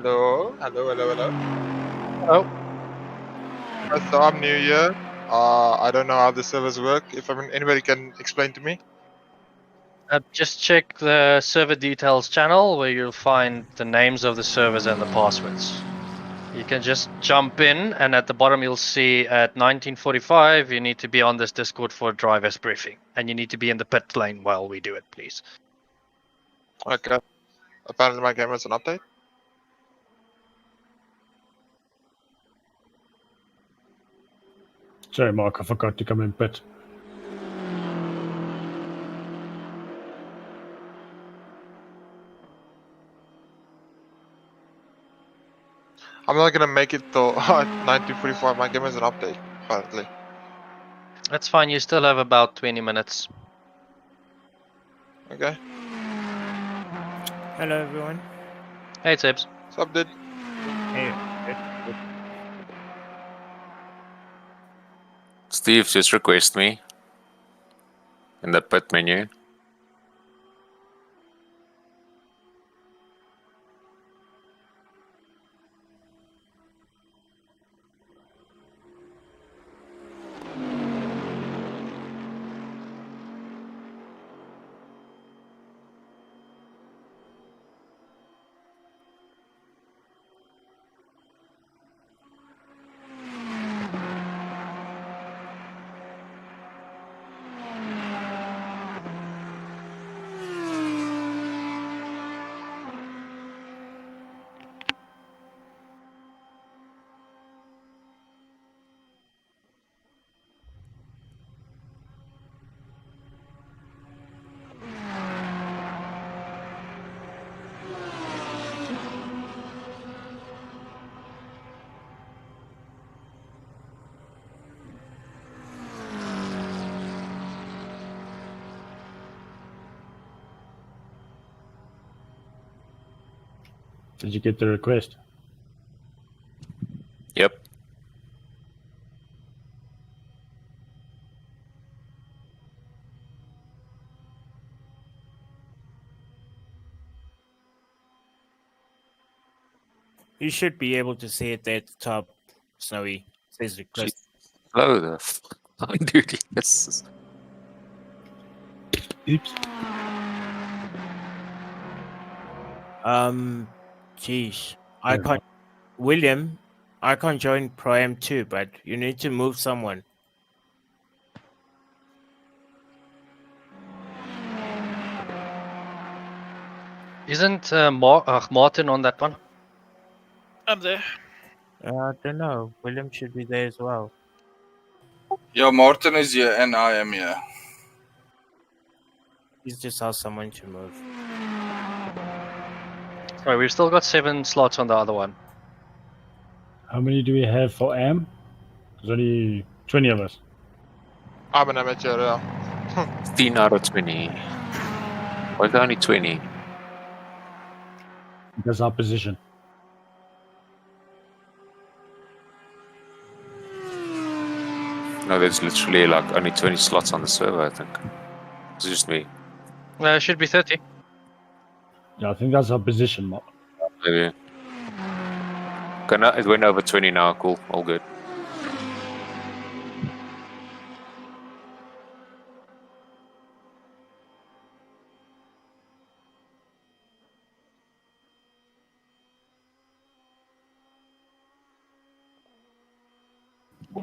Hello. Oh, So I'm new here. I don't know how the servers work. If anybody can explain to me. just check the server details channel where you'll find the names of the servers and the passwords. You can just jump in, and at the bottom you'll see at 19:45 you need to be on this Discord for a driver's briefing, and you need to be in the pit lane while we do it, please. Okay. Apparently my game has an update. Sorry, Mark, I forgot to come in pit. I'm not gonna make it till 1945. My game has an update. Apparently. That's fine. You still have about 20 minutes. Okay. Hello, everyone. Hey, Tibbs. What's up, dude? Hey. Steve, just request me in the pit menu. Did you get the request? Yep. You should be able to see it there at the top, Snowy. It says request. Hello the fuck, dude. Yes. Oops. Jeez. I Yeah. can't. William, I can't join Pro-Am too, but you need to move someone. Isn't Martin on that one? I'm there. I don't know. William should be there as well. Yeah, Martin is here and I am here. He's just asked someone to move. Sorry, we've still got 7 slots on the other one. How many do we have for AM? There's only 20 of us. I'm an amateur. Yeah. 15 out of 20. Why is there only 20? That's our position. No, there's literally like only 20 slots on the server, I think. It's just me. It should be 30. Yeah, I think that's our position, Mark. Maybe. Okay, no, it went over 20 now. Cool. All good.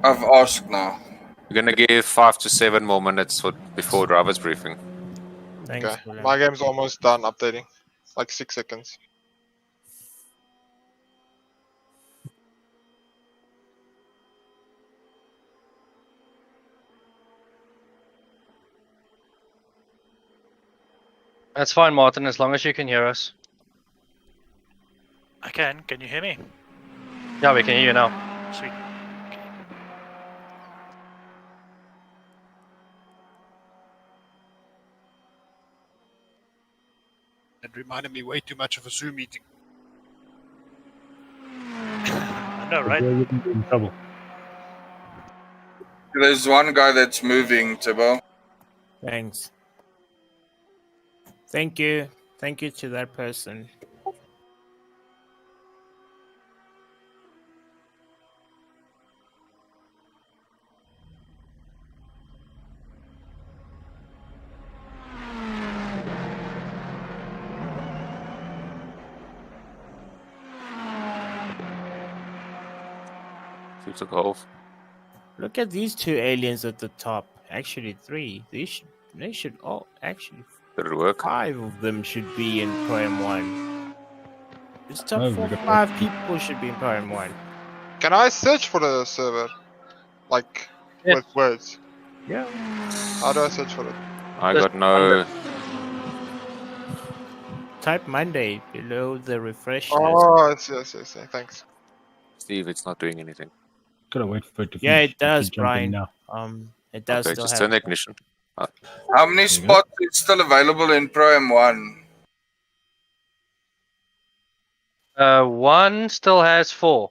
I've asked now. We're gonna give 5 to 7 more minutes before driver's briefing. Thanks, Okay. William. My game's almost done updating. Like 6 seconds. That's fine, Martin, as long as you can hear us. I can. Can you hear me? Yeah, we can hear you now. Sweet. That reminded me way too much of a Zoom meeting. I know, right? Yeah, you can get in trouble. There's one guy that's moving, Tibbo. Thanks. Thank you. Thank you to that person. Who took off? Look at these two aliens at the top. Actually, three. They should all actually Did it work? 5 of them should be in Pro M1. This top Oh, we 4, got 5 people should be in Pro M1. Can I search for the server? Like, Yes. with words? Yeah. How do I search for it? I Just got no. Type Monday below the refresh. Oh, I see. Thanks. Steve, it's not doing anything. Gotta wait for it to Yeah, finish. it does, You jump in Brian. now. It does Okay, still just have. turn the ignition. How many spots is still available in Pro M1? One still has 4.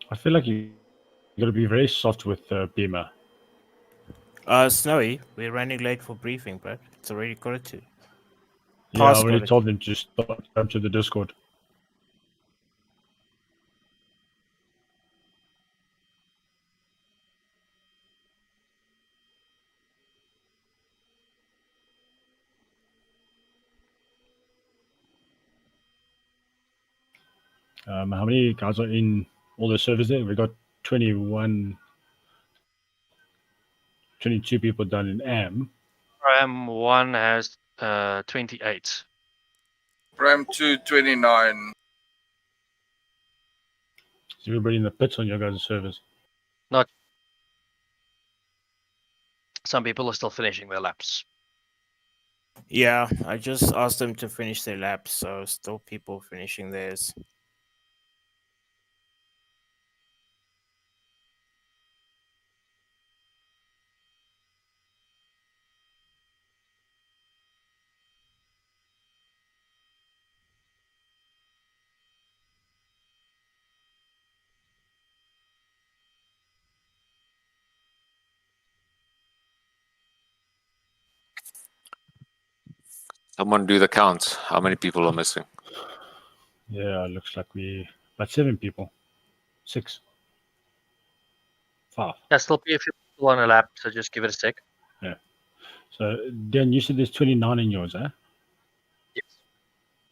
I feel like you gotta be very soft with Beamer. Snowy, we're running late for briefing, but it's already quarter to. Yeah, I Past already quarter told them to start come to the Discord. How many guys are in all the servers there? We got 21, 22 people done in AM. M1 has 28. Pro M2 29. Is everybody in the pits on your guys' servers? Some people are still finishing their laps. Yeah, I just asked them to finish their laps, so still people finishing theirs. Someone do the count. How many people are missing? Yeah, looks like about 7 people. 6. 5. There'll still be a few people on a lap, so just give it a sec. So, Dan, you said there's 29 in yours, eh? Yes.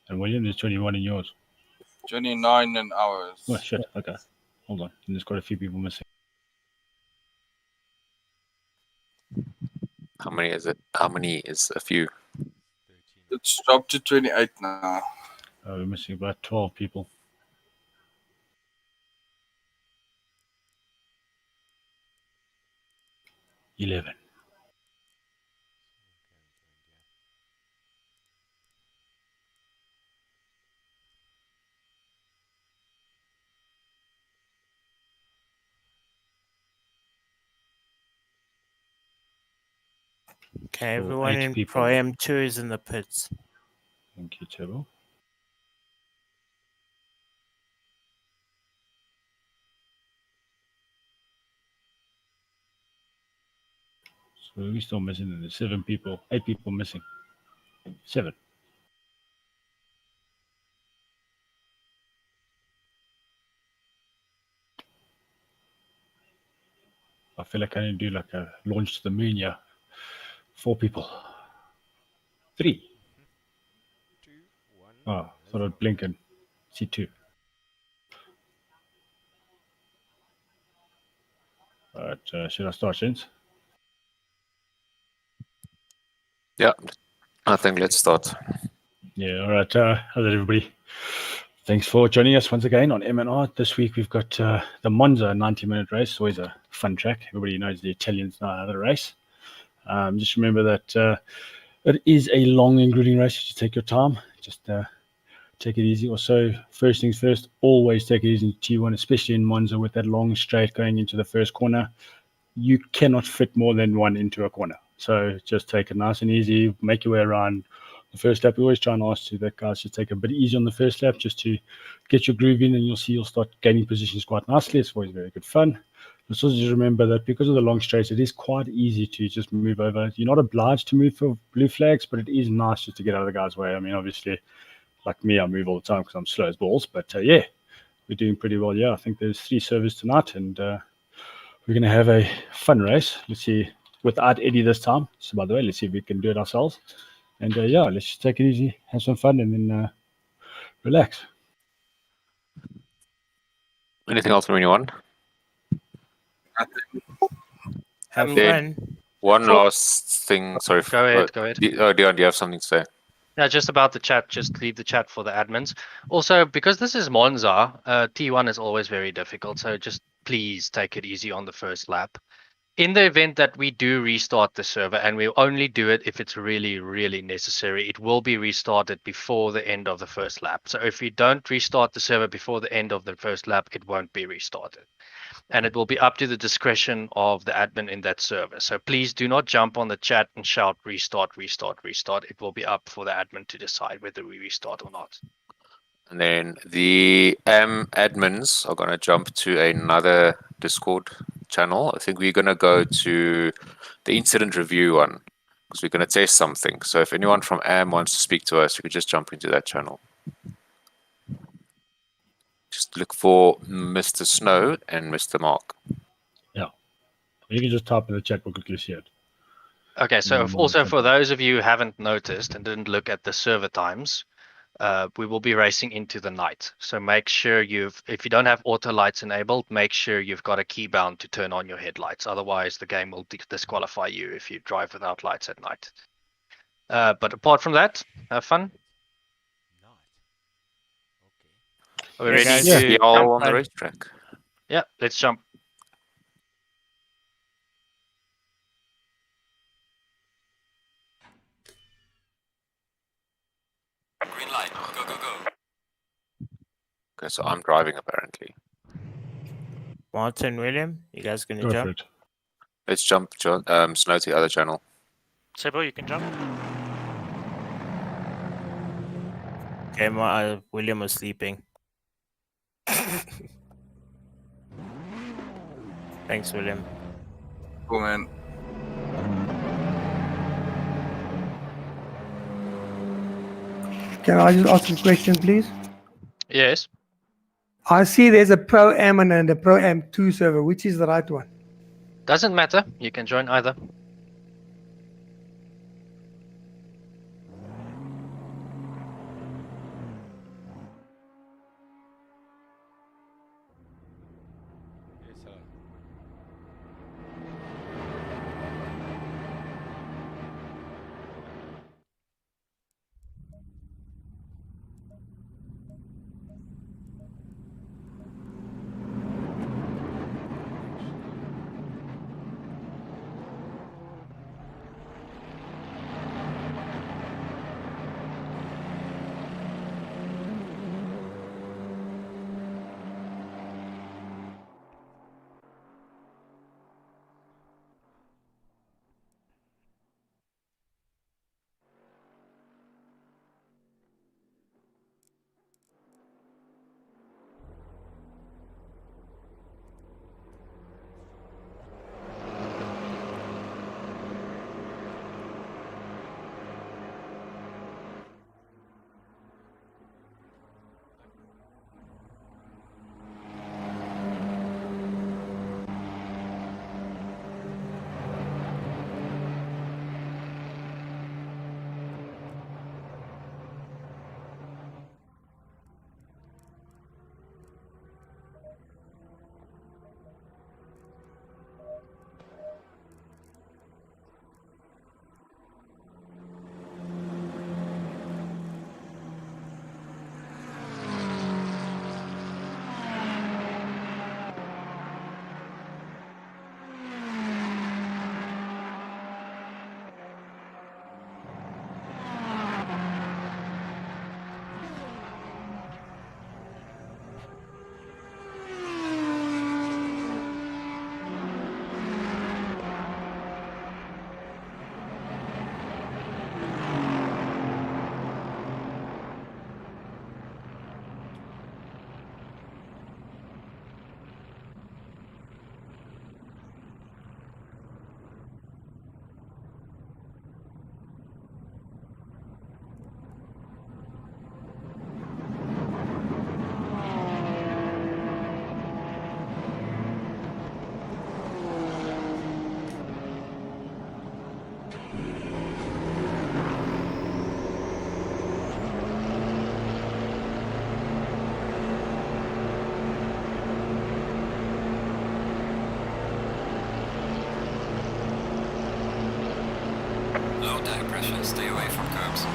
And William, there's 21 in yours. 29 in ours. Oh, shit. Okay. Hold on. And there's quite a few people missing. How many is it? How many is a few? It's dropped to 28 now. We're missing about 12 people. 11. Okay, So everyone 8 in people. Pro M2 is in the pits. Thank you, Turbo. So we're still missing. There's 7 people. 8 people missing. 7. I feel like I need to do like a launch to the moon, yeah. 4 people. 3. 2, 1. Oh, thought I'd blink and see 2. Alright, should I start, gents? Yeah, I think let's start. Yeah, alright. Hello, everybody. Thanks for joining us once again on MNR. This week we've got the Monza 90-minute race. Always a fun track. Everybody knows the Italians know how to race. Just remember that it is a long and grueling race. Just take your time. Just take it easy. Also, first things first, always take it easy in T1, especially in Monza with that long straight going into the first corner. You cannot fit more than one into a corner. So just take it nice and easy. Make your way around. The first lap, we always try and ask you that guys should take a bit easy on the first lap just to get your groove in, and you'll see you'll start gaining positions quite nicely. It's always very good fun. Just also just remember that because of the long straights, it is quite easy to just move over. You're not obliged to move for blue flags, but it is nice just to get out of the guy's way. I mean, obviously, like me, I move all the time because I'm slow as balls. But yeah, we're doing pretty well. Yeah, I think there's 3 servers tonight, and we're going to have a fun race. Let's see, without Eddie this time. So, by the way, let's see if we can do it ourselves. And yeah, let's just take it easy, have some fun, and then relax. Anything else from anyone? Have Then- fun. One last thing. Sorry. Go ahead, go ahead. Dion, do you have something to say? Yeah, just about the chat, just leave the chat for the admins. Also, because this is Monza, T1 is always very difficult, so just please take it easy on the first lap. In the event that we do restart the server, and we'll only do it if it's really, really necessary, it will be restarted before the end of the first lap. So if we don't restart the server before the end of the first lap, it won't be restarted. And it will be up to the discretion of the admin in that server. So please do not jump on the chat and shout restart, restart, restart. It will be up for the admin to decide whether we restart or not. And then the admins are going to jump to another Discord channel. I think we're going to go to the incident review one because we're going to test something. So if anyone from AM wants to speak to us, you could just jump into that channel. Just look for Mr. Snow and Mr. Mark. Yeah. You can just type in the chat, we'll quickly see it. Okay, so Mm, also okay. for those of you who haven't noticed and didn't look at the server times, we will be racing into the night. So make sure if you don't have auto lights enabled, make sure you've got a key bound to turn on your headlights. Otherwise, the game will disqualify you if you drive without lights at night. But apart from that, have fun. Are we Yeah, ready guys. to See you all jump? on the racetrack. Yeah, let's jump. Green light. Go, go, go. Okay, so I'm driving apparently. Martin, William, you guys gonna Go for jump? it. Let's jump, Snow, to the other channel. Sebo, you can jump. Okay, William was sleeping. Thanks, William. Cool, man. Can I just ask a question, please? Yes. I see there's a Pro Am and a Pro Am 2 server. Which is the right one? Doesn't matter. You can join either. Low tire pressure, stay away from curbs.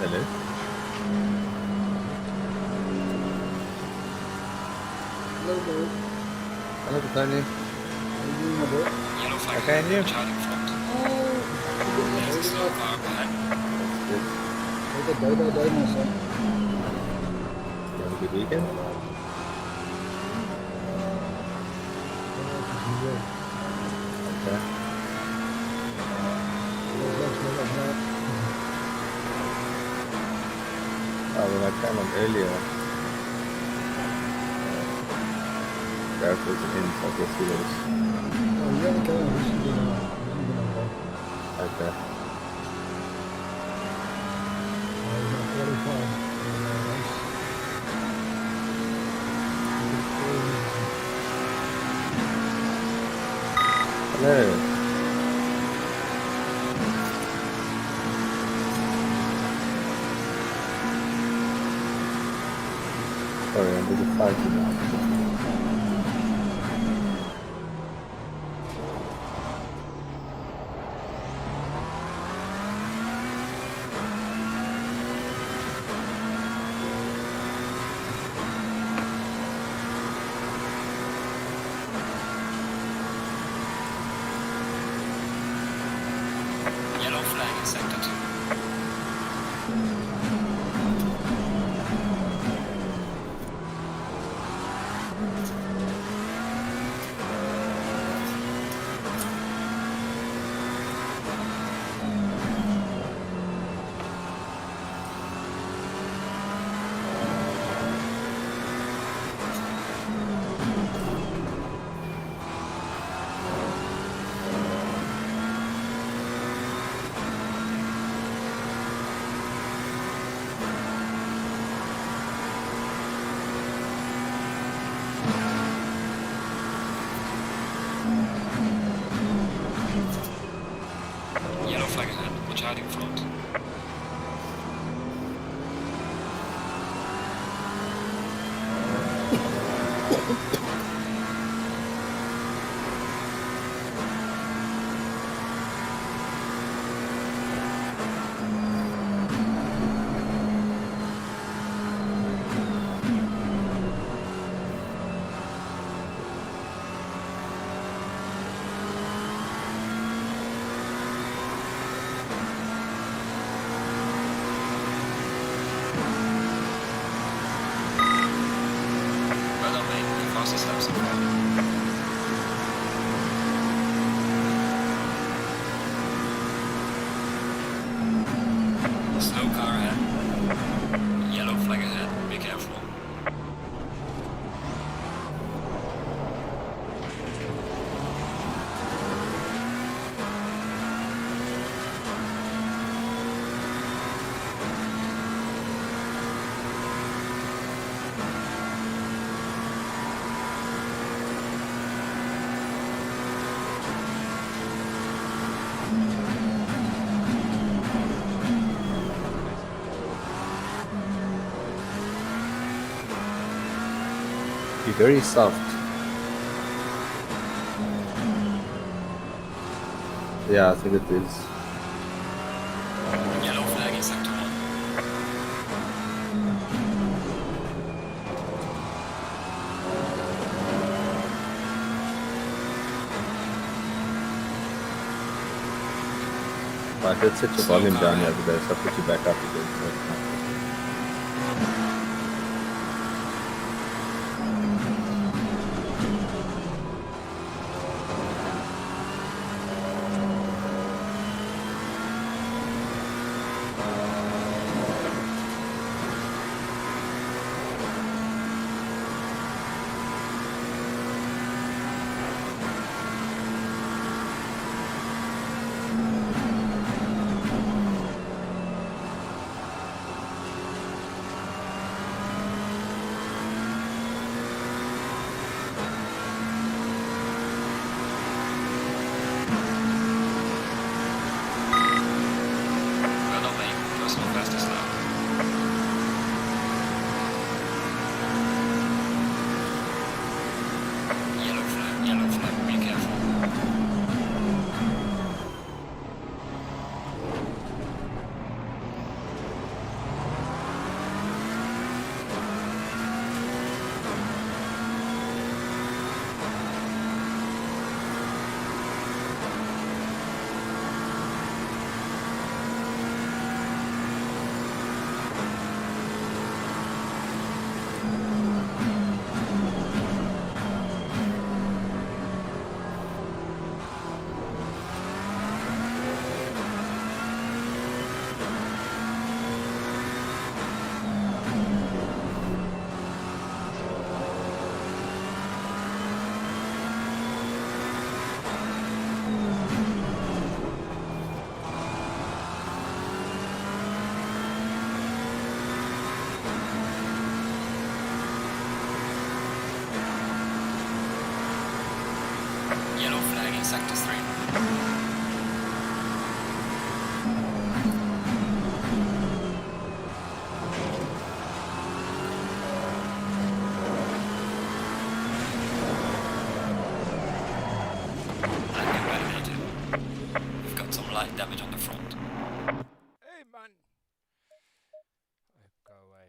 Hello. Hello, Tony. Yellow flag Okay, and you? child in front. There's a slow car behind. Have a good weekend. Okay. Oh, well, I came on earlier. Barefoot and I guess he was. Okay. Hello. Sorry, I'm busy fighting now. Yellow flag in sector 2. Yellow flag ahead. Watch out in front. Well done, mate. The fastest lap so far. Slow car ahead. Yellow flag ahead. Be careful. Be very soft. Yeah, I think it is. Yellow flag in sector 1. But let's set your volume down here because I'll put you back up again. Well done, mate. Personal fastest lap. Yellow flag. Be careful. Yellow flag in sector 3. go away.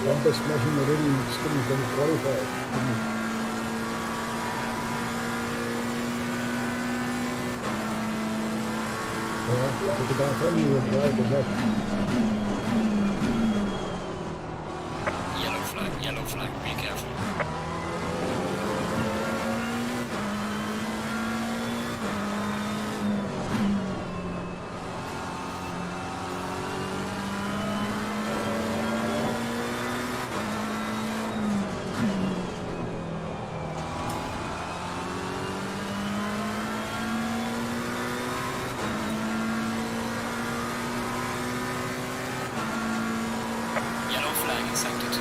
Bumper smashing already, still going to qualify. Yeah, it's about time you were driving that. Yellow flag, be careful. Yellow flag in sector 2.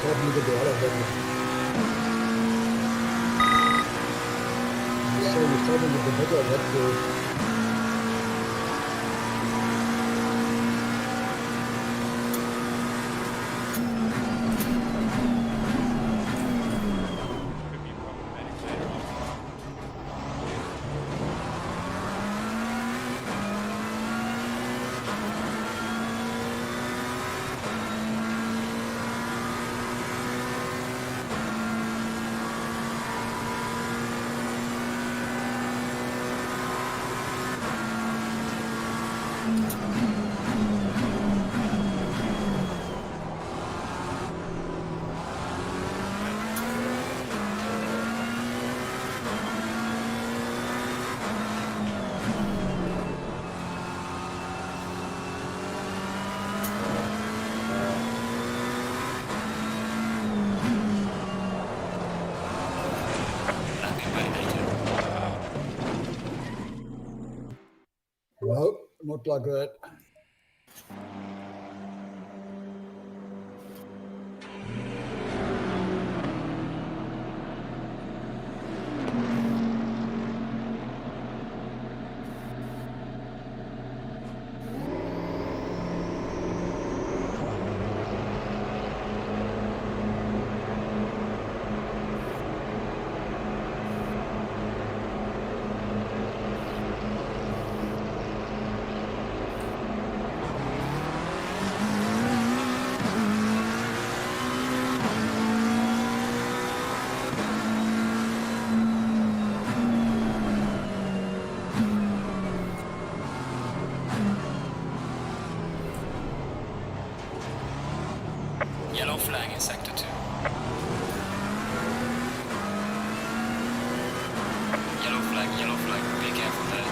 Starting to get the other head. So you're starting to get the better head. No, not like that. Yellow flag in sector 2. Yellow flag, be careful there.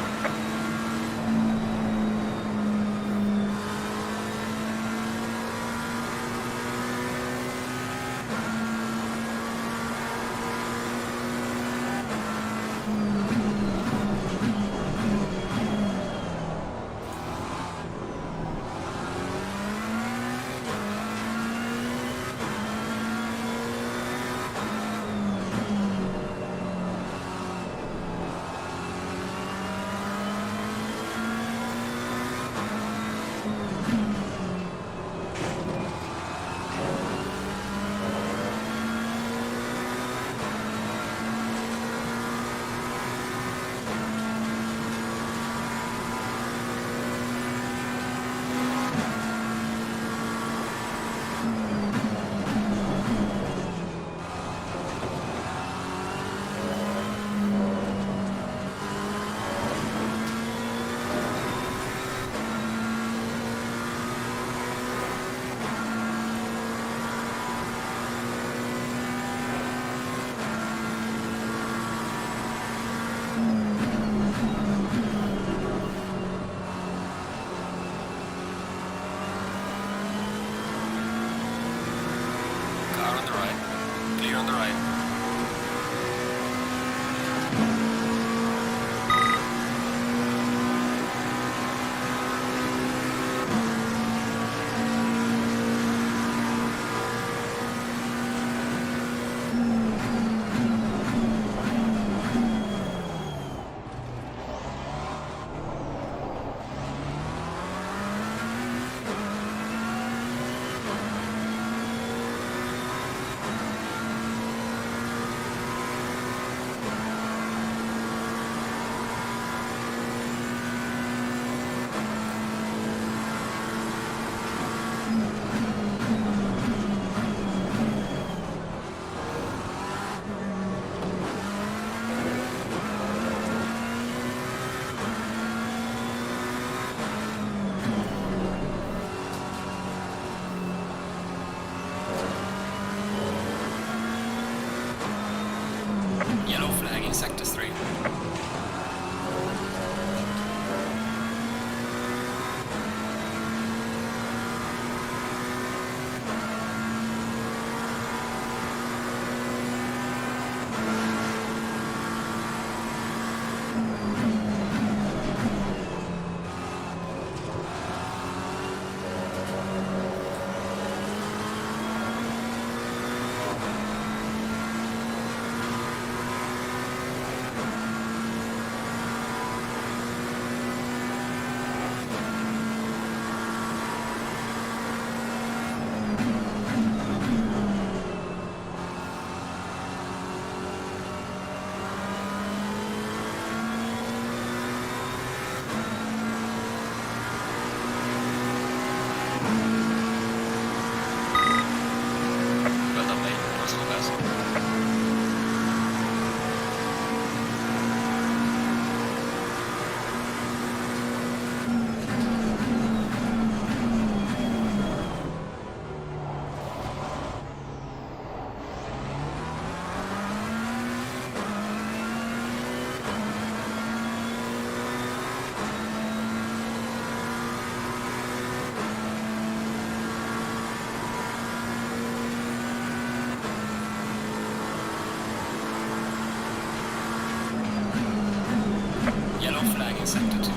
Accepted.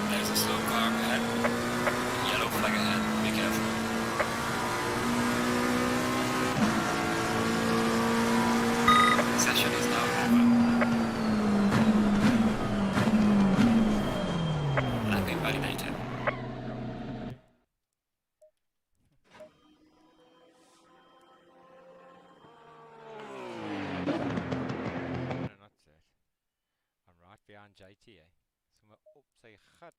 There's a slow car ahead. Yellow flag ahead. Be careful. Session is now over. Landing validated. No, not that. I'm right behind JTA. Somewhere op sy gat.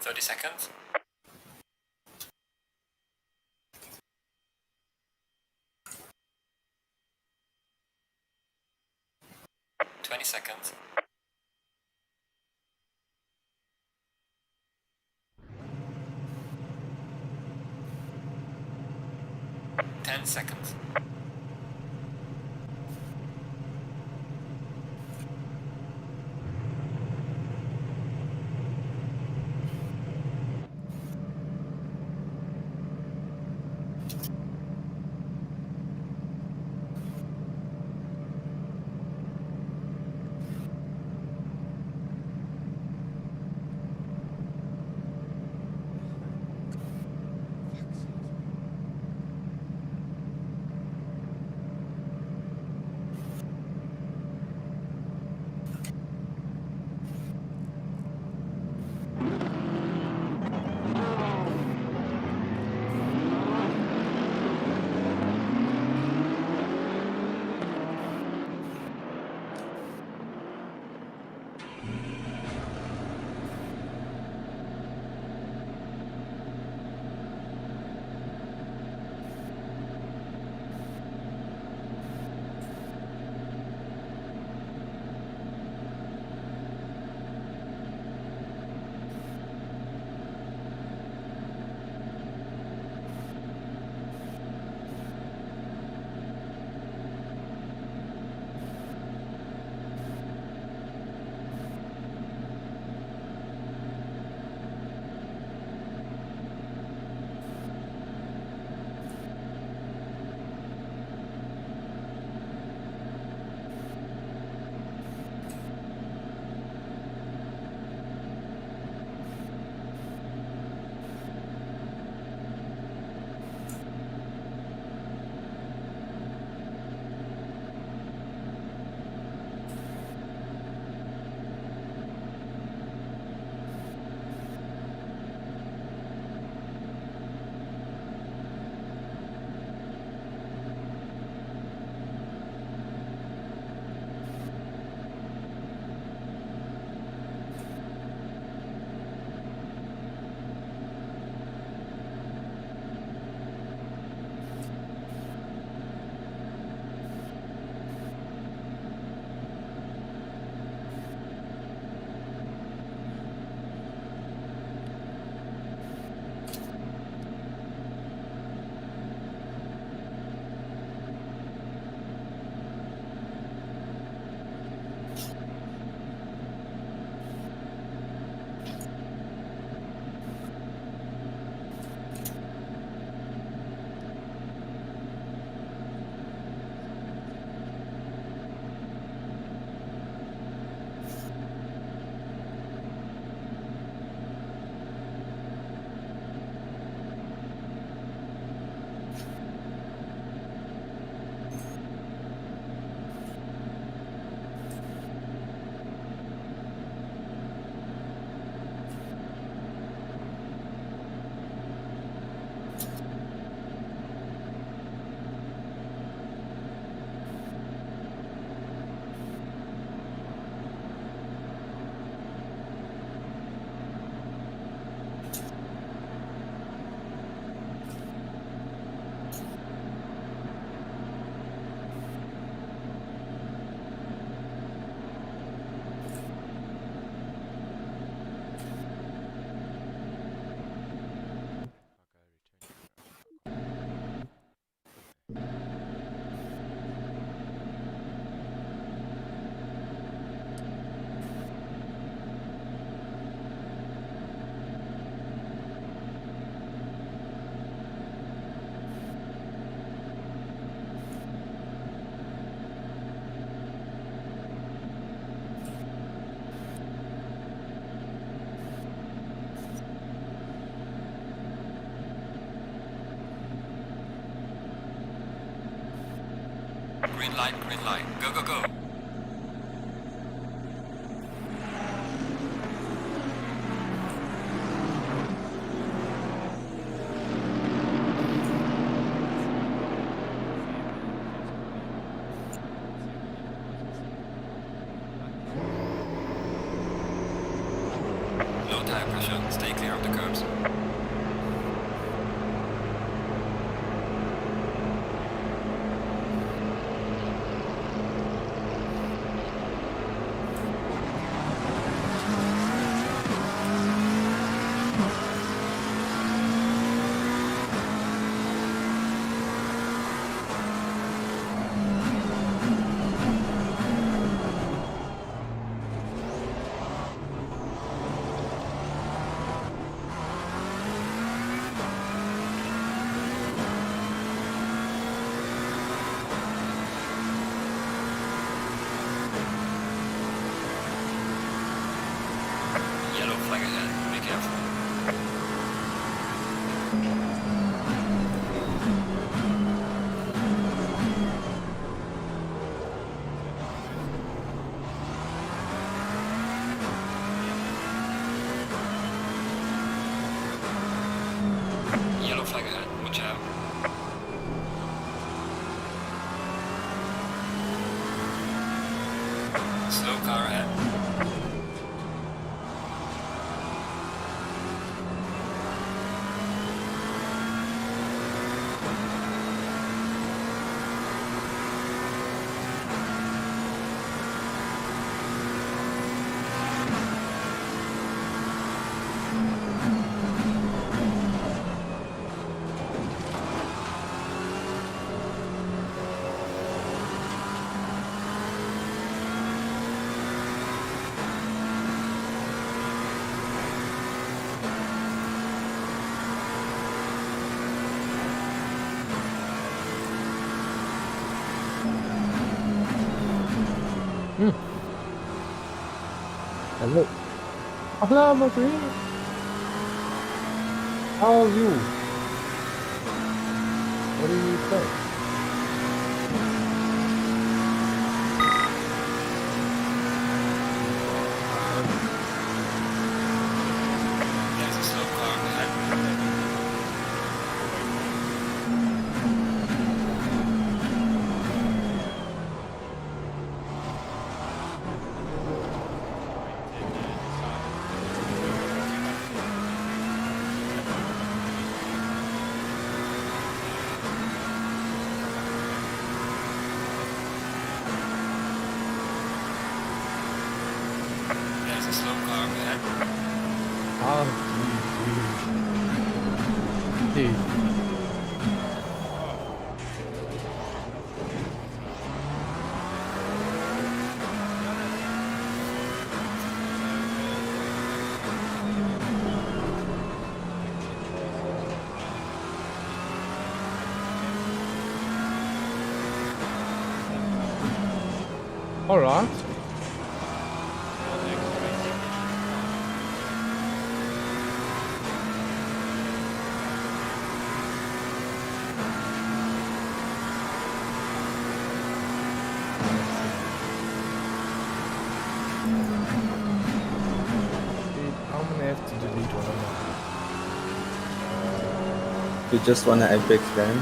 Thirty seconds. 20 seconds. 10 seconds. light, green light. Go, go, go. Low tire pressure. Stay clear of the curbs. Yellow flag ahead. Be careful. Yellow flag ahead. Watch out. Slow car ahead. Hello. Hello, my friend. How are you? What do you say? There's a slow car ahead. There's a slow car ahead. Oh, dude. All right. I'm gonna have to delete one of them. We just won an Apex game.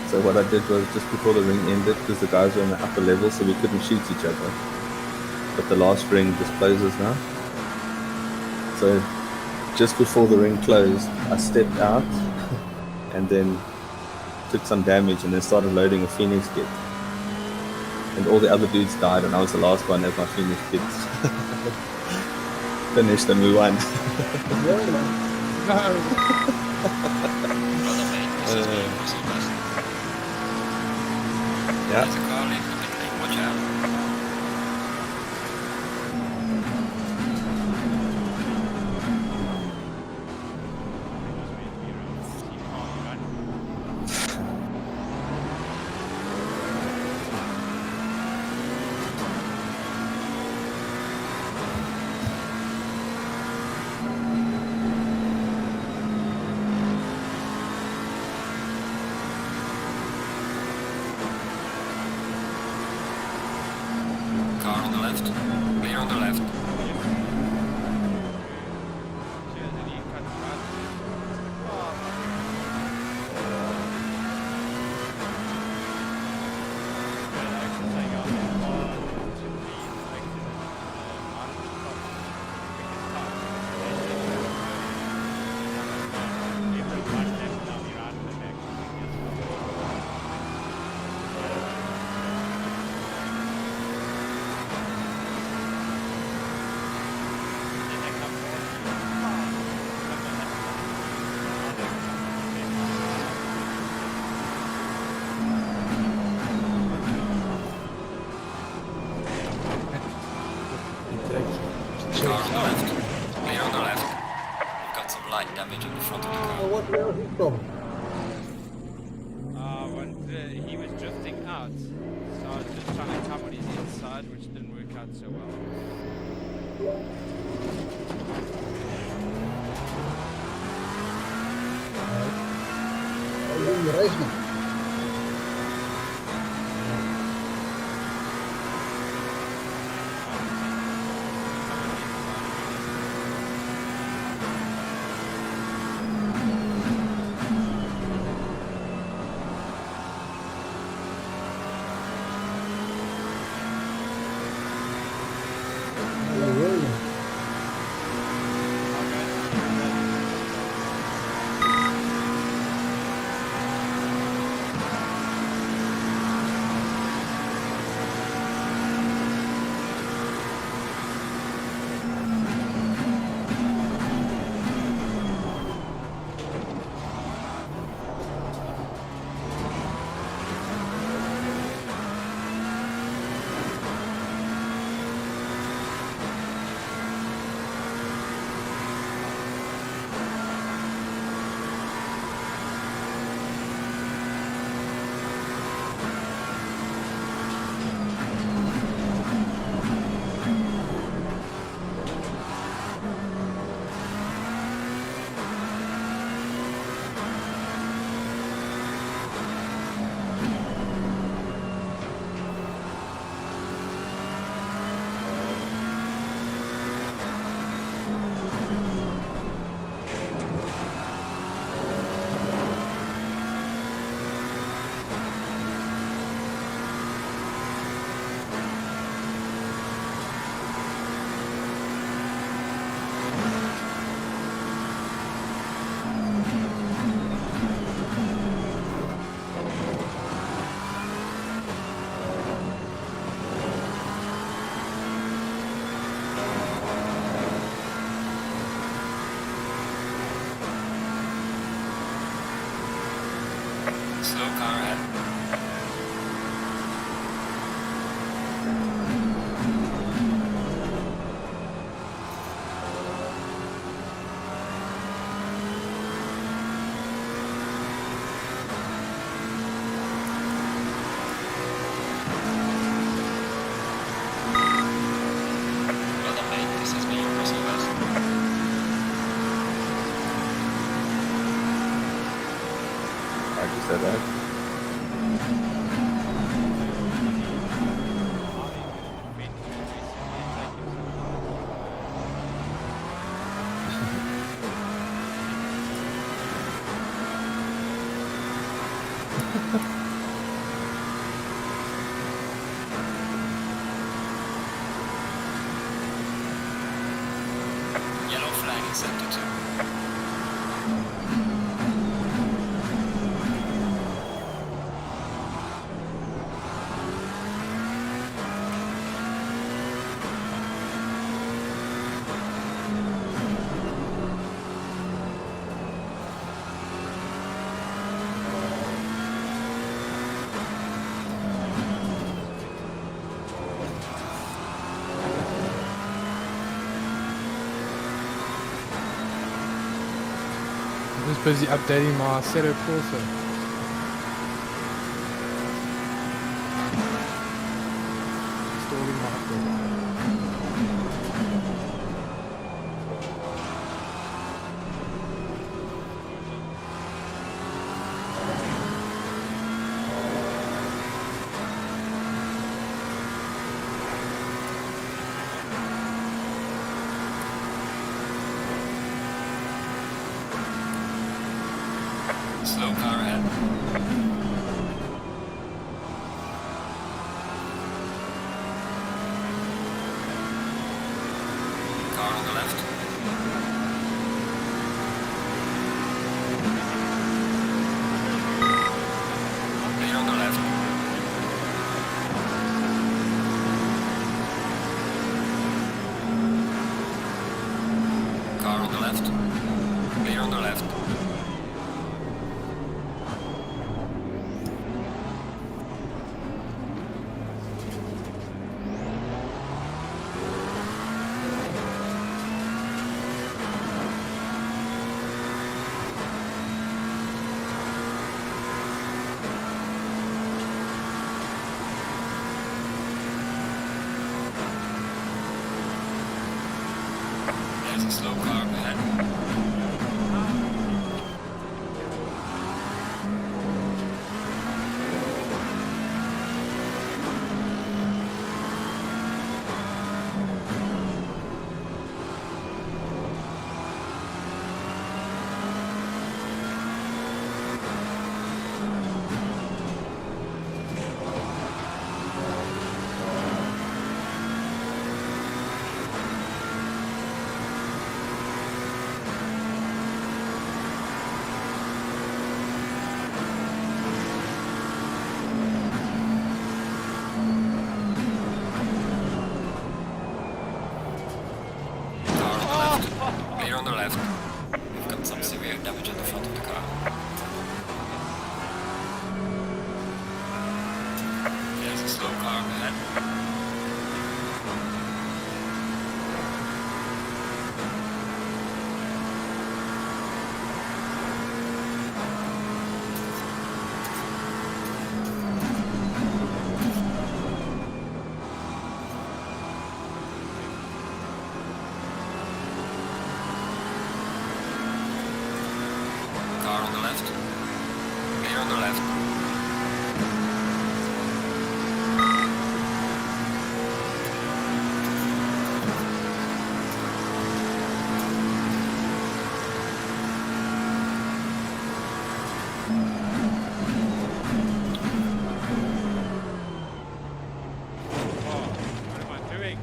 So what I did was just before the ring ended, because the guys were on the upper level, so we couldn't shoot each other. But the last ring just closes now. So just before the ring closed, I stepped out and then took some damage and then started loading a Phoenix kit. And all the other dudes died and I was the last one as my Phoenix kits finished and we won. Yeah. There's a car leaving the pit lane. Watch out. Car on the left. Clear on the left. We've got some light damage on the front of the car. Where is he from? When he was drifting out, so I was just trying to come on his inside, which didn't work out so well. Are you in the race now? Slow car ahead. Well done, mate. This has been your personal best. I just said that. Yellow flag in center 2. I'm just busy updating my setup also. Installing my update. Slow car ahead. Car on the left. Clear on the left. Car on the left. Clear on the left. There's a slow car up ahead. Clear on the left. We've got some severe damage on the front of the car. There's a slow car up ahead. Car on the left. Clear on the left. What am I doing?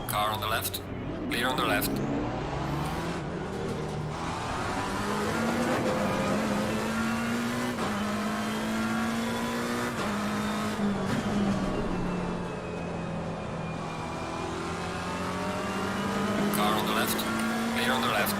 Car on the left. Clear on the left. Car on the left. Clear on the left.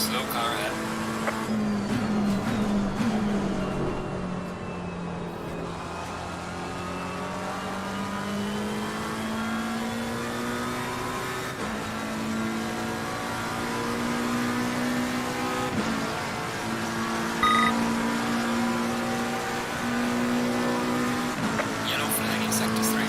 Slow car ahead. Yellow flag in sector 3.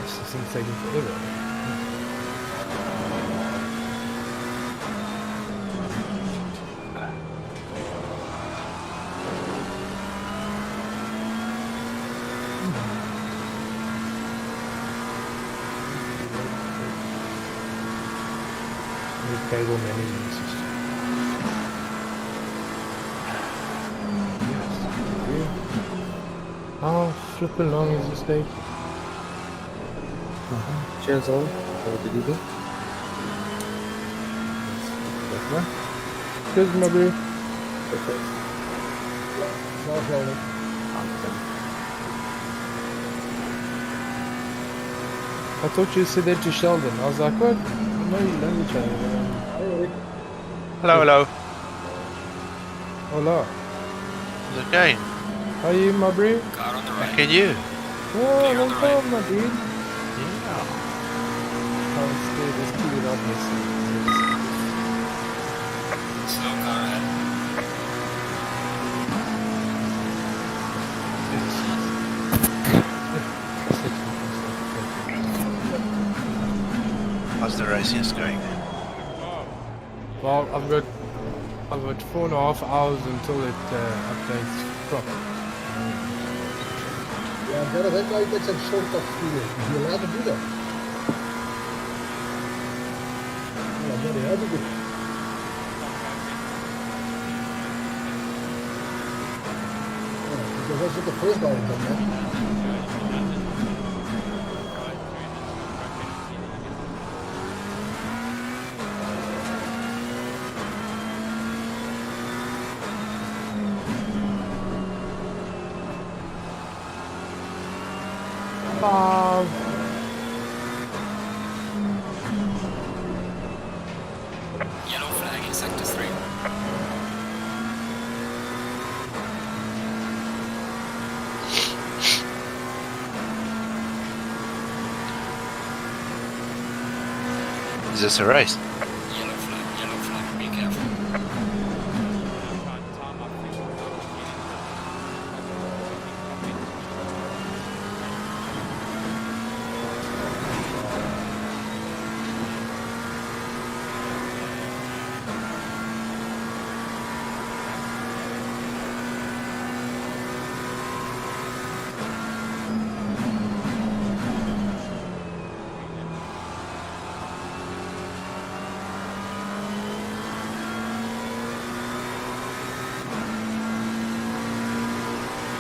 This is taking forever. New cable management system. Yes. How flippin' long is this day? Cheers all. How did you do? Cheers, my bro. I thought you said that to Sheldon. I was like, what? No, you know each other. Hello, hello. Hola. How's it going? How are you, my bro? Car on the right. Back at you. Oh, long time, my dude. Yeah. I was scared. There's too obvious. Slow car ahead. How's the races going? Well, I've got 4.5 hours until it updates properly. Yeah, Gerard, that guy gets some shortcuts to you. Is he allowed to do that? Oh, very happy with it. Because that's what the first guy had done, man. 5. Yellow flag in sector 3. Is this a race? Yellow flag, be careful.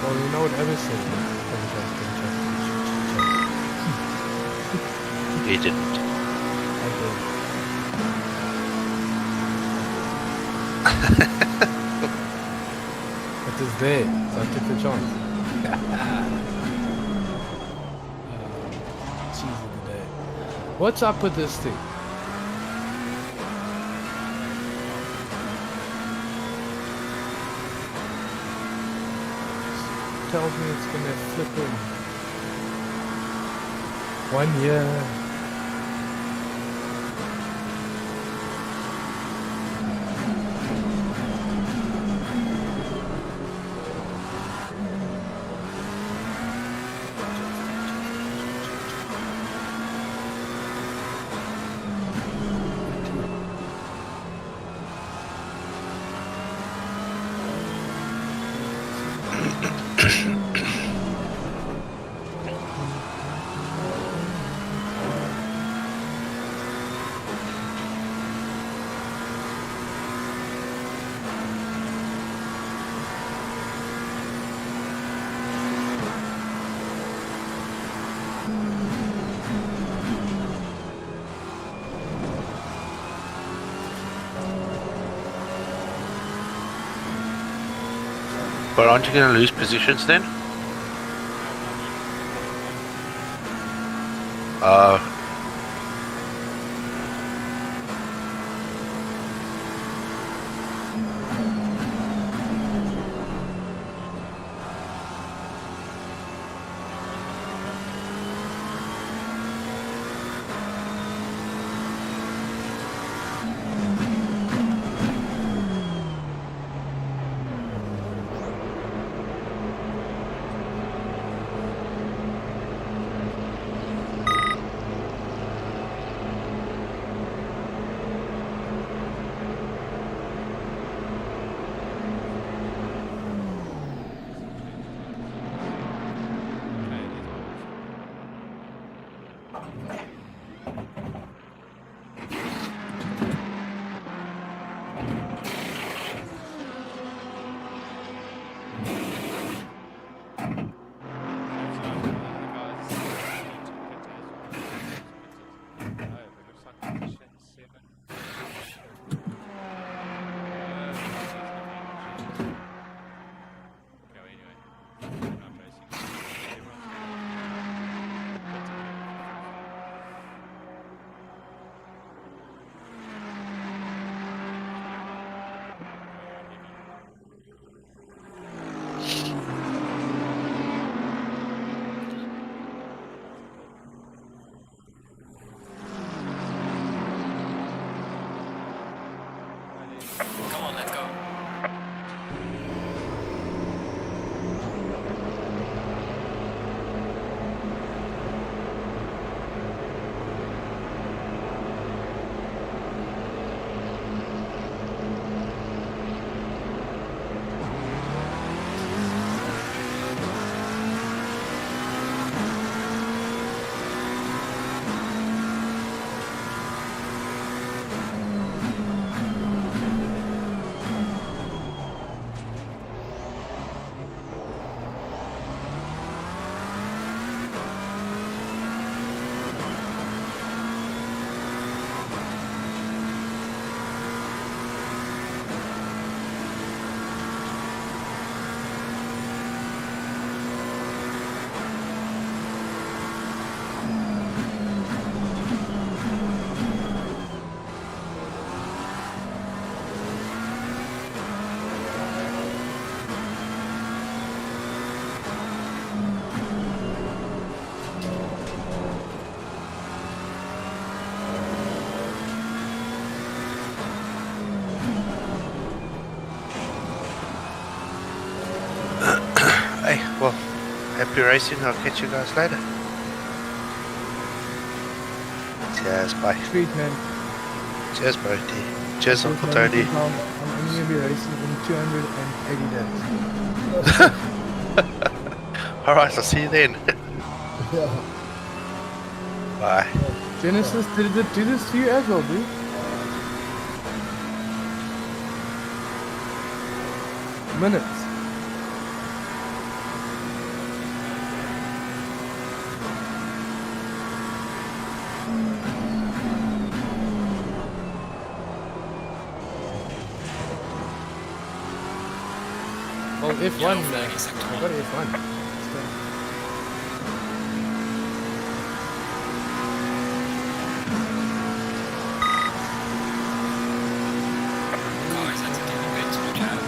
Well, you know what Emerson is. He didn't. I did. It is there, so I took the chance. Cheese of the day. What's up with this thing? Tells me it's gonna flip in 1 year. But aren't you going to lose positions then? Come on, let's go. Happy racing. I'll catch you guys later. Cheers, bye. Sweet, man. Cheers, bro. Cheers, Uncle Cheers, man. Tony. I'm only going to be racing in 280 days. Alright, I'll see you then. Yeah. Bye. Genesis, did it do this to you as well, dude? Minutes. Oh, F1. Yellow I flag is active. got F1. Car is exiting the pit to the cab.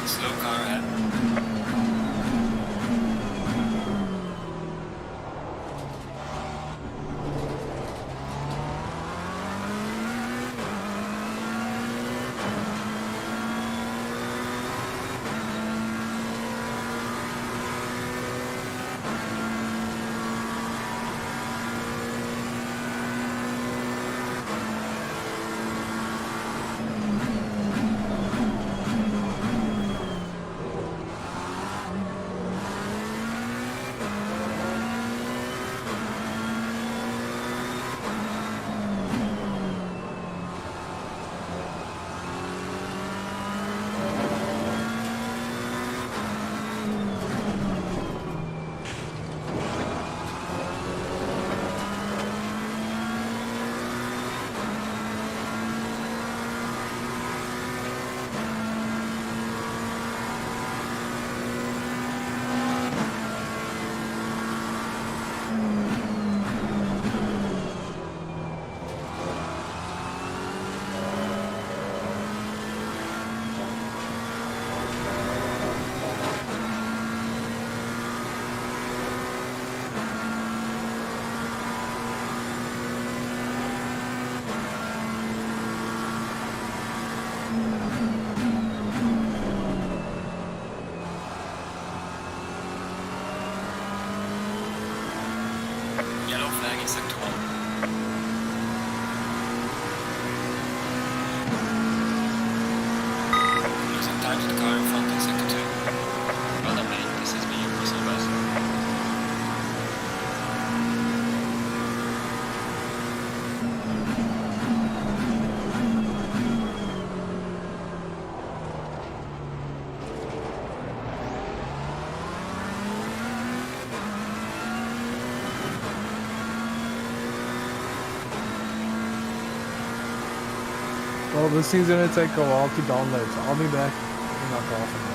Slow car ahead. Yellow flag in sector 1. Losing time to the car in front in sector 2. Well done, mate. This has been your personal best. Well, this thing's gonna take a while to download, so I'll be back in like half an hour.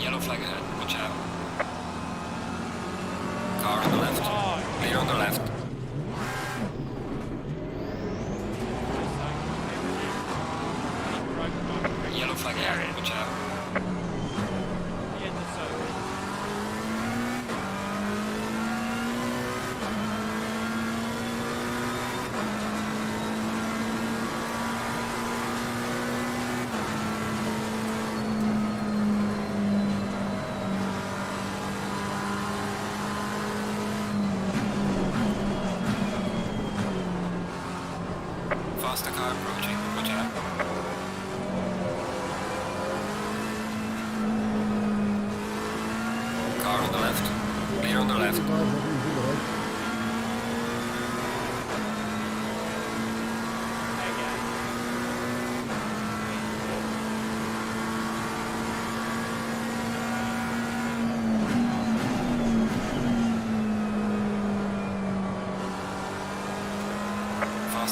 Yellow flag ahead. Watch out. Car on the left. Clear on the left. Yellow flag ahead. Watch out. Faster car approaching. Watch out. Car on the left. Clear on the left.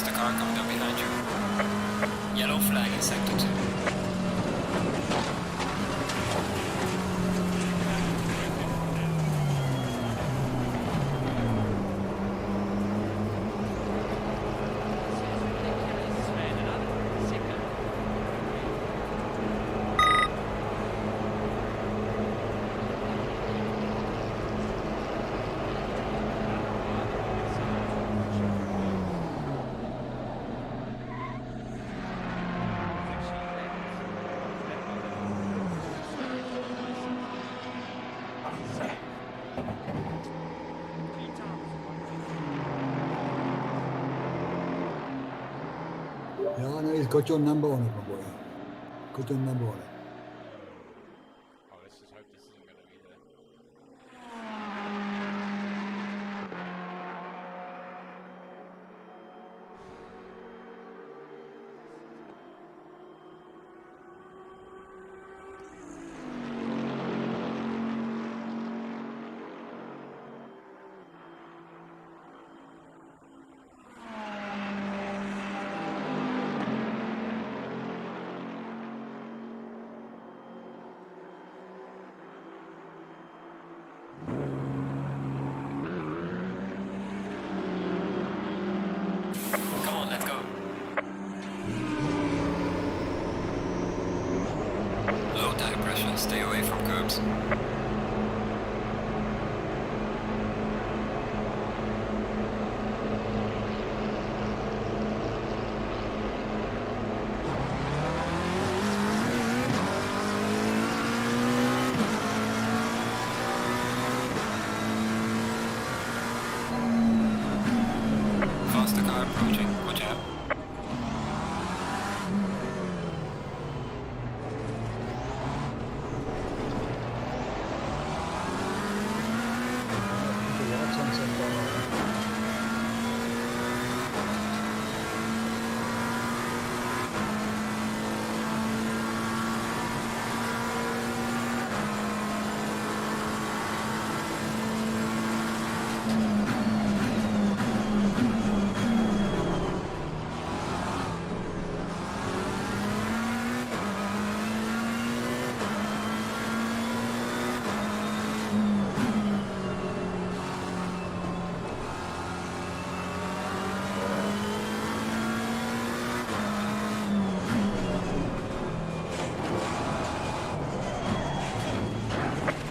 Faster car coming down behind you. Yellow flag in sector 2. Yeah, I know he's got your number on it, my boy. Got your number on it. Oh, let's just hope this isn't going to be the... Come on, let's go. Low tire pressure, stay away from curbs. Faster car approaching, watch out.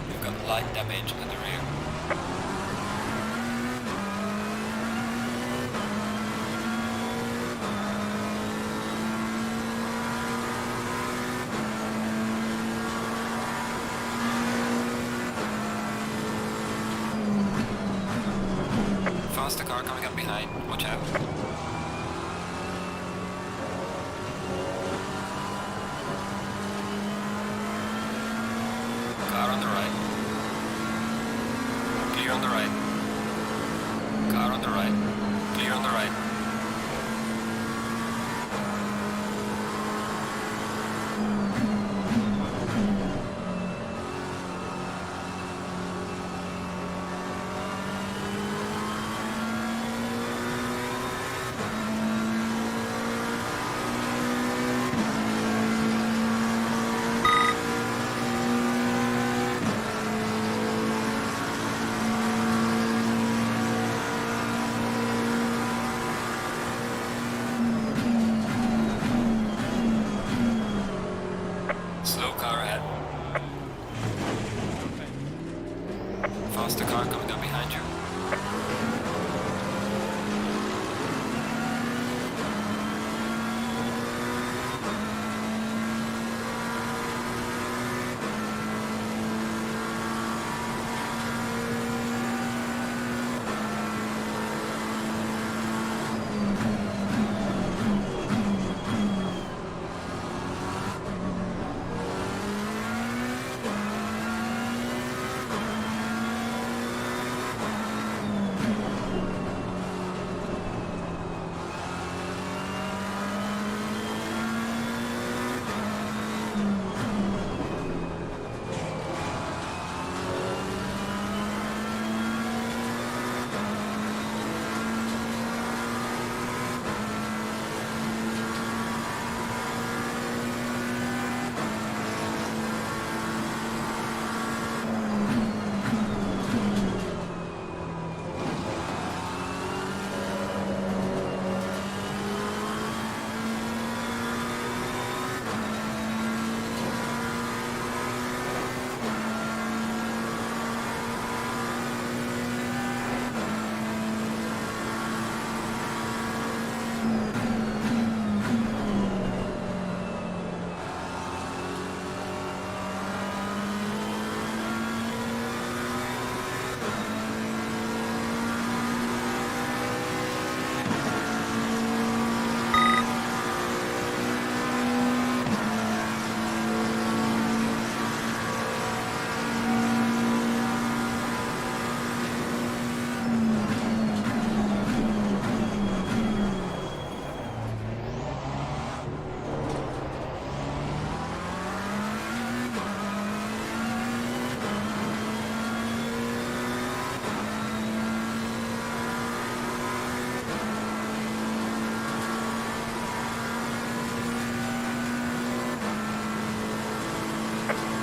We've got light damage at the rear. Faster car coming up behind, watch out. Car on the right. Clear on the right. Car on the right. Clear on the right.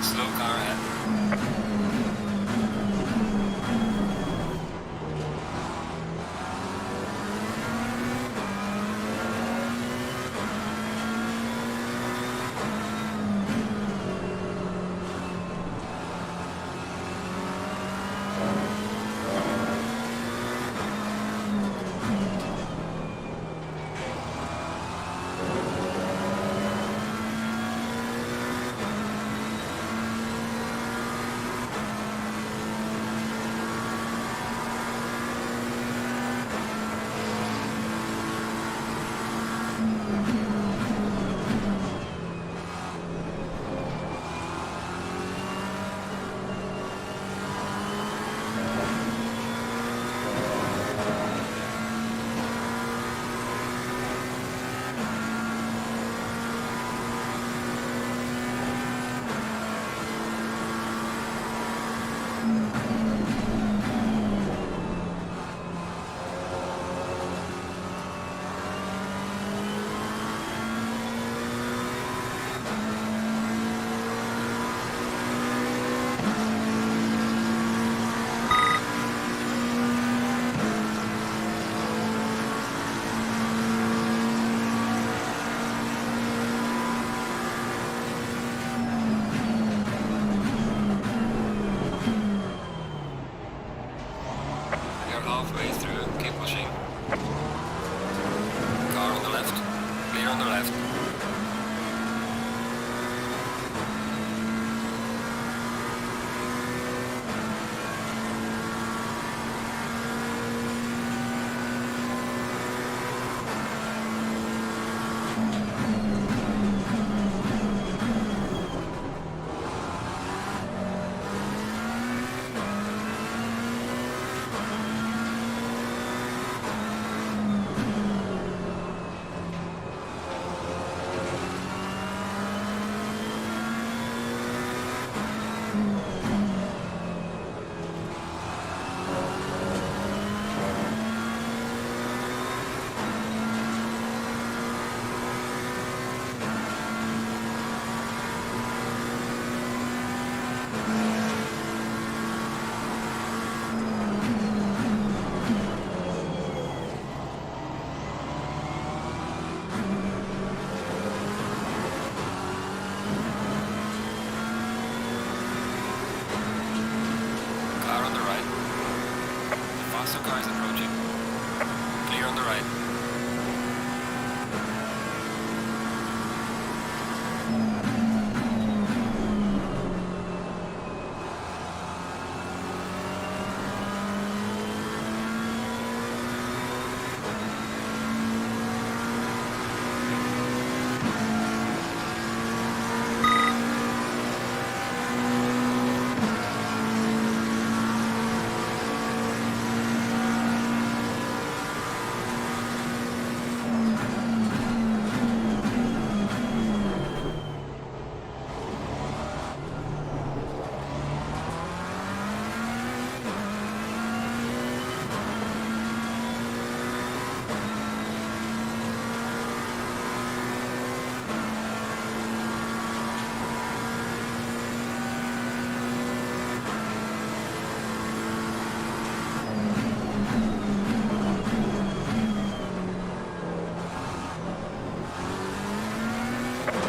Slow car ahead. You're halfway through, keep pushing. Car on the left, clear on the left. Car on the right. The faster car is approaching. Clear on the right.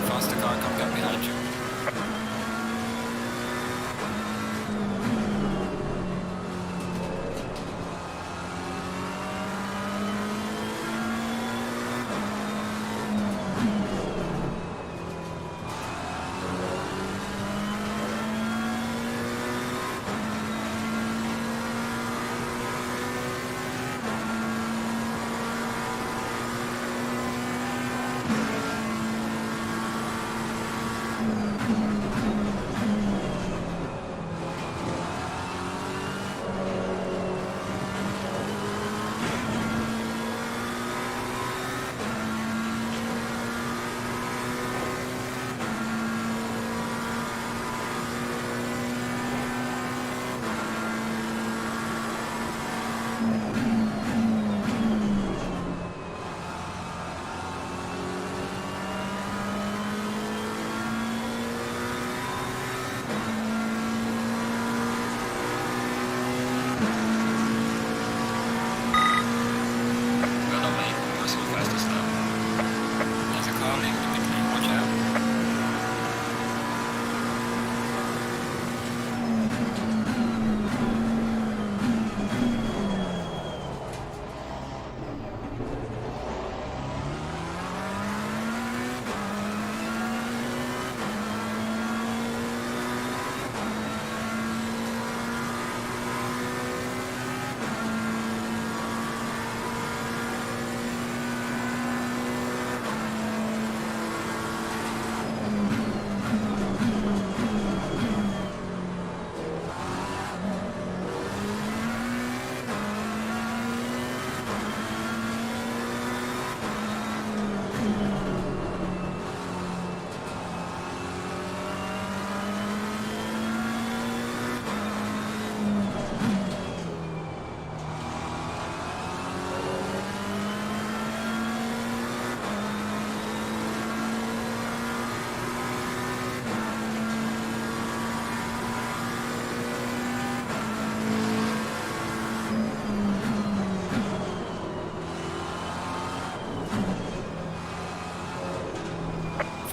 Faster car coming up behind you.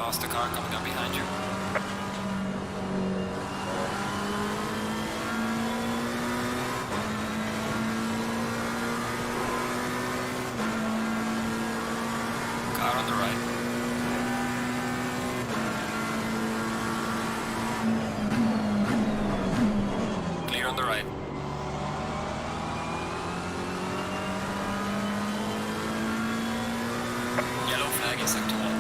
Faster car coming up behind you. Car on the right. Clear on the right. Yellow flag in sector 1.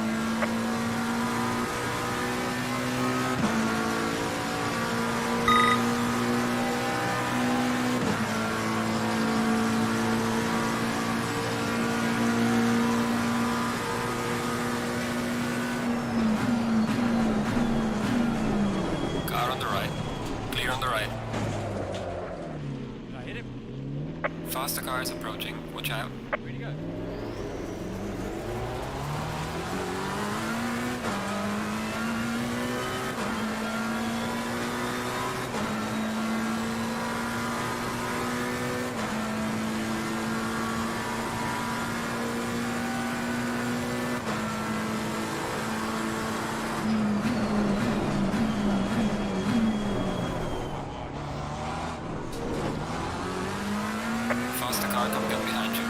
Car on the right. Clear on the right. Did I hit him? Faster car is approaching. Watch out. Where'd he go? Faster car coming up behind you.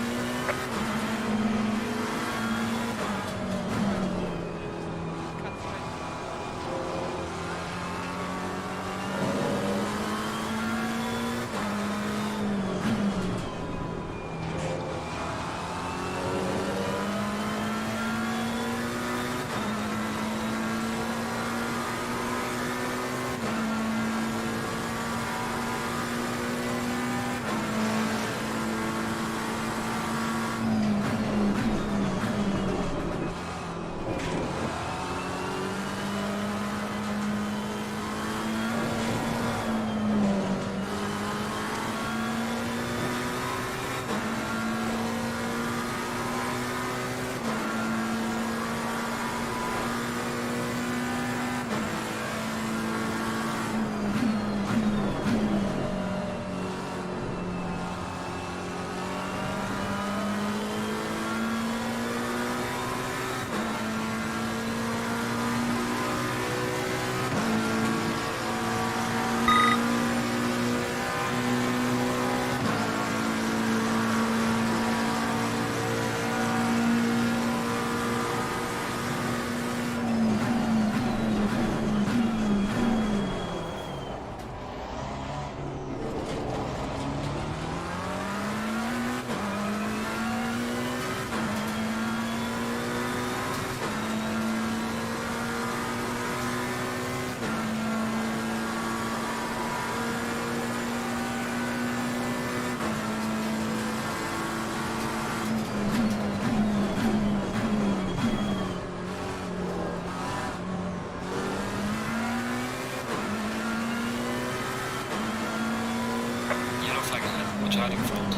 Yellow flag ahead. Watch out in front.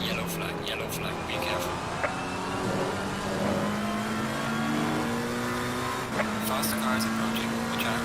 Yellow flag. Be careful. Faster car is approaching. Watch out.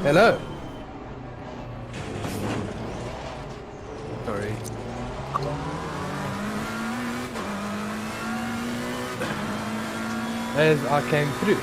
Hello. Sorry. As I came through.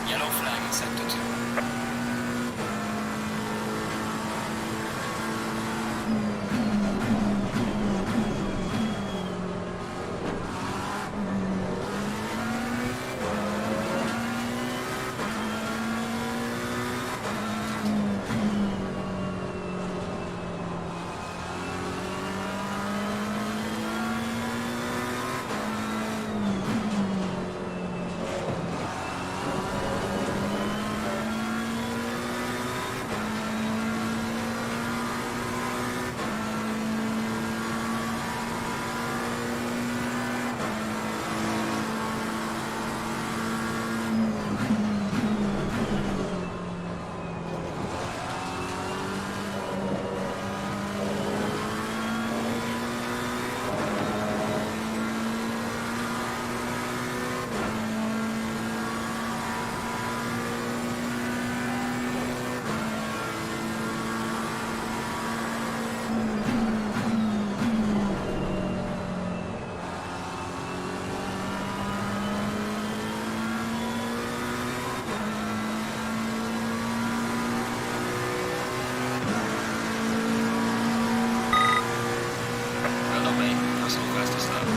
Yellow flag in sector 2. possible fastest lap.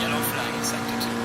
Yellow flag in sector 2.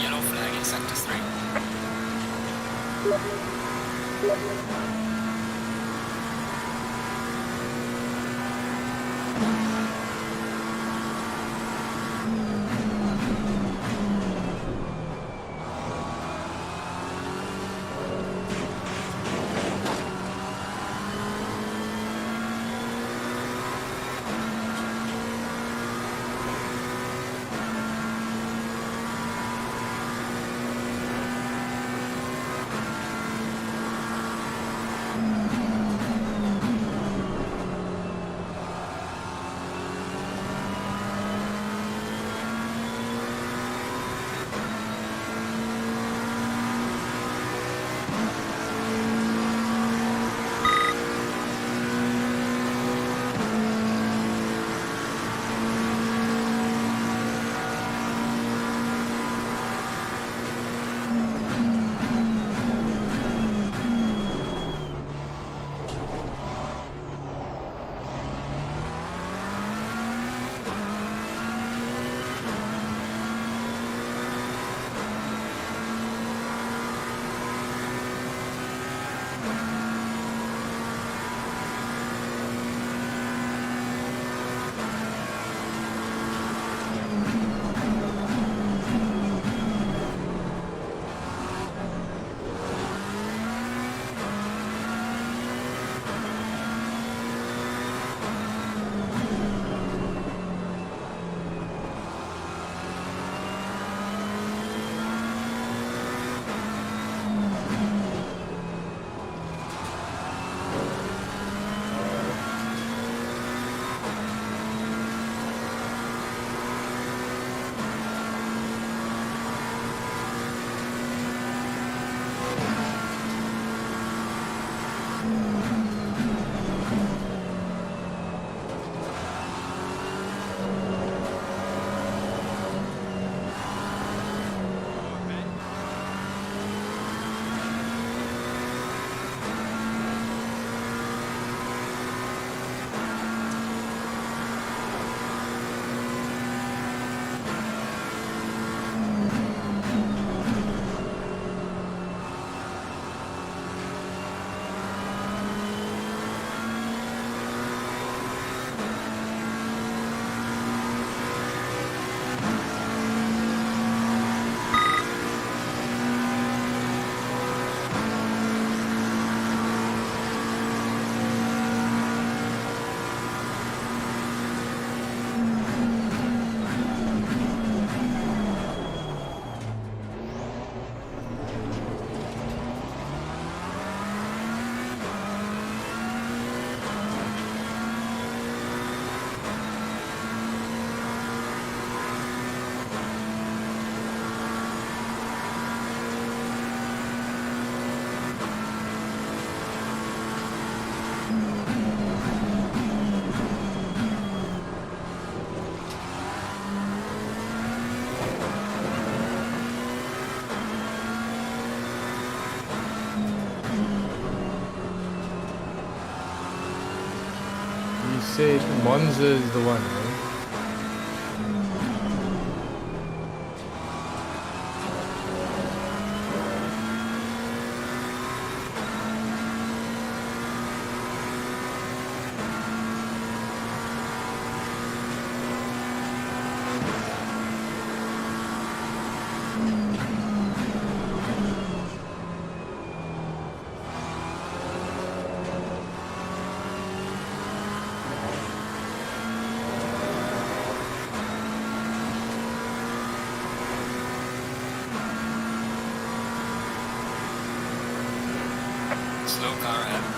Yellow flag in sector 3. You said Monza is the one, right? Slow car ahead.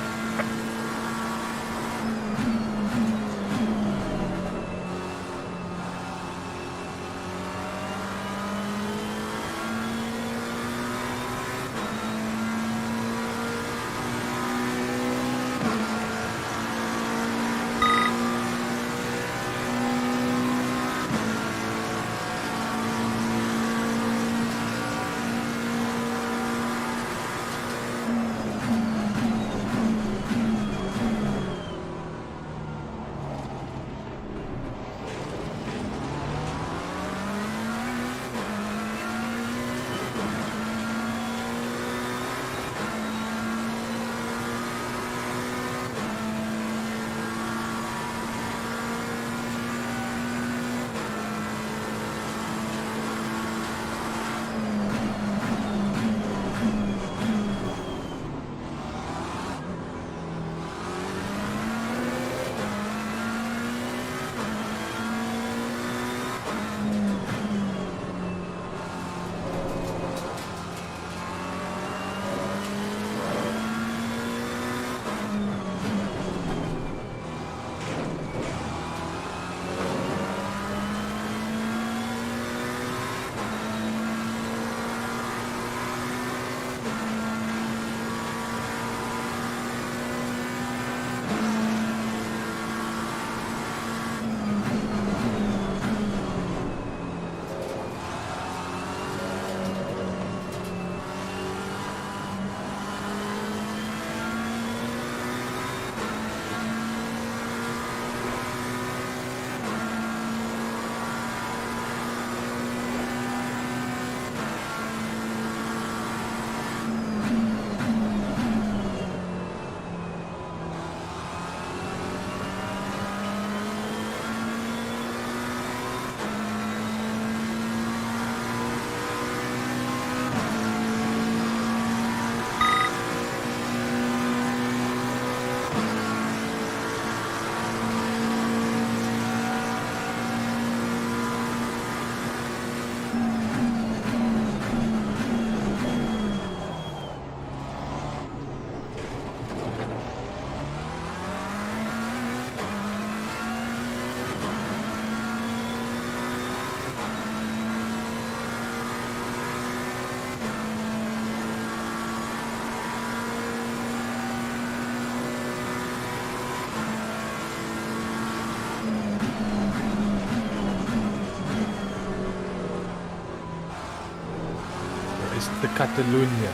It's the Catalonia.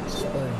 Spain.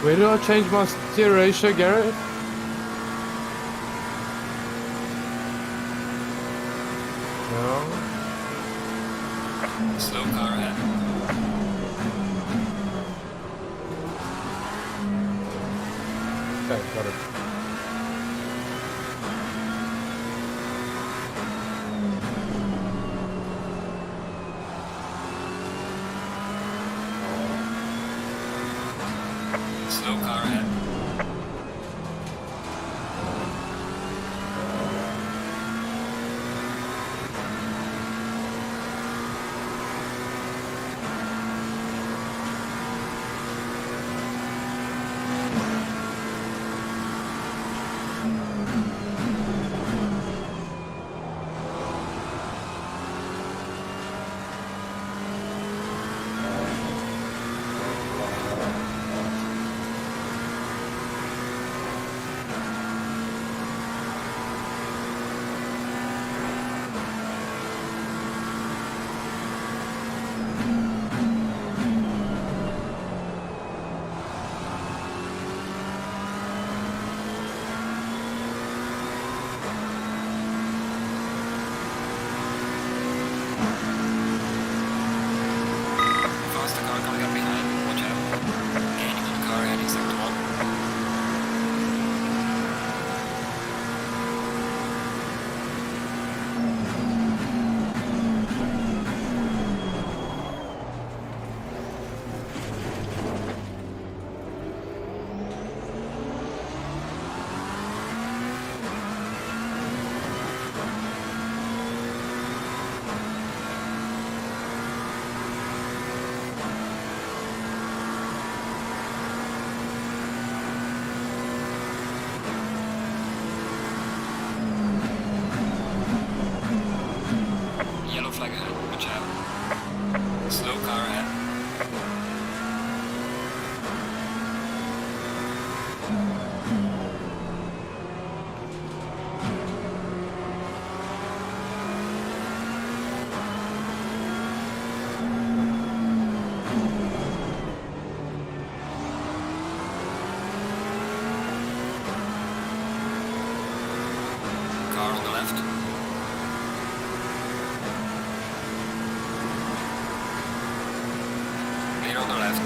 Where do I change my steer ratio, Garrett? No. Slow car ahead. Okay, got it. Slow car ahead. Faster car coming up behind. Watch out. Gaining on the car heading sector 1. Yellow flag ahead. Watch out. Slow car ahead. Car on the left. Clear on the left.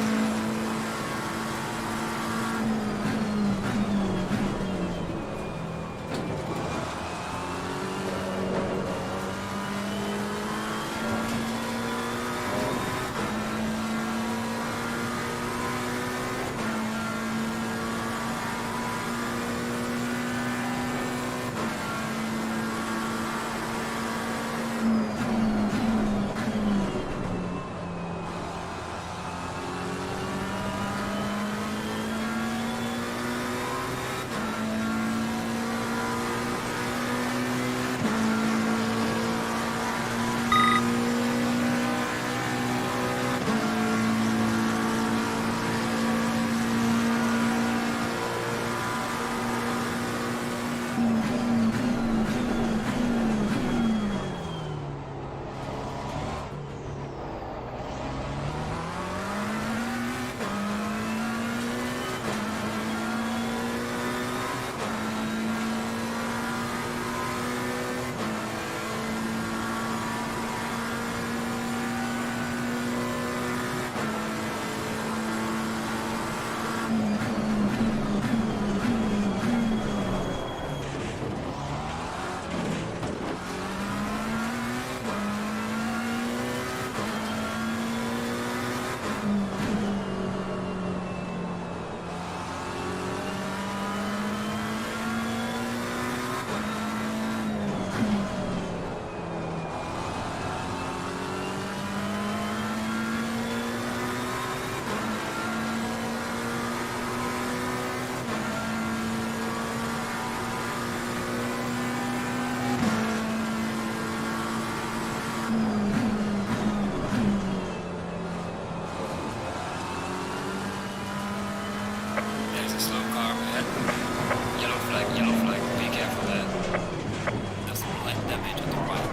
There's a slow car ahead. Yellow flag, be careful there. There's some light damage on the right.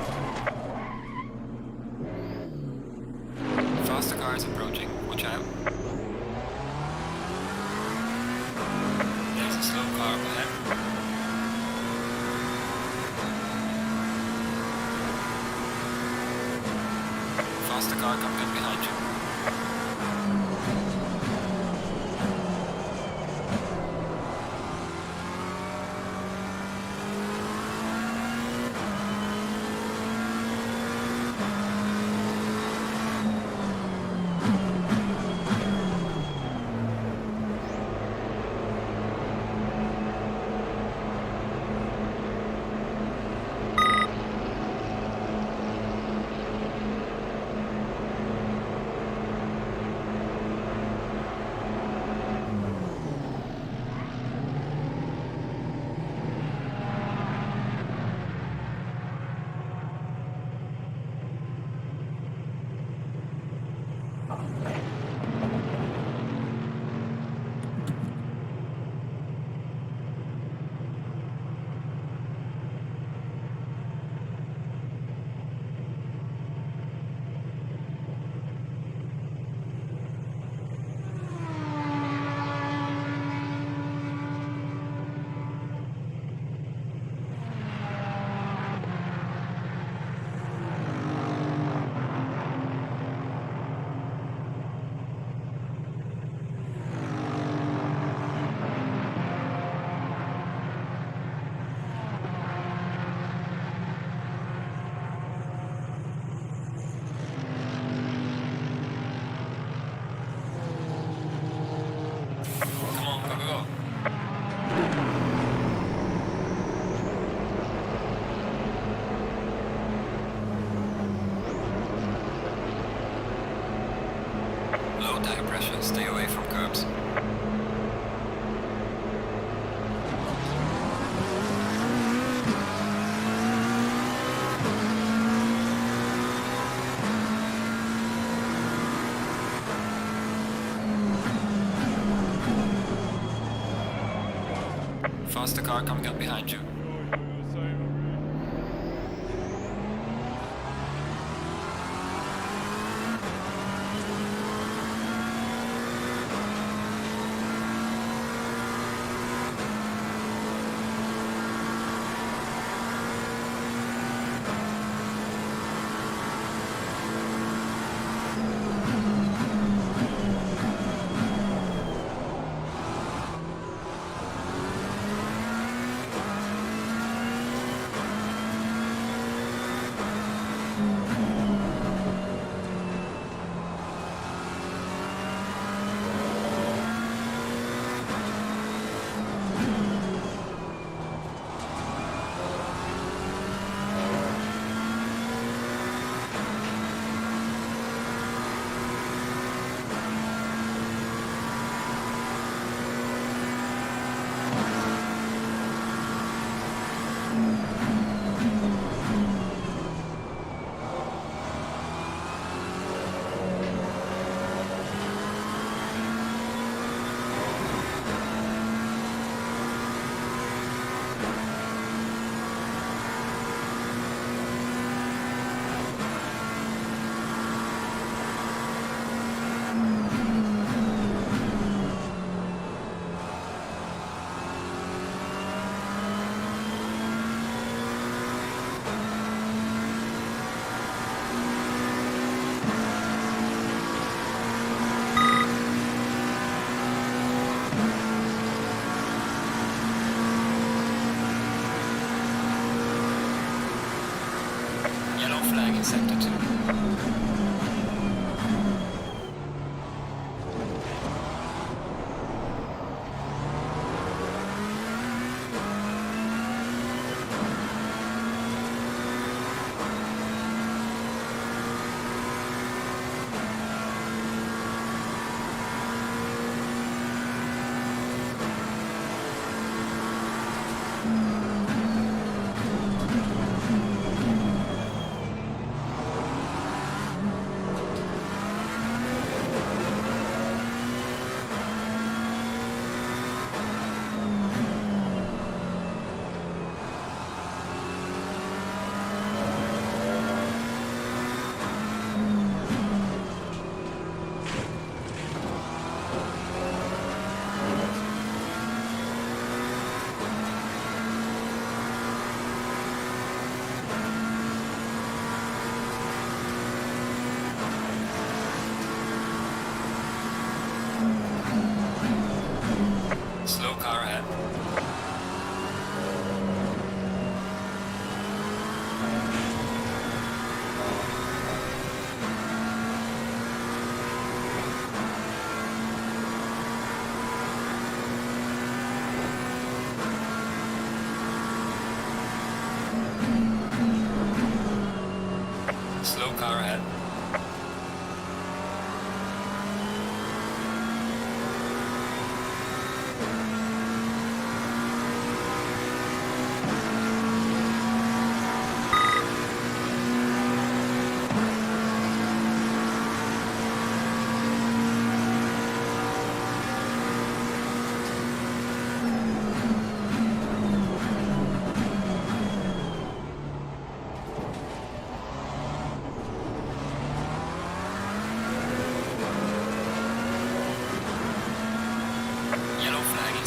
Faster car is approaching, watch out. car coming up behind you. Come on, go, go, go. Low tire pressure, stay away from curbs. Faster car coming up behind you.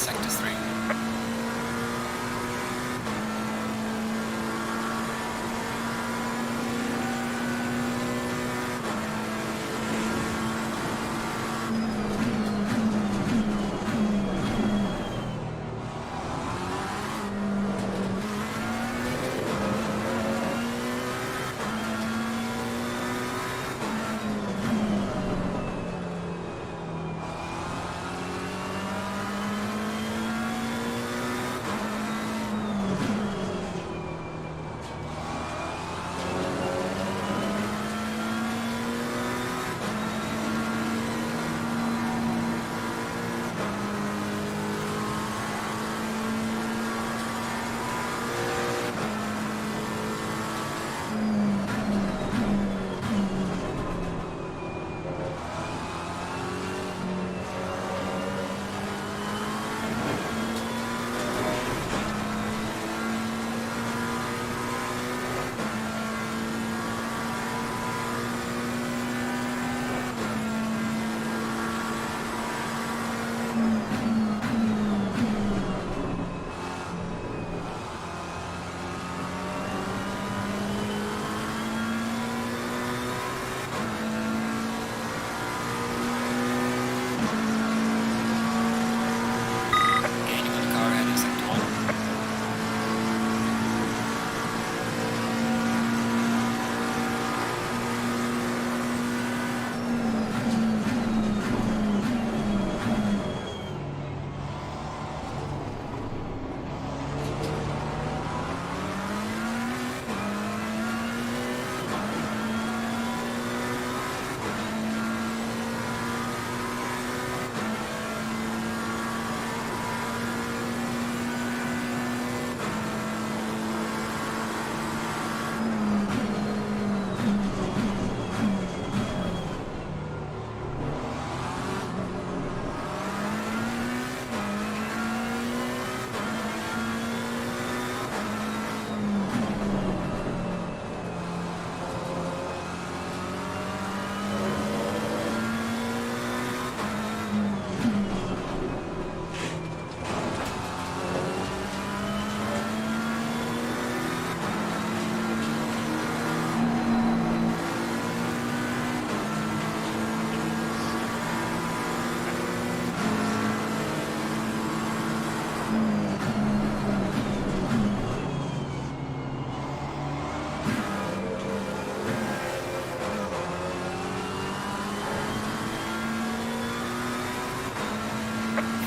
Sector 3.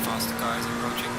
Faster cars approaching.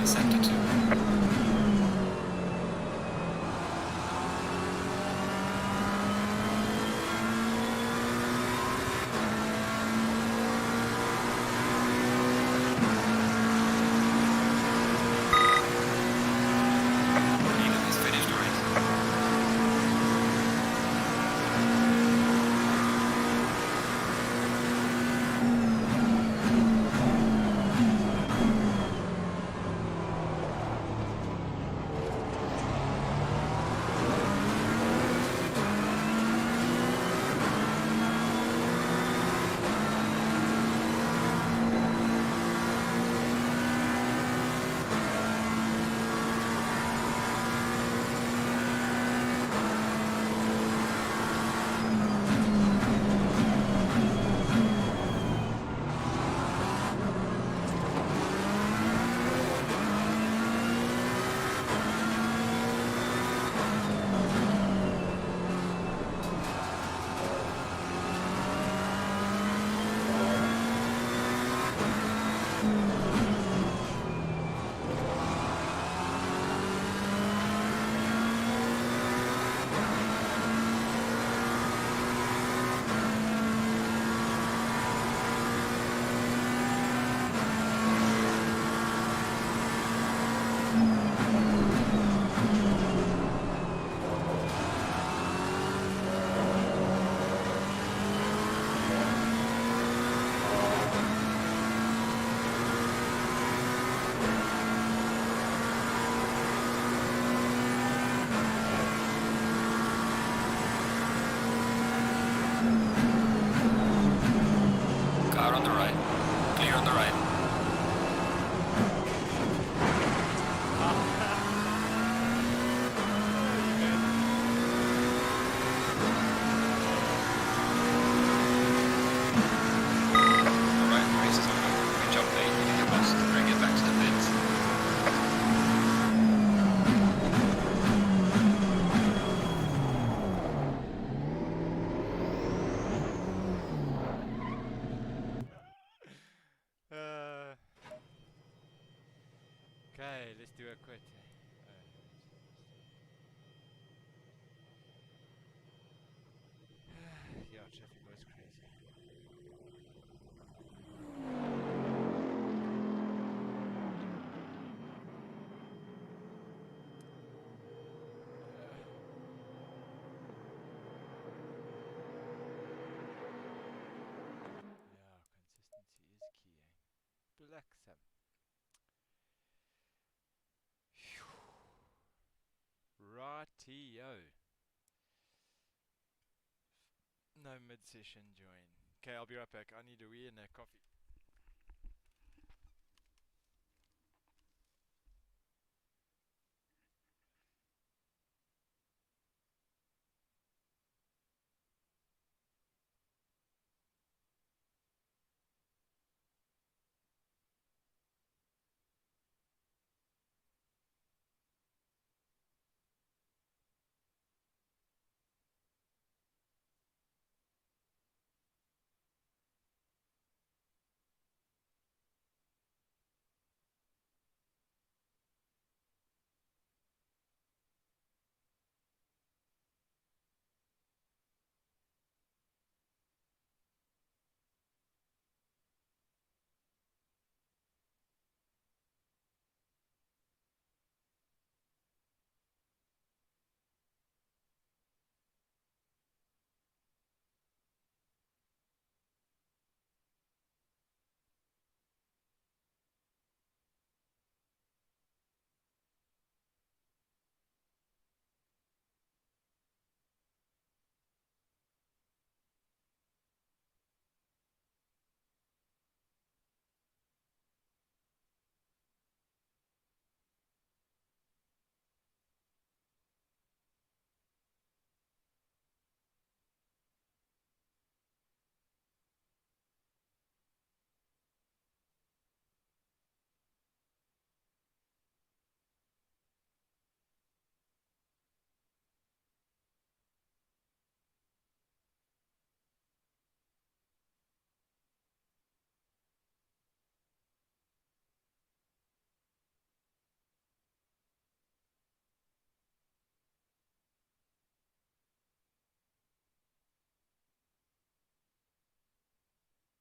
Sector 2. Leader has finished the race. Car on the right. Clear on the right. Alright, the race is over. Good job, mate. You did your best to bring it back to the pits. Okay, let's do a quit. Yeah, traffic was crazy. Yeah, consistency is key, eh? Black Sam. Rightio. No mid-session join. Okay, I'll be right back. I need a wee and a coffee.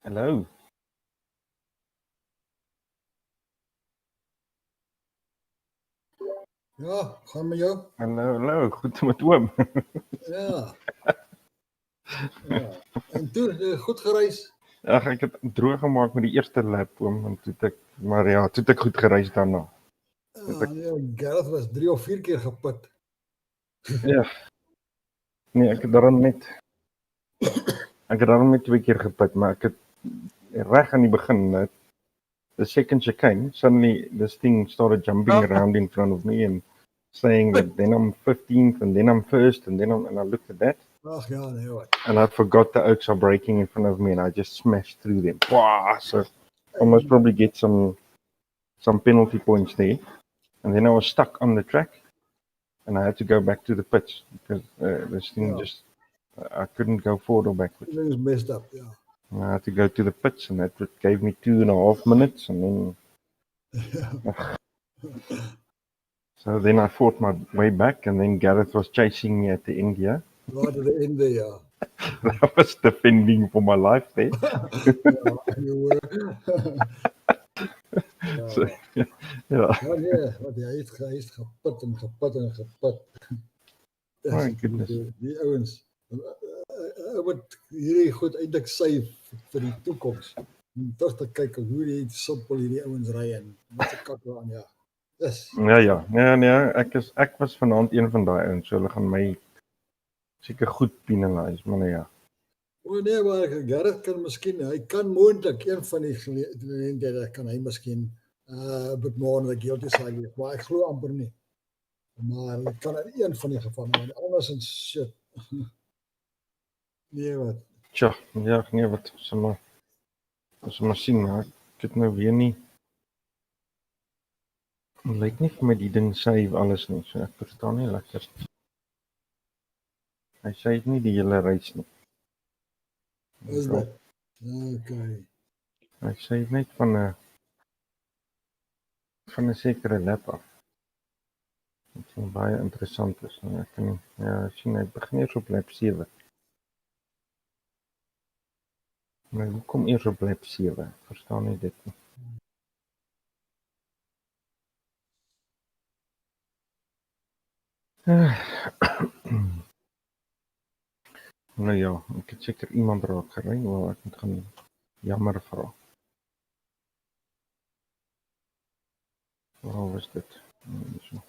Hallo. Ja, gaan met jou? Hallo. Goed met oom. Ja. Ja. En toen, goed gereisd? Ag, ek het droog gemaak met die eerste lap oom en toe het ek maar ja, toe het ek goed gereis daarna. Ja, Gareth was 3 of 4 keer geput. Ja. Nee, ek het daarom net 2 keer geput, maar ek het reg aan die begin, the second chicane, suddenly this thing started jumping around in front of me and saying that then I'm 15th and then I'm first and I looked at that. Ach ja, nee wat. And I forgot the oaks are breaking in front of me and I just smashed through them. Wow, so I must probably get some penalty points there. And then I was stuck on the track and I had to go back to the pits because this thing just, I couldn't go forward or backwards. It was messed up, yeah. And I had to go to the pits and that gave me 2.5 minutes and then... So then I fought my way back and then Gareth was chasing me at the end here. Right at the end there, yeah. I was defending for my life there. Ja, you were. So, ja. Ja, nee, want hy is geput en geput en geput. My goodness. Die ouens, moet hierdie goed eintlik sy vir die toekoms. Om terug te kyk hoe die simpel hierdie ouens ry en wat se kak aan, ja. Yes. Ja. Nee, ek was vanaand een van daai ouens, so hulle gaan my seker goed penalise, maar nee, ja. O nee, maar Gareth kan miskien, hy kan moontlik een van die geleenthede kan hy miskien but more on the guilty side wees, maar ek glo amper nie. Maar hy kan in een van die gevalle, maar andersins shit. Nee, wat? Tja, ja, nee, wat ons maar sien, maar ek het nou weer nie, het lyk nie vir my die ding save alles nie, so ek verstaan nie lekker. Hy save nie die hele reis nie. Is dat? Okay. Hy save net van 'n sekere lap af. Dit is baie interessant is. Ek kan sien hy begin eers op lap 7. Maar hoekom eers op lap 7? Ek verstaan nie dit nie. Nou ja, ek het seker iemand raak gery, wel ek moet gaan jammer vra. Waar was dit? So.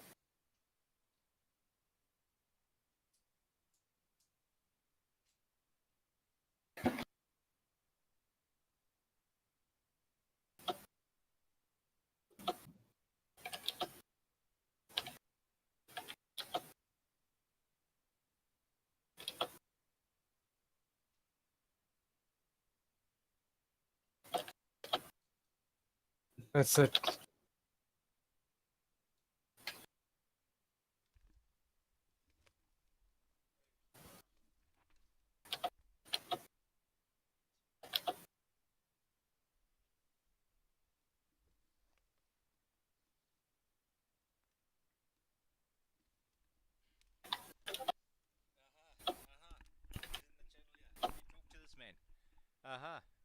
That's it.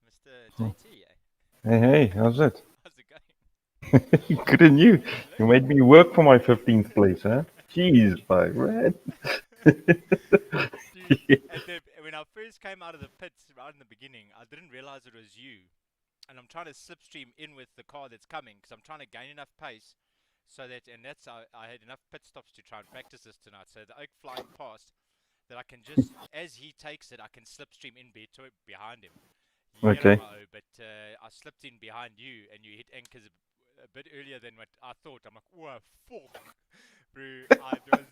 Mr. JT, Hey, how's it? How's it going? Good on you. You made me work for my 15th place, huh? Jeez, like, man. Dude, when I first came out of the pits right in the beginning, I didn't realize it was you. And I'm trying to slipstream in with the car that's coming because I'm trying to gain enough pace so that, and that's, I had enough pit stops to try and practice this tonight. So the oak flying past that I can just, as he takes it, I can slipstream in behind him. Okay. But I slipped in behind you and you hit anchors a bit earlier than what I thought. I'm like, oh, fuck. Bro, I was,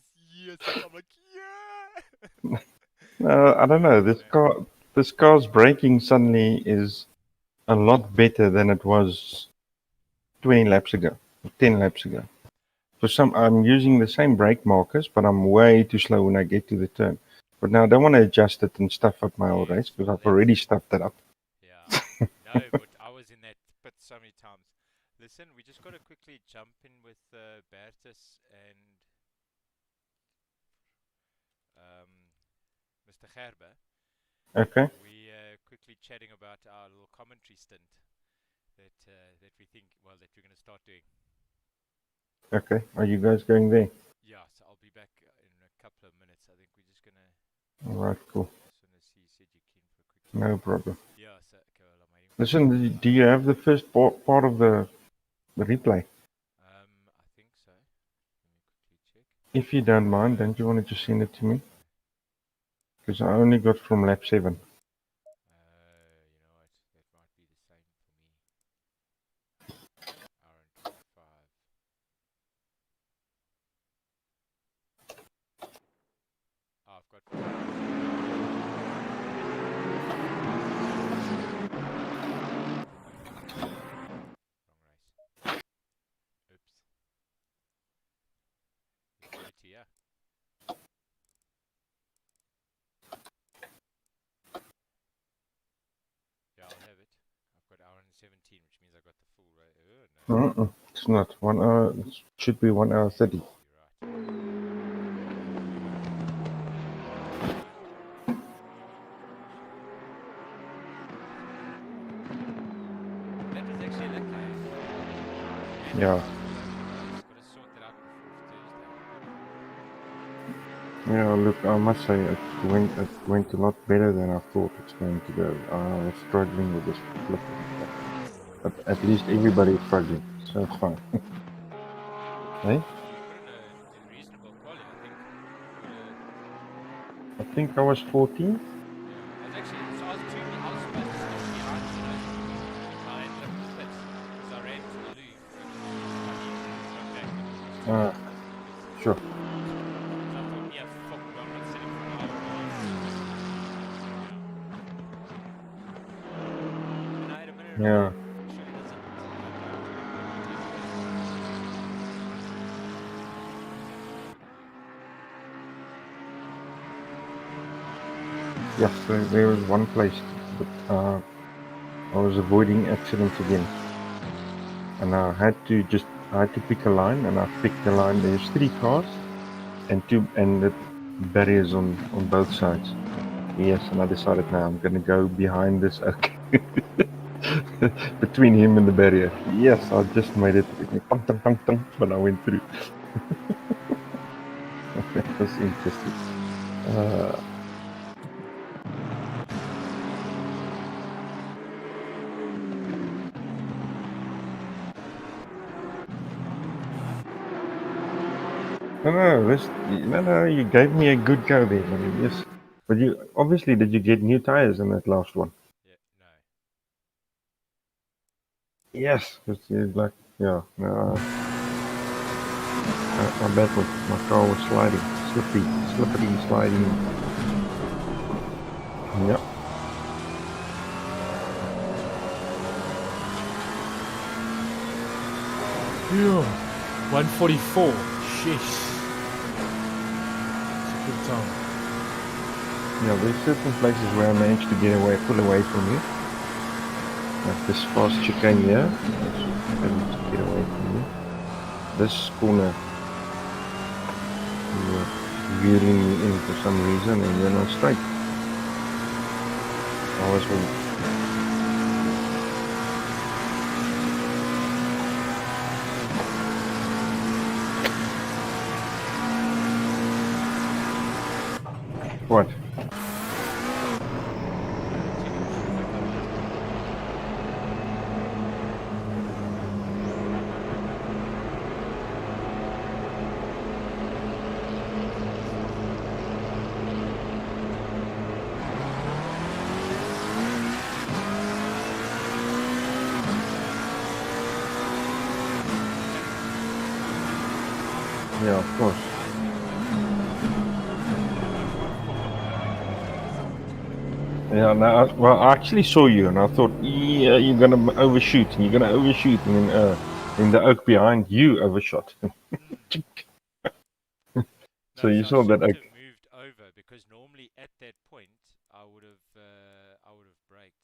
yes. I'm like, yeah. No, I don't know. This car's braking suddenly is a lot better than it was 20 laps ago, 10 laps ago. I'm using the same brake markers, but I'm way too slow when I get to the turn. But now I don't want to adjust it and stuff up my old race because I've already stuffed it up. Yeah. No, but I was in that pit so many times. Listen, we just got to quickly jump in with Bertus and Mr. Gerber. Okay. We quickly chatting about our little commentary stint that that we think, well, that we're going to start doing. Okay, are you guys going there? Yeah, so I'll be back in a couple of minutes. I think we're just going to. Alright, cool. As soon as he said you're keen for a quick. No problem. Yeah, so okay, well, I'm waiting. Listen, do you have the first part of the replay? I think so. Let me quickly check. If you don't mind, don't you want to just send it to me? Because I only got from lap 7. You know what? That might be the same for me. Hour and 25. Oh, I've got. Wrong race. Oops. Let's give it to you. Yeah, I'll have it. I've got hour and 17, which means I got the full race. No. It's not 1 hour. It should be 1 hour 30. That was actually a lucky. Yeah. Just got to sort that out before Thursday. Yeah, look, I must say it went a lot better than I thought it's going to go. I was struggling with this flip. But at least everybody's struggling, so it's fine. Hey? You put in a reasonable quality, I think. I think I was 14. Yeah, I was actually, so I was supposed to stop behind you, know, I ended up in the pits, because I ran to the loo, Ah, sure. so I thought, yeah, fuck, I'm not sitting for an hour and a half. And I had a minute and a Yeah. half. Surely doesn't. Yes, there was one place, but I was avoiding accidents again. And I had to pick a line, and I picked the line. There's 3 cars, and the barriers on both sides. Yes, and I decided now I'm gonna go behind this oak. Between him and the barrier. Yes, I just made it when I went through. That was interesting. No, you gave me a good go there, man. Yes. But did you get new tires in that last one? Yeah, no. Yes, because no. I battled. My car was sliding. Slippery sliding. Yep. Yeah. 144. Sheesh. It's a good time. Yeah, there's certain places where I managed to pull away from you. Like this fast chicane here, I managed to get away from you. This corner, you were veering me in for some reason and you're not straight. I was What? Yeah, of course. Yeah, well, I actually saw you, and I thought, yeah, you're gonna overshoot, and then in the oak behind you overshot. So you saw that oak. Have moved over because normally at that point I would have braked.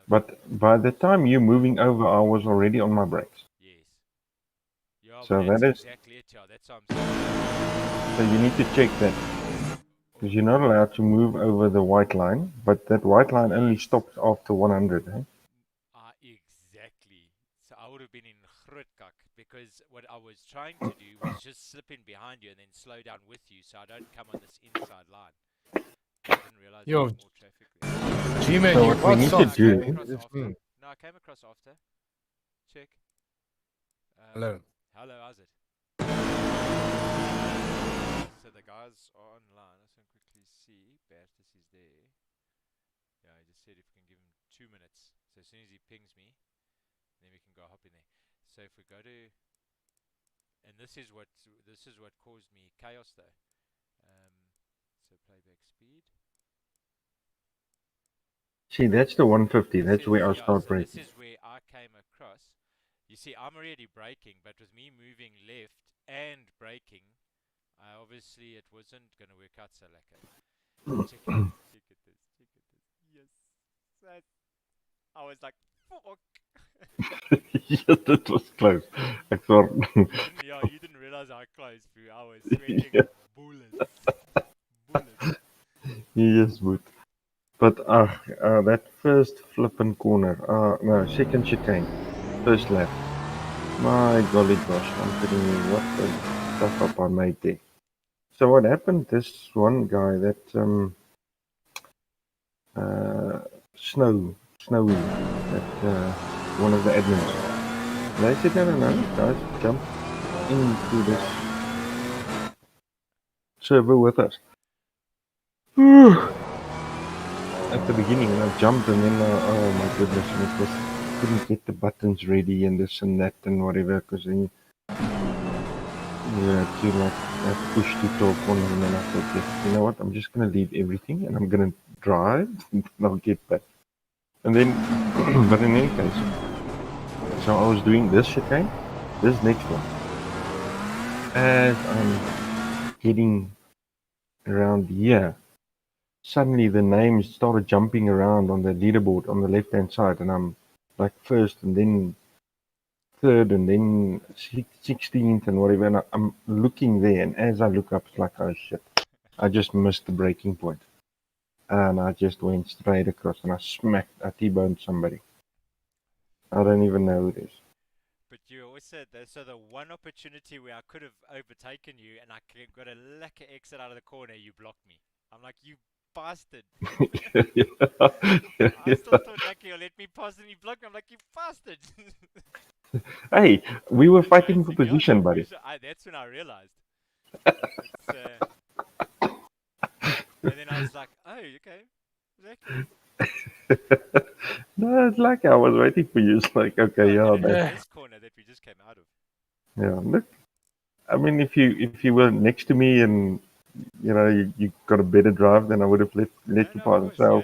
But by the time you're moving over, I was already on my brakes. Yes. Yeah, So that's that is exactly it. Yeah, that's what I'm saying. So you need to check that Because you're not allowed to move over the white line, but that white line only stops after 100, eh? Exactly. So I would have been in Grotkak because what I was trying to do was just slip in behind you and then slow down with you so I don't come on this inside line. I didn't realize there was more traffic there. G-Man, So you what we got need to soft, do man. Across It's after. me. No, I came across after. Check. Hello. Hello, how's it? So the guys are online. I just want to quickly see. Bertus is there. Yeah, I just said if we can give him 2 minutes. So as soon as he pings me, then we can go hop in there. So if we go to, and this is what caused me chaos though. So playback speed. See, that's the 150. That's where I start So braking. this is where I came across. You see, I'm already braking, but with me moving left and braking, obviously it wasn't going to work out so lekker. Check it, check it this, check it this. Yes. I was like, fuck. Yeah, that was close. I thought. You didn't realize how close, bro. I was sweating bullets. Bullets. Yes, but that first flipping corner, no, second chicane, first lap. My golly gosh, I'm telling you what the stuff up I made there. So what happened? This one guy, that Snowy, that one of the admins, they said no, guys, jump into this server with us. At the beginning, and I jumped, and then oh my goodness, and it was couldn't get the buttons ready and this and that and whatever, because then you had to like push to talk on, and then I thought, yes, you know what, I'm just gonna leave everything and I'm gonna drive and I'll get back. And then, but in any case, so I was doing this chicane, this next one, as I'm heading around here. Suddenly the names started jumping around on the leaderboard on the left hand side, and I'm like first and then third and then 16th and whatever, and I'm looking there, and as I look up, it's like, oh shit, I just missed the breaking point, and I just went straight across, and I T-boned somebody. I don't even know who it is. But you always said that, so the one opportunity where I could have overtaken you and I got a lekker exit out of the corner, you blocked me. I'm like, you bastard. I still thought Lucky will let me pass and he blocked me. I'm like, you bastard. Hey, we were fighting for position, buddy. That's when I realized. And then I was like, oh, okay. Exactly. No, it's like I was waiting for you. It's like, okay, This corner that we just came out of. Yeah, look. I mean, if you were next to me and you got a better drive, then I would have let you pass. So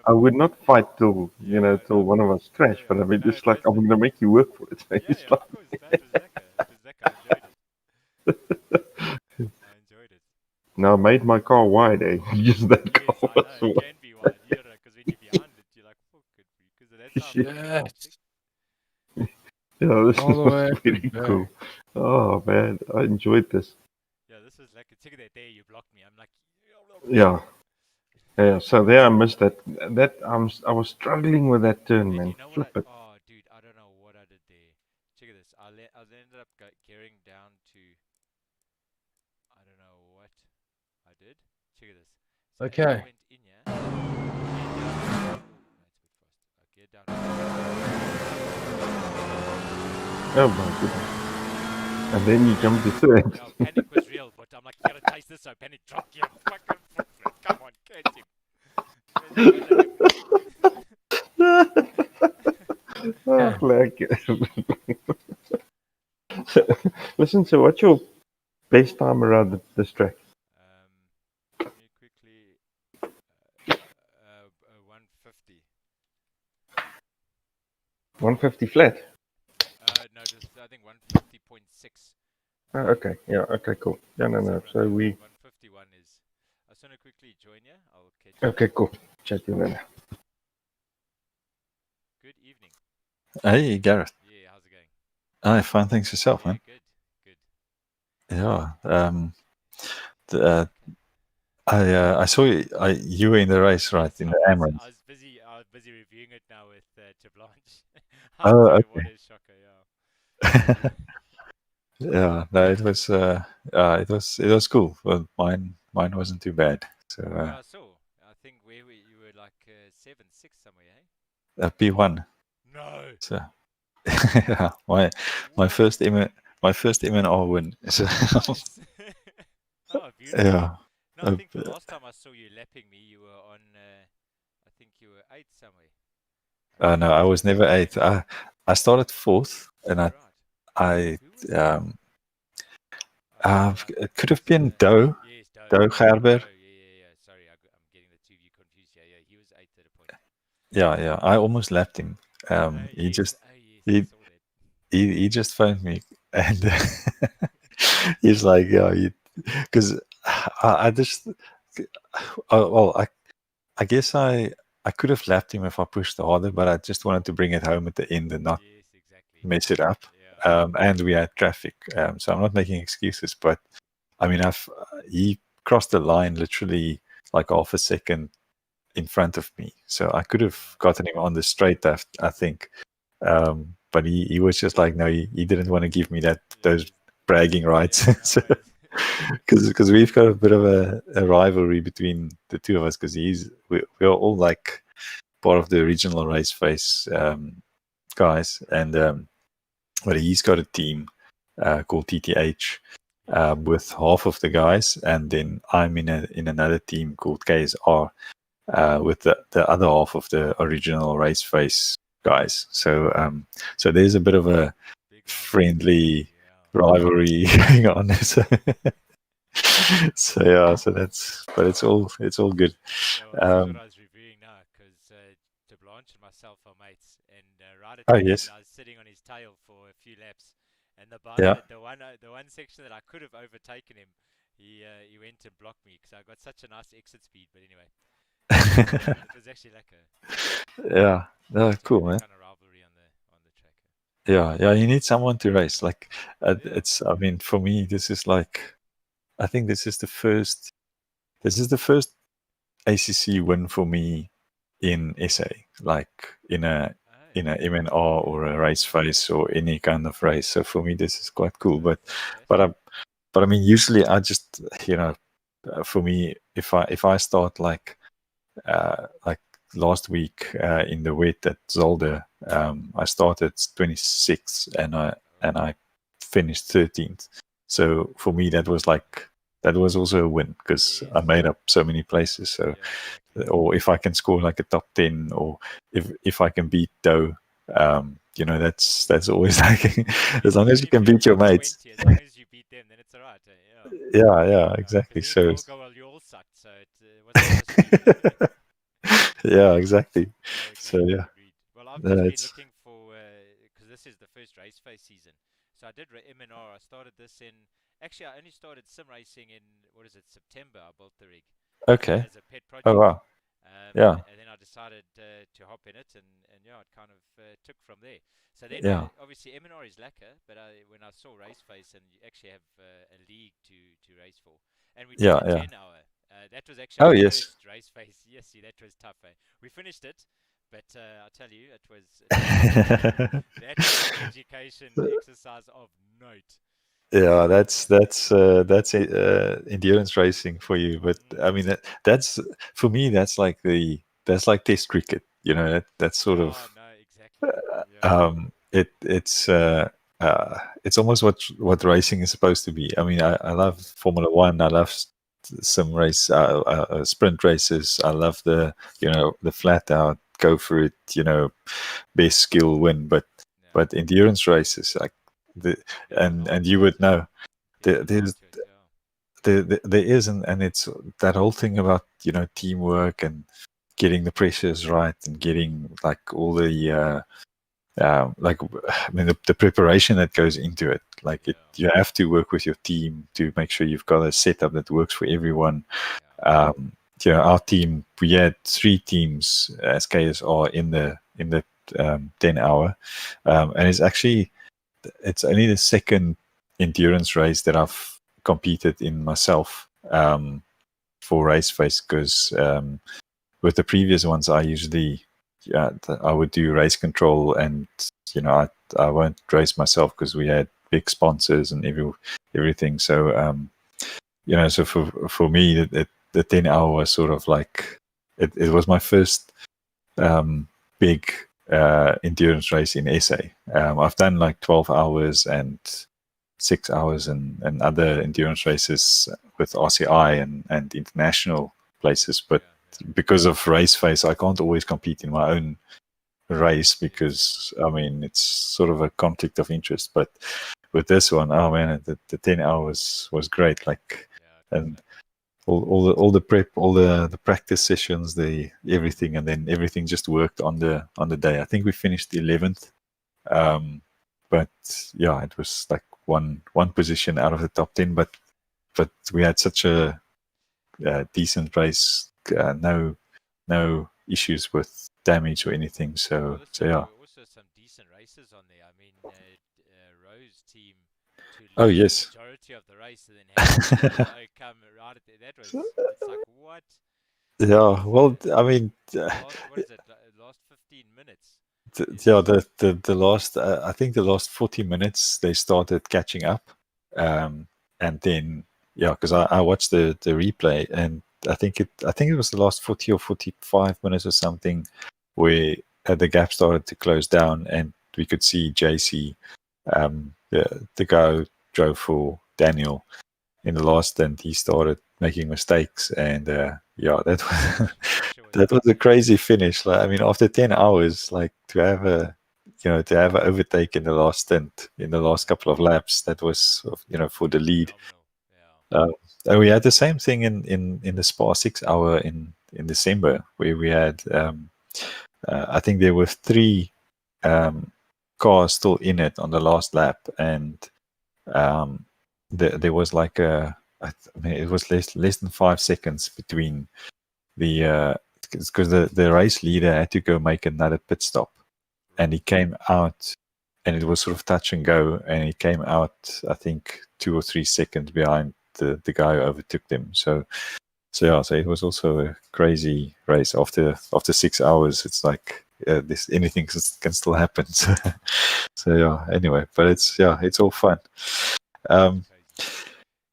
I would not fight till till one of us crashed. But I mean, it's like I'm gonna make you work for it. It's like, of course. That was lekker. I enjoyed it. I enjoyed it. Now I made my car wide, eh? Use that car I know, it can be wide, because when you're behind it, you're like, fuck it, because that's how Yeah, this All the way was very cool. Oh man, I enjoyed this. Yeah, this was like a ticket that day you blocked me. I'm like, Yeah. Yeah, so there I missed that. I was struggling with that turn, man. Flip it. Oh, dude, I don't know what I did there. Check this. I ended up gearing down to. I don't know what I did. Check this. So Okay. I went in here. Geared down. Oh my goodness. And then you jumped to third. No, panic was real, but I'm like, you gotta taste this, so panic drop your fucking foot. Come on, catch him. Oh, like listen, so what's your best time around this track? Let me quickly 150. 150 flat? No, just I think 150.6. Oh, okay, yeah, okay, cool. No. So we. 151 is. I just want to quickly join you. I'll catch you. Okay, cool. Chat you later. Good evening. Hey, Gareth. Yeah, how's it going? Hi, fine. Thanks yourself, man. Good. Yeah. I saw you were in the race, right? In the Amrons. I was busy reviewing it now with to Blanche. Oh, okay. What a shocker! Yeah. Yeah, no, it was cool. Well, mine wasn't too bad. So Yeah, I saw. I think you were like 7, 6 somewhere, eh? P1. No. So yeah, my first MNR win. So, Nice. Oh, beautiful. yeah. No, I think the last time I saw you lapping me, you were on. I think you were 8 somewhere. No, I was never 8th. I started 4th, and it could have been Doe Gerber. Yeah. Sorry, I'm getting the two of you confused. Yeah, he was 8th at a point. Yeah. I almost lapped him. He just phoned me, and he's like, yeah, because I just, I guess I could have lapped him if I pushed harder, but I just wanted to bring it home at the end and not mess it up. And we had traffic, so I'm not making excuses. But I mean, he crossed the line literally like half a second in front of me, so I could have gotten him on the straight. I think, but he was just like, no, he didn't want to give me those bragging rights. Because we've got a bit of a rivalry between the two of us, because we're all like part of the original race face guys, and but he's got a team called TTH with half of the guys, and then I'm in another team called KSR with the other half of the original race face guys. So there's a bit of a friendly rivalry going on. So that's, but it's all good. This is what I was reviewing now, because De Blanche and myself are mates, and right at the end, I was sitting on his tail for a few laps, and the one section that I could have overtaken him, he went and blocked me because I got such a nice exit speed. But anyway, it was actually like yeah, no, cool, man. Kind of rivalry on the track. Yeah, you need someone to race. Like it's, I mean, for me, this is like, I think this is the first ACC win for me in SA, like in a MNR or a race face or any kind of race. So for me, this is quite cool. But I mean, usually I just, for me, if I start like last week in the wet at Zolder, I started 26th and I finished 13th. So for me, that was also a win, because I made up so many places. So, or if I can score like a top 10, or if I can beat Doe, that's always like, as long as you can beat your mates. 20, as long as you beat them, then it's alright. Yeah, exactly. So. Well, you all sucked. So what's Yeah, exactly. So yeah. Well, I've just been looking for, because this is the first race face season. So I did MNR. I started this in, actually I only started sim racing in, September. I built the rig. Okay. As a pet project. Oh wow. Yeah. And then I decided to hop in it, and yeah, it kind of took from there. So then obviously MNR is lacquer, but when I saw race face and you actually have a league to race for, and we did a 10-hour. That was actually our first race face. Yes, see, that was tough. We finished it, but I tell you, it was that was an education exercise of note. Yeah, that's endurance racing for you. But I mean, that's for me. That's like test cricket. That's sort of. No, exactly. It's almost what racing is supposed to be. I mean, I love Formula One. I love some race, sprint races. I love the flat out, go for it, best skill win. But endurance races, like and you would know there isn't, and it's that whole thing about teamwork and getting the pressures right and getting like all the the preparation that goes into it. Like you have to work with your team to make sure you've got a setup that works for everyone. Our team, we had 3 teams as KSR in the 10-hour, and it's only the second endurance race that I've competed in myself. for race face because with the previous ones, I usually I would do race control, and I won't race myself because we had big sponsors and everything. So so for me, the 10 hour was sort of like it was my first big endurance race in SA. I've done like 12 hours and 6 hours and other endurance races with RCI and international places, but because of race face, I can't always compete in my own race because I mean it's sort of a conflict of interest. But with this one, oh man, the 10 hours was great. Like, and all the prep, all the practice sessions, the everything, and then everything just worked on the day. I think we finished 11th, but yeah, it was like one position out of the top 10. But we had such a decent race, no issues with damage or anything. So yeah. Also some decent races on there. I mean, Rose team to Oh lead yes. the majority of the race and then have come right at that was it's like what? Yeah, well, I mean, What is it? Last 15 minutes. the last I think the last 40 minutes they started catching up, and then because I watched the replay, and I think it was the last 40 or 45 minutes or something where the gap started to close down, and we could see JC, the guy who drove for Daniel in the last stint, he started making mistakes, and that was that was a crazy finish. Like, I mean, after 10 hours, like to have an overtake in the last stint, in the last couple of laps, that was for the lead. And we had the same thing in the Spa 6 hour in December, where we had I think there were 3 cars still in it on the last lap, and there was like it was less than 5 seconds between the because the race leader had to go make another pit stop, and he came out, and it was sort of touch and go, and he came out I think 2 or 3 seconds behind the guy who overtook them. So it was also a crazy race. After 6 hours, it's like this anything can still happen. So yeah. Anyway, but it's all fun. So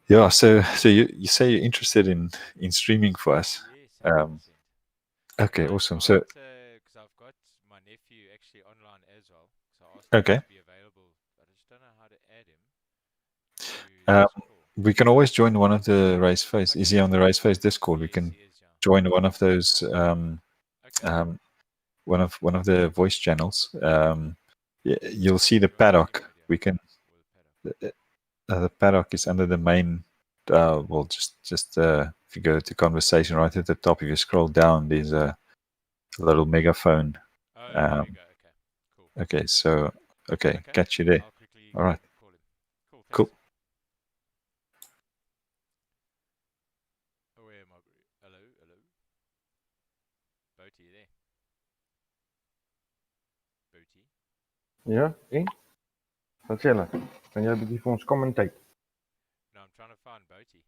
you say you're interested in streaming for us. Okay, awesome. So because I've got my nephew actually online as well, so I asked okay. him to be available. I just don't know how to add him. We can always join one of the race face. Is he on the race face Discord? We can join one of those one of the voice channels. You'll see the paddock. We can the paddock is under the main just if you go to conversation right at the top, if you scroll down, there's a little megaphone. Okay, so catch you there. All right. Cool. Where am I? Hello. Boaty, you there? Boaty. Ja, en? Wat sê hulle? Kan jy 'n bietjie vir ons commentate? No, I'm trying to find Boaty.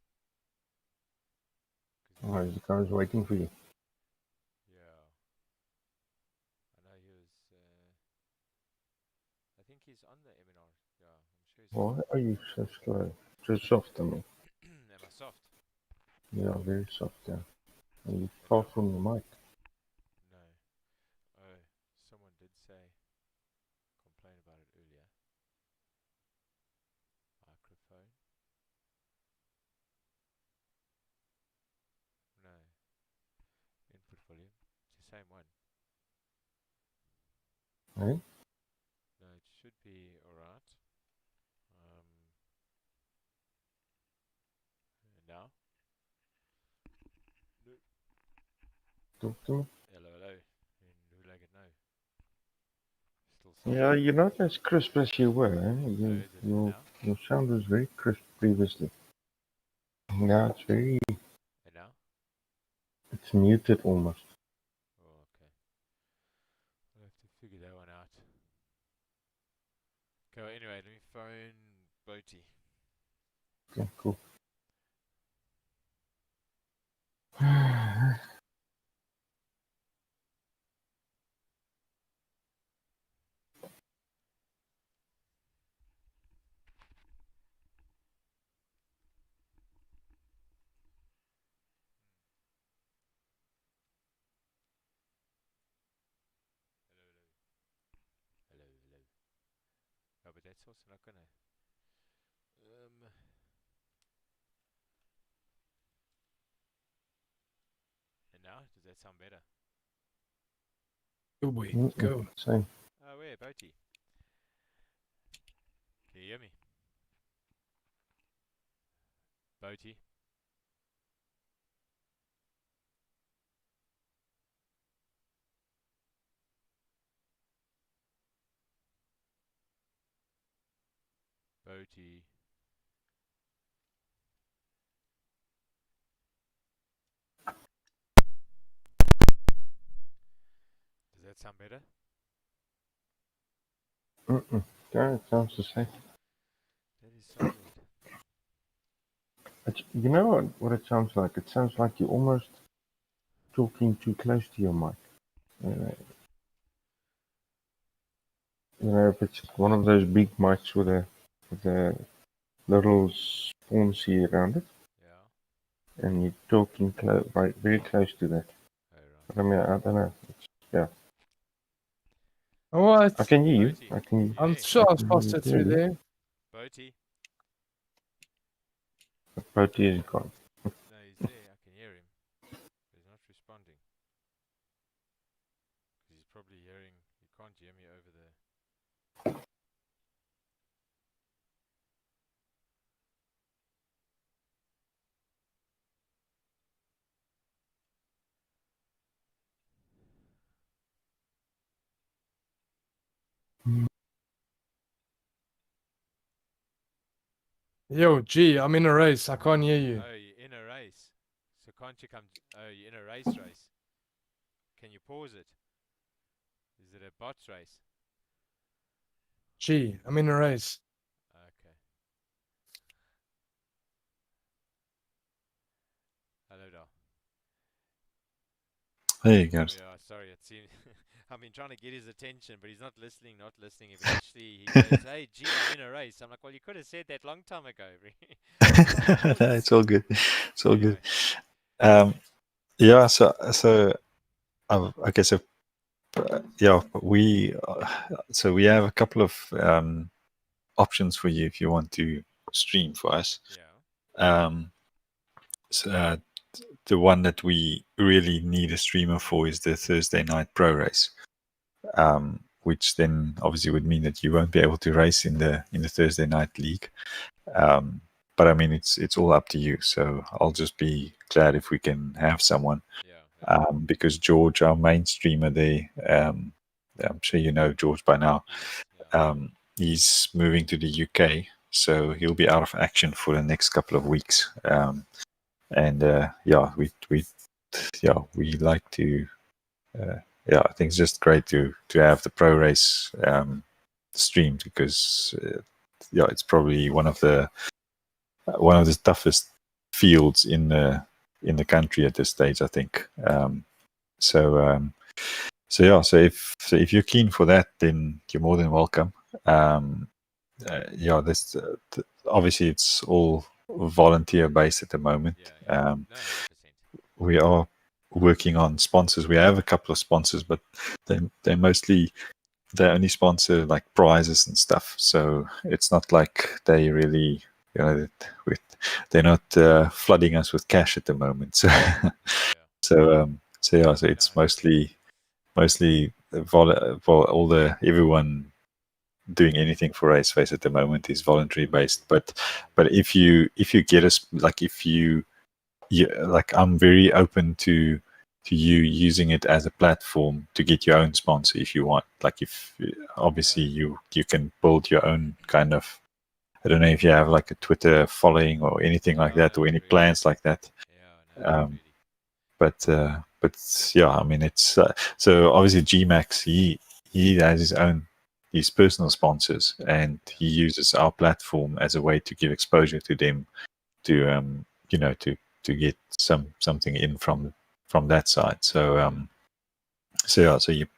Oh, the car is waiting for you. Yeah. I know he was. I think he's on the MNR. Yeah, I'm sure he's. Why are you so slow? So soft to me. Am I soft? Yeah, very soft, yeah. And you far from the mic. No. Oh, someone did say, complain about it earlier. Microphone. No. Input volume. It's the same one. Hey? No, it should be alright. Now? No. Talk to me. Hello. And who like it now? Still soft? Yeah, you're not as crisp as you were. Eh? Your sound was very crisp previously. Now it's very. And now? It's muted almost. Oh, okay. I'll have to figure that one out. Okay, well, anyway, let me phone Boaty. Okay, cool. that's also not gonna. And now, does that sound better? Go boy, Mm-mm, go. same. Oh, where, Boaty? Can you hear me? Boaty? Boaty? Does that sound better? Mm-mm. Yeah, it sounds the same. That is so weird. You know what it sounds like? It sounds like you're almost talking too close to your mic. You know, if it's one of those big mics with a little spongy around it. Yeah. And you're talking right, very close to that. But I mean, I don't know. Yeah. What? I can hear you. I can. I'm sure I was posted through you. there. Boaty? Boaty is gone. No, he's there. I can hear him. But he's not responding. Because he's probably hearing. He can't hear me over the. Yo, G, I'm in a race. I can't hear you. Oh, you're in a race. So can't you come? Oh, you're in a race. Can you pause it? Is it a bots race? G, I'm in a race. Okay. Hello, Dar. Hey, guys. Yeah, sorry. It seems I've been trying to get his attention, but he's not listening. Eventually, he goes, "Hey, G, I'm in a race." I'm like, "Well, you could have said that long time ago." It's all good. It's all good. Yeah. So okay. So yeah, so we have a couple of options for you if you want to stream for us. Yeah. So, the one that we really need a streamer for is the Thursday night pro race, which then obviously would mean that you won't be able to race in the Thursday night league. But I mean, it's all up to you. So I'll just be glad if we can have someone. Because George, our main streamer there, I'm sure you know George by now. He's moving to the UK, so he'll be out of action for the next couple of weeks. And we like to. I think it's just great to have the pro race streamed because it's probably one of the toughest fields in the country at this stage, I think. So if you're keen for that, then you're more than welcome. Obviously it's all volunteer based at the moment. We are working on sponsors. We have a couple of sponsors, but they only sponsor like prizes and stuff. So it's not like they really, they're not flooding us with cash at the moment. So it's mostly everyone doing anything for Raceface at the moment is voluntary based. But if you get us, like I'm very open to you using it as a platform to get your own sponsor if you want. Like if obviously you can build your own kind of, I don't know if you have like a Twitter following or anything like that, or any plans like that. But yeah, I mean it's so obviously GMAX he has his personal sponsors, and he uses our platform as a way to give exposure to them, to to get something in from that side. So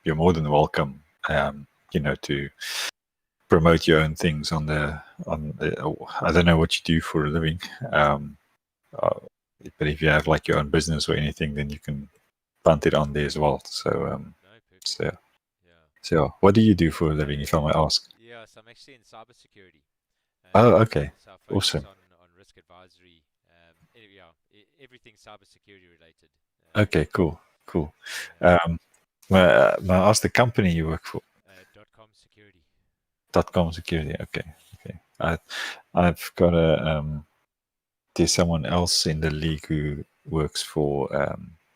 you're more than welcome, to promote your own things on the I don't know what you do for a living, but if you have like your own business or anything, then you can punt it on there as well. So So, what do you do for a living, if I may ask? Yeah, so I'm actually in cybersecurity. Oh, okay. So I focus Awesome. on risk advisory. Everything cybersecurity related. Okay, cool. Cool. May I ask the company you work for? .com security. .com security. Okay. I've got there's someone else in the league who works for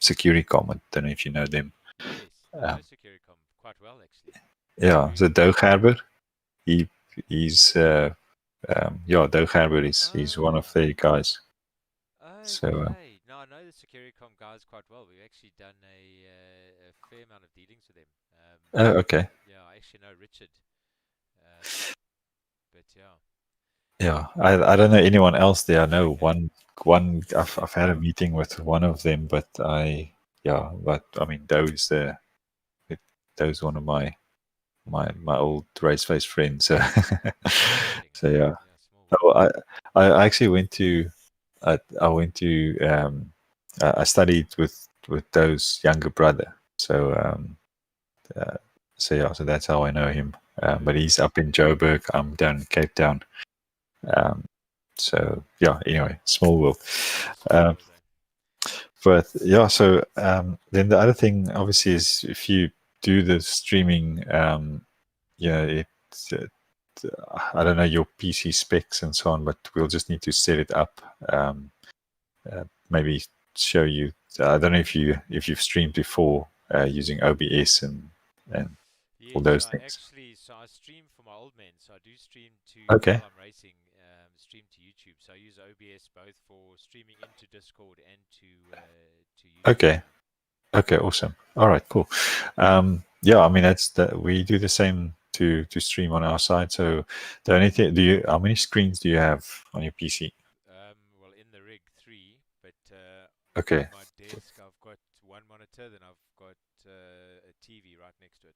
Securicom. I don't know if you know them. Yes, I know Securicom quite well actually. Yeah, so Doug Gerber, he's Doug Gerber he's one of the guys. So Okay. No, I know the Securicom guys quite well. We've actually done a fair amount of dealings with them. oh, okay. Yeah, I actually know Richard. But yeah. Yeah, I don't know anyone else there. I know one. I've had a meeting with one of them, but I mean, those one of my old race face friends. So, so yeah. So I actually went to I studied with those younger brother. So so that's how I know him. But he's up in Joburg. I'm down in Cape Town. So yeah, anyway, small world. But yeah, so then the other thing obviously is if you do the streaming, it's I don't know your PC specs and so on, but we'll just need to set it up. Maybe show you. I don't know if you've streamed before using OBS and all those things. So I stream for my old man. So I do stream to Okay. while I'm racing. Stream to YouTube. So I use OBS both for streaming into Discord and to YouTube. Okay. Okay. Awesome. All right. Cool. Yeah. I mean, we do the same to stream on our side. So the only thing, how many screens do you have on your PC? Well, in the rig 3, but okay. On my desk I've got one monitor, then I've got a TV right next to it.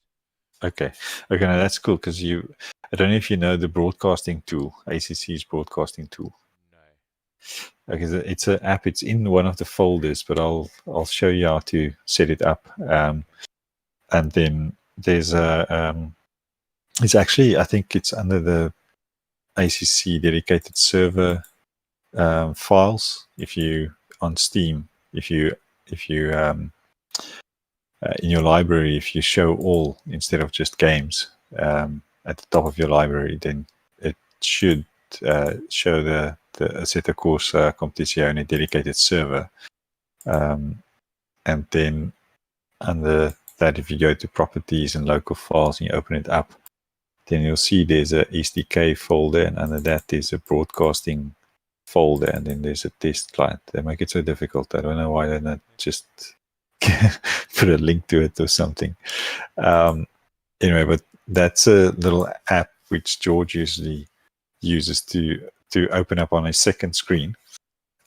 Okay. Now that's cool because I don't know if you know the broadcasting tool, ACC's broadcasting tool. No. Okay, it's an app. It's in one of the folders, but I'll show you how to set it up. And then there's it's actually, I think it's under the ACC dedicated server files. If you on Steam, if you in your library, if you show all instead of just games at the top of your library, then it should show the Assetto Corsa Competizione dedicated server. And then under that, if you go to properties and local files and you open it up, then you'll see there's a SDK folder, and under that there's a broadcasting folder, and then there's a test client. They make it so difficult. I don't know why they're not just put a link to it or something. Anyway, but that's a little app which George usually uses to open up on a second screen.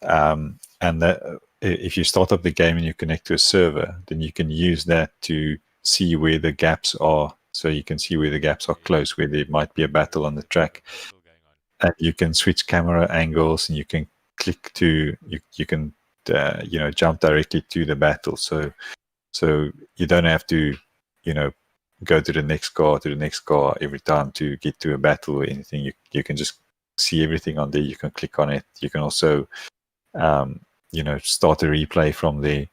And that, if you start up the game and you connect to a server, then you can use that to see where the gaps are. So you can see where the gaps are close, where there might be a battle on the track. And you can switch camera angles, and you can click to you can jump directly to the battle. So you don't have to go to the next car every time to get to a battle or anything. You can just see everything on there. You can click on it. You can also start a replay from there.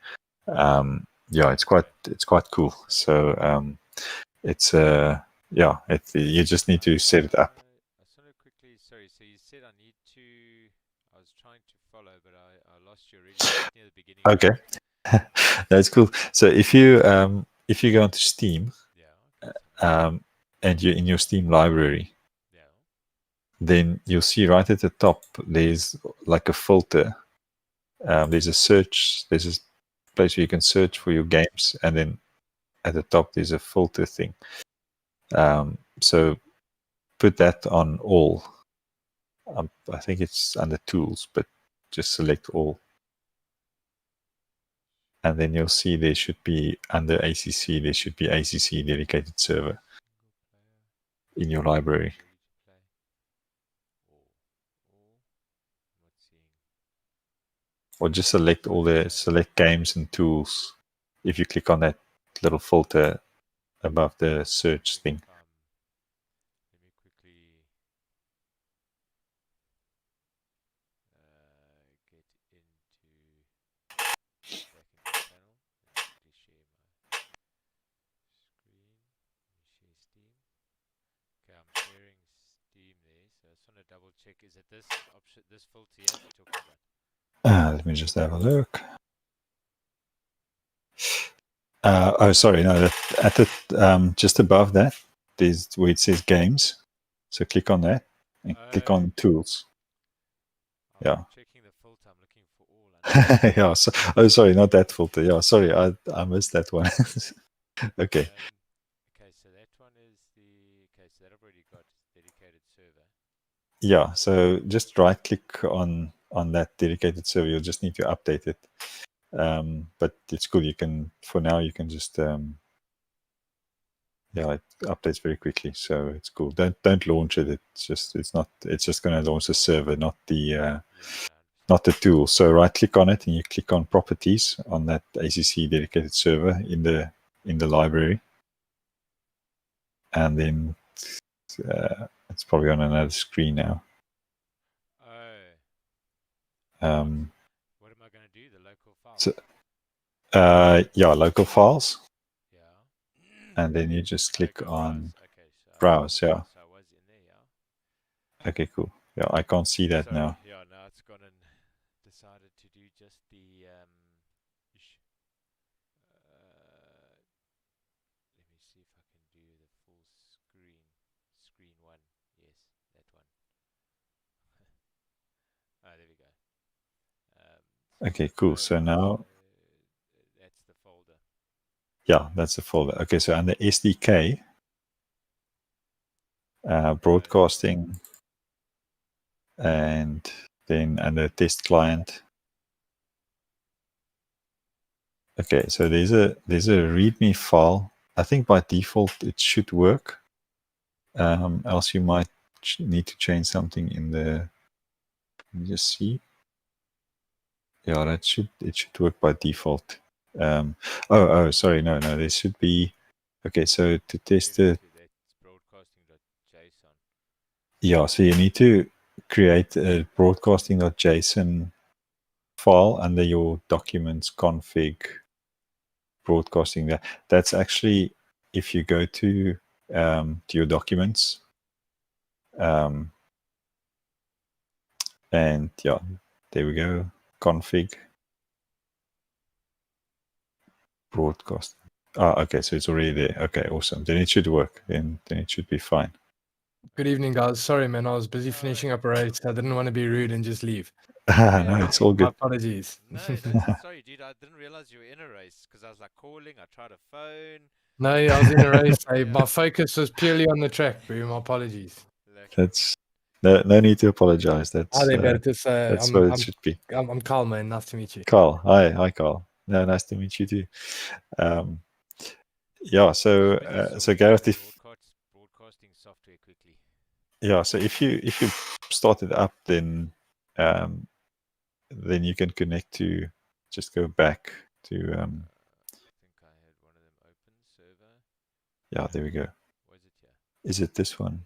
It's quite cool. So it's you just need to set it up. I just want to quickly, sorry, so you said I was trying to follow, but I lost you already near the beginning. Okay. That's cool. So if you go onto Steam, and you're in your Steam library, then you'll see right at the top there's like a filter. There's a search. There's a place where you can search for your games, and then at the top there's a filter thing. So put that on all. I think it's under tools, but just select all. And then you'll see there should be, under ACC, there should be ACC dedicated server in your library. Or just select games and tools. If you click on that little filter, above the search thing. Let me quickly get into back into the channel. Let me quickly share my screen. Let me share Steam. Okay, I'm sharing Steam there. So I just want to double check. Is it this option, this filter here that you're talking about? Let me just have a look. Oh, sorry. No, at the just above that, there's where it says games. So click on that and click on tools. Yeah. Checking the filter. I'm looking for all. Yeah. So, oh, sorry, not that filter. Yeah, sorry, I missed that one. Okay. Okay, so that one is the. Okay, so that I've already got dedicated server. Yeah. So just right click on that dedicated server. You'll just need to update it. But it's cool. You can, for now, you can just yeah, it updates very quickly, so it's cool. Don't launch it. It's just going to launch the server, not the tool. So right click on it and you click on properties on that ACC dedicated server in the library, and then it's probably on another screen now. What am I going to do? The local files? So, yeah, local files. And then you just click on browse. Yeah. So I was in there, yeah. Okay, cool. Yeah, I can't see that Sorry, now. yeah, now it's gone and decided to do just the let me see if I can do the full screen one. Yes, that one. There we go. Okay, cool. So now that's the folder. Yeah, that's the folder. Okay, so under SDK, broadcasting, and then under test client. Okay, so there's a README file. I think by default it should work. Else you might need to change something in the. Let me just see. Yeah, it should work by default. Sorry, no, there should be. Okay, so to test the. Yeah, so you need to create a broadcasting.json file under your documents config broadcasting. That's actually, if you go to your documents, and yeah, there we go, config broadcast. Okay, so it's already there. Okay, awesome. Then it should work. Then it should be fine. Good evening, guys. Sorry, man. I was busy finishing up a race. I didn't want to be rude and just leave. No, it's all My good. apologies. No, that's, sorry, dude. I didn't realize you were in a race because I was like calling. I tried a phone. No, I was in a race. My focus was purely on the track, bro. My apologies. That's no need to apologize. That's Hi there, Bertus. that's what it should be. I'm Carl, man. Nice to meet you. Carl, hi, Carl. No, nice to meet you too. Yeah, so Gareth, if broadcasting software quickly. Yeah, so if you start it up, then you can connect to. Just go back to. I think I had one of them open server. Yeah, there we go. Was it here? Is it this one?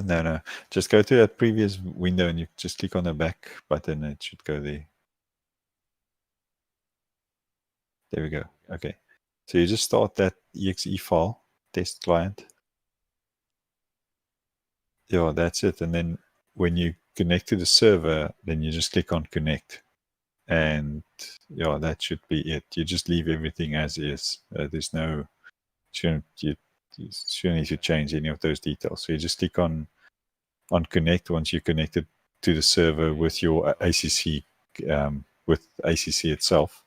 No. Just go to that previous window and you just click on the back button and it should go there. There we go. Okay. So you just start that exe file, test client. Yeah, that's it. And then when you connect to the server, then you just click on connect. And yeah, that should be it. You just leave everything as is. There's no, you shouldn't need to change any of those details. So you just click on connect once you're connected to the server with your ACC, with ACC itself.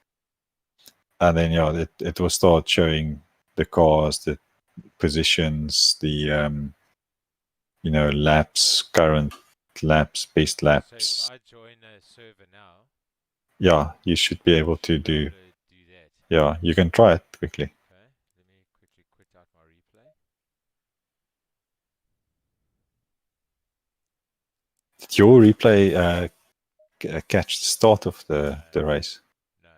And then, yeah, it will start showing the cars, the positions, the, laps, current laps, best laps. So if I join a server now. Yeah, you should be able to do that. Yeah, you can try it quickly. Okay, let me quickly quit out my replay. Did your replay catch the start of the race? No.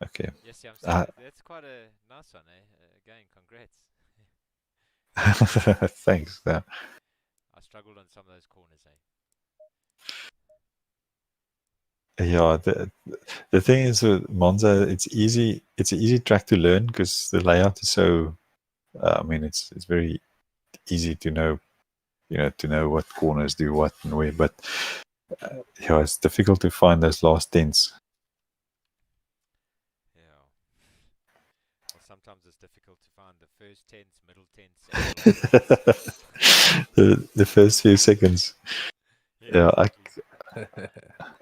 Okay. Yes, yeah, I'm saying that's quite a nice one, eh? Again, congrats. Thanks. I struggled on some of those corners, eh? Yeah, the thing is with Monza, it's an easy track to learn because the layout is so. I mean, it's very easy to know, to know what corners do what and where. But yeah, it's difficult to find those last tenths. Yeah. Well, sometimes it's difficult to find the first tenths, middle tenths, and the last tenths. the first few seconds. Yeah,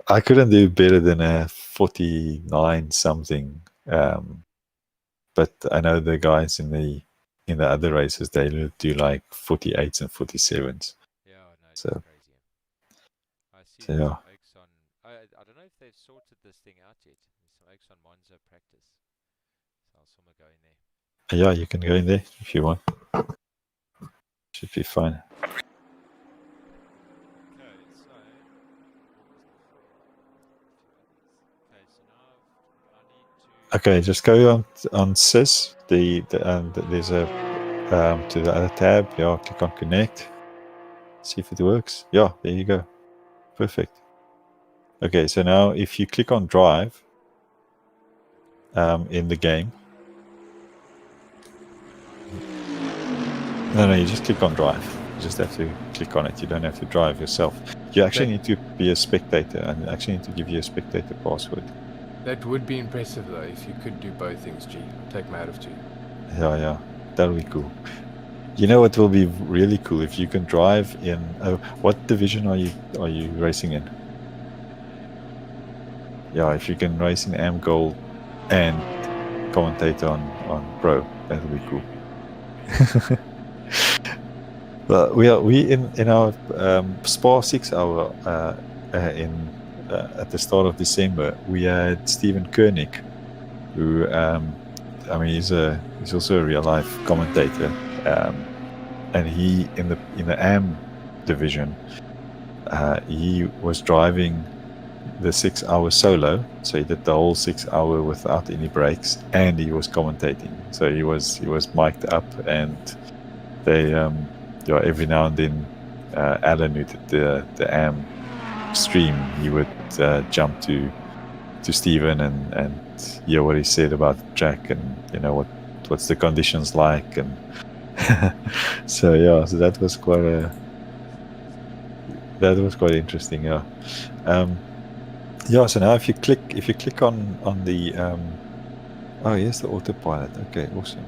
I couldn't do better than a 49 something. But I know the guys in the other races, they do like 48s and 47s. Yeah, no, it's so crazy. I see so there's yeah. some oaks on. I don't know if they've sorted this thing out yet. There's some oaks on Monza practice. So I'll somewhere go in there. Yeah, you can go in there if you want. Should be fine. Okay, so so now I need to. Okay, just go on sys. There's a to the other tab. Yeah, click on connect. See if it works. Yeah, there you go. Perfect. Okay, so now if you click on drive in the game. No, you just click on drive. You just have to click on it. You don't have to drive yourself. You actually need to be a spectator, and actually need to give you a spectator password. That would be impressive, though, if you could do both things, G. Take me out of 2. Yeah, that would be cool. You know what will be really cool if you can drive in. What division are you racing in? Yeah, if you can race in AM Gold and commentate on Pro, that would be cool. But we in our Spa 6 hour at the start of December, we had Stephen Koenig, who I mean he's also a real life commentator, and he in the AM division, he was driving the 6 hour solo, so he did the whole 6 hour without any breaks, and he was commentating. So he was mic'd up, and they every now and then Alan, who did the AM stream, he would jump to Stephen and hear what he said about the track, and what's the conditions like, and so that was quite interesting. So now if you click on the here's the autopilot. Okay, awesome.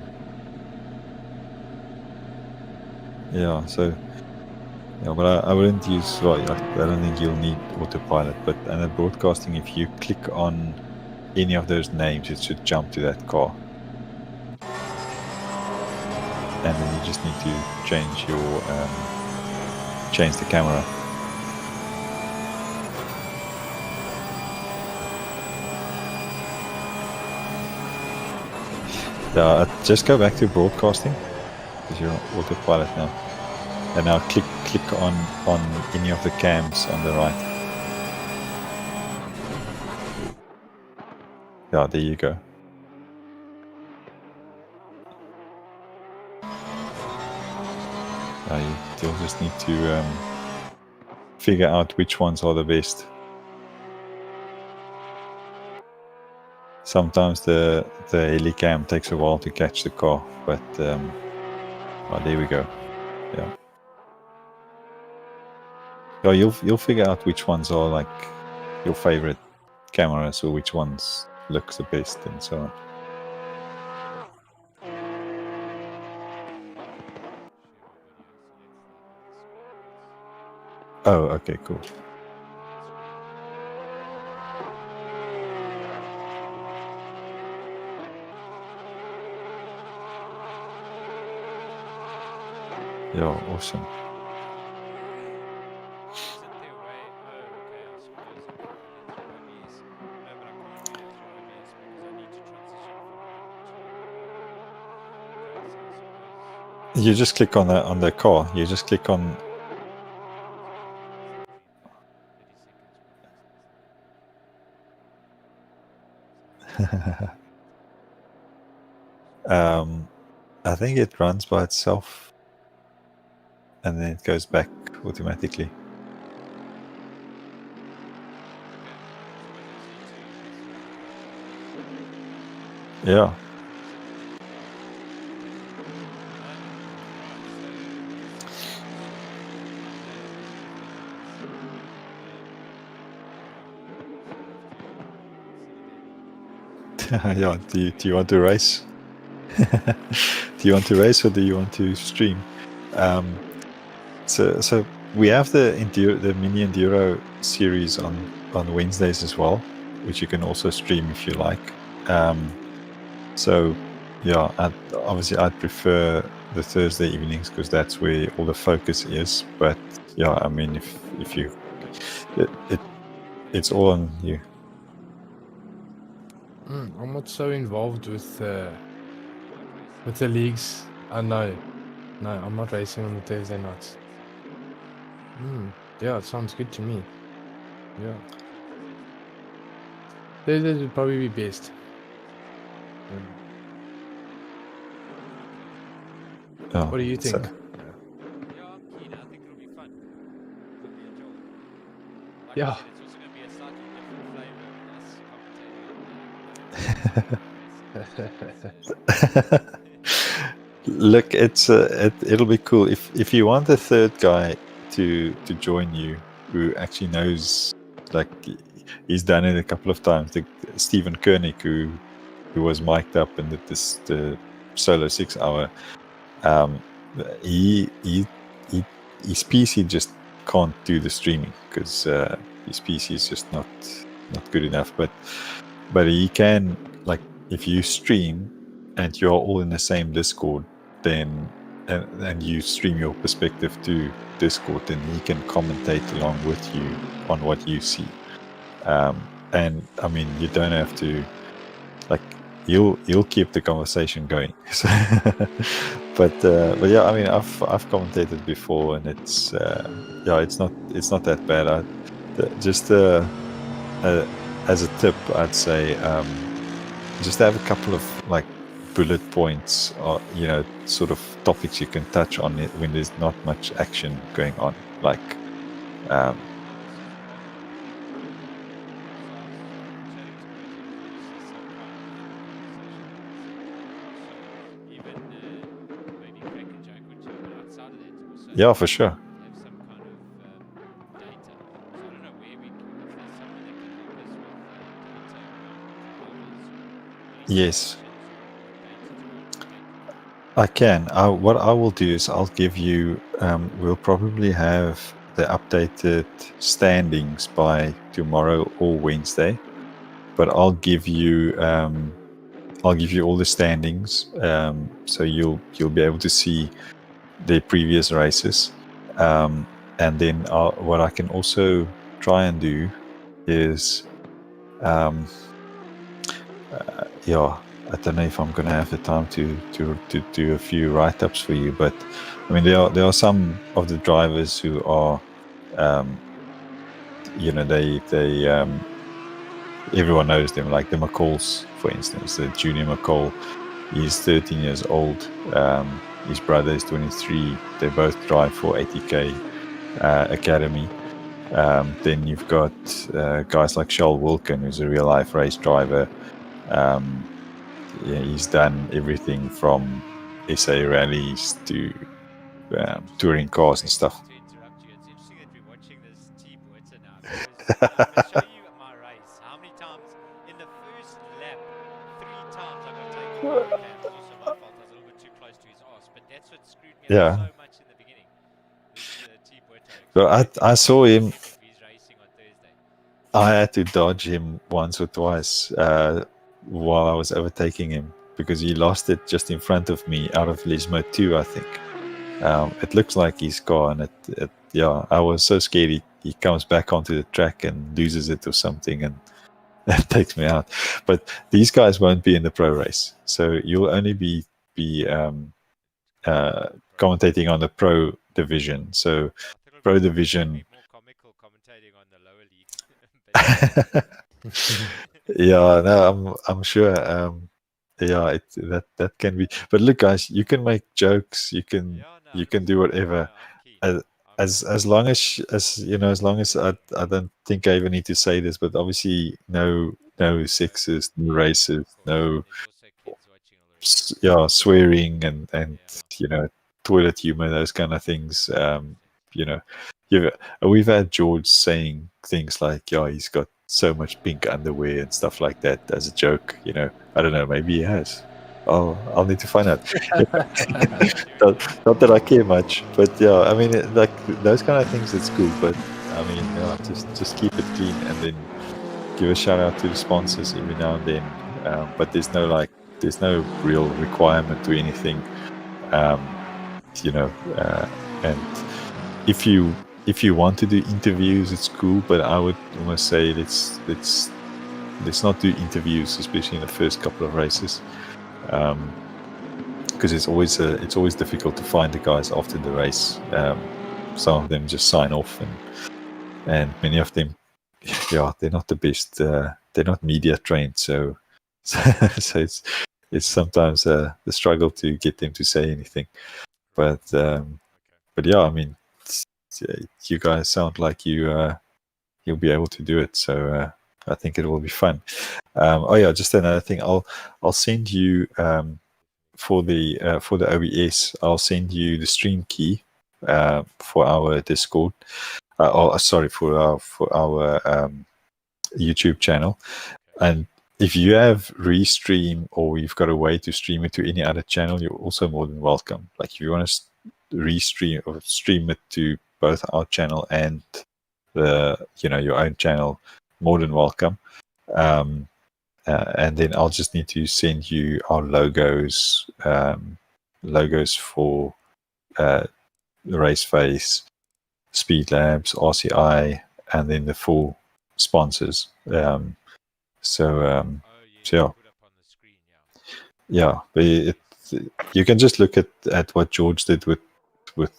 But I wouldn't use. Well, I don't think you'll need autopilot. But under broadcasting, if you click on any of those names, it should jump to that car, and then you just need to change the camera. Just go back to broadcasting because you're on autopilot now. And now click on any of the cams on the right. Yeah, there you go. You'll just need to figure out which ones are the best. Sometimes the helicam takes a while to catch the car, but there we go. Yeah, you'll figure out which ones are like your favorite cameras, or which ones looks the best, and so on. Oh, okay, cool. Yeah, awesome. You just click on the car. You just click on. I think it runs by itself, and then it goes back automatically. Yeah. Yeah. Do you want to race? Do you want to race or do you want to stream? So we have the mini enduro series on Wednesdays as well, which you can also stream if you like. So yeah, obviously I'd prefer the Thursday evenings because that's where all the focus is. But yeah, I mean if you it's all on you. I'm not so involved with the leagues. No, I'm not racing on the Thursday nights. Yeah, it sounds good to me. Yeah, Thursdays would probably be best. Oh, what do you think? Yeah, I'm keen. I think it'll be fun. It'll be enjoyable. Like Yeah. I said, it's also going to be a slightly different flavour with us commentating on Look, it'll be cool if you want a third guy to join you who actually knows, like he's done it a couple of times. Stephen Koenig, who was mic'd up and did the solo 6 hour. His PC just can't do the streaming because his PC is just not good enough. But he can, like, if you stream and you're all in the same Discord, then and you stream your perspective to Discord, then he can commentate along with you on what you see. And I mean, you don't have to, like, you'll keep the conversation going. but yeah, I mean, I've commentated before, and it's it's not that bad. Just as a tip, I'd say just have a couple of like bullet points, or sort of topics you can touch on it when there's not much action going on, like. Yeah, for sure. Yes, I can. What I will do is I'll give you. We'll probably have the updated standings by tomorrow or Wednesday, but I'll give you. I'll give you all the standings, so you'll be able to see the previous races, and then what I can also try and do is, I don't know if I'm going to have the time to do a few write-ups for you, but I mean there are some of the drivers who are, they everyone knows them, like the McCalls, for instance. The junior McCall, he's 13 years old. His brother is 23. They both drive for 80K Academy. Then you've got guys like Charles Wilkin, who's a real-life race driver. He's done everything from SA rallies to touring cars and stuff. To interrupt you, it's interesting that we're watching this T Buerta now, because I'm going to show you my race. How many times in the first lap? 3 times I got taken off the cam. It's also my fault. I was a little bit too close to his arse, but that's what screwed me up so much in the beginning. This T Buerta. So I saw him. He's racing on Thursday. I had to dodge him once or twice while I was overtaking him, because he lost it just in front of me out of Lismo 2, I think. It looks like he's gone. I was so scared he comes back onto the track and loses it or something, and that takes me out. But these guys won't be in the pro race, so you'll only be commentating on the pro division. So pro division. More comical commentating on the lower leagues. Yeah, no, I'm sure. yeah, that can be. But look, guys, you can make jokes. You can do whatever. As long as you know, as long as I don't think I even need to say this, but obviously no sexist, no racist, no swearing and you know, toilet humor, those kind of things. You know, we've had George saying things like, "Yeah, he's got so much pink underwear and stuff like that" as a joke. You know, I don't know, maybe he has. I'll need to find out. not that I care much, but yeah, I mean, like those kind of things, it's cool. But I mean, yeah, just keep it clean and then give a shout out to the sponsors every now and then. But there's no real requirement to anything. You know, and if you want to do interviews, it's cool. But I would almost say let's not do interviews, especially in the first couple of races. Because it's always difficult to find the guys after the race. Some of them just sign off, and many of them, yeah, they're not the best. They're not media trained, so it's sometimes the struggle to get them to say anything. But yeah, I mean, you guys sound like you'll be able to do it. So I think it will be fun. Oh yeah, just another thing. I'll send you. For the OBS, I'll send you the stream key for our Discord. Sorry, for our YouTube channel. And if you have Restream or you've got a way to stream it to any other channel, you're also more than welcome. Like if you want to restream or stream it to both our channel and your own channel, more than welcome. And then I'll just need to send you our logos for the Race Face, Speed Labs, RCI, and then the full sponsors. So yeah, but you can just look at what George did with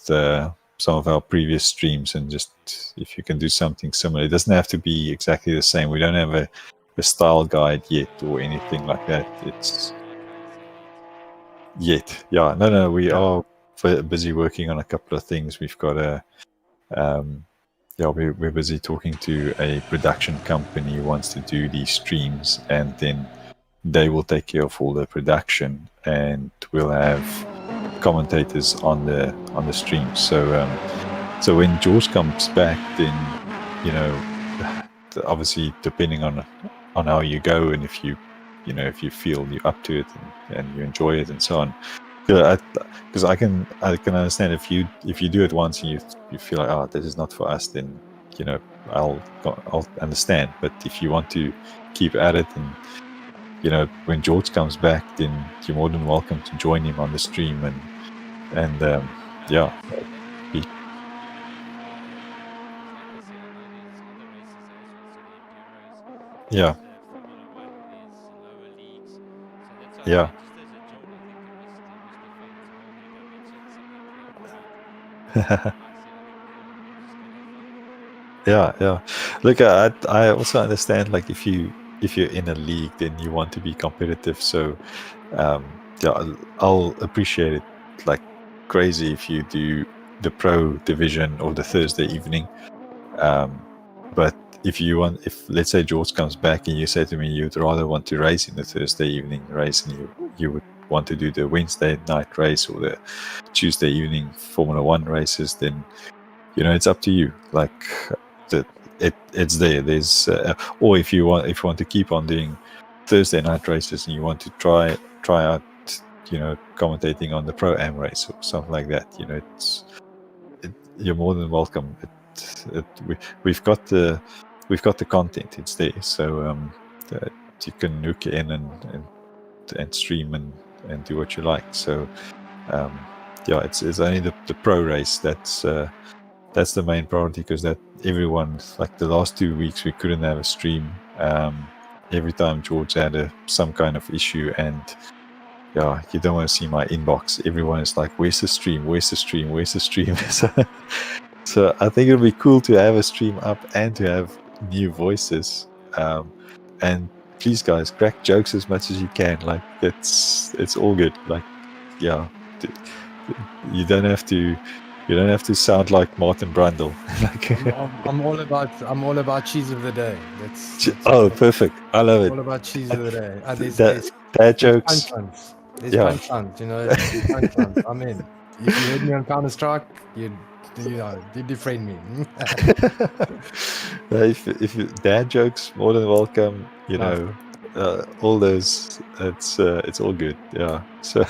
some of our previous streams, and just if you can do something similar. It doesn't have to be exactly the same. We don't have a style guide yet or anything like that. It's no, we are busy working on a couple of things. We've got we're busy talking to a production company who wants to do these streams, and then they will take care of all the production, and we'll have commentators on the stream. So when George comes back, then obviously depending on how you go, and if you feel you're up to it and you enjoy it and so on. Because I can understand if you do it once and you feel like, oh, this is not for us, then I'll understand. But if you want to keep at it, and when George comes back, then you're more than welcome to join him on the stream and be. Yeah. Yeah. Yeah. Look, I also understand, like, if you're in a league, then you want to be competitive. So I'll appreciate it like crazy if you do the pro division or the Thursday evening. But if let's say George comes back and you say to me you'd rather want to race in the Thursday evening race, and you would want to do the Wednesday night race or the Tuesday evening Formula One races, then it's up to you. Like it's there. There's or if you want to keep on doing Thursday night races and you want to try out commentating on the Pro-Am race or something like that, you're more than welcome. We've got the content. It's there, so you can hook in and stream and do what you like. So it's only the pro race that's the main priority, because that everyone, like the last 2 weeks, we couldn't have a stream. Every time George had some kind of issue, and you don't want to see my inbox. Everyone is like, where's the stream? Where's the stream? Where's the stream? So I think it'll be cool to have a stream up and to have new voices. And please, guys, crack jokes as much as you can. Like it's all good. Like, yeah, you don't have to sound like Martin Brundle. Like, I'm all about cheese of the day. That's oh, perfect. I love it. all about cheese of the day. Dad There's jokes. punchlines. There's Yeah. punchlines. You know, punchlines. I'm in. If you heard me on Counter Strike, you defriend me. If you, dad jokes, more than welcome. You Nice. know, all those. It's all good. Yeah. So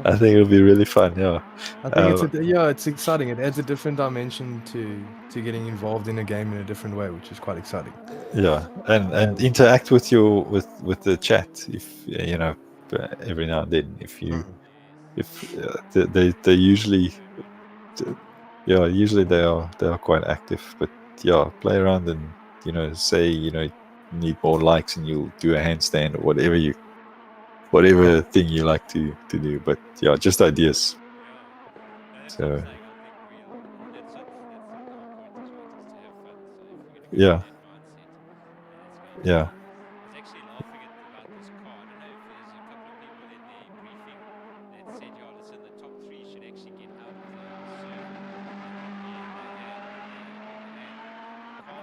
I think it'll be really fun. Yeah. I think it's exciting. It adds a different dimension to getting involved in a game in a different way, which is quite exciting. Yeah, and interact with your with the chat if you know every now and then they usually usually they are quite active, but yeah, play around and say you need more likes and you'll do a handstand or whatever thing you like to do, but yeah, just ideas. So yeah. Yeah.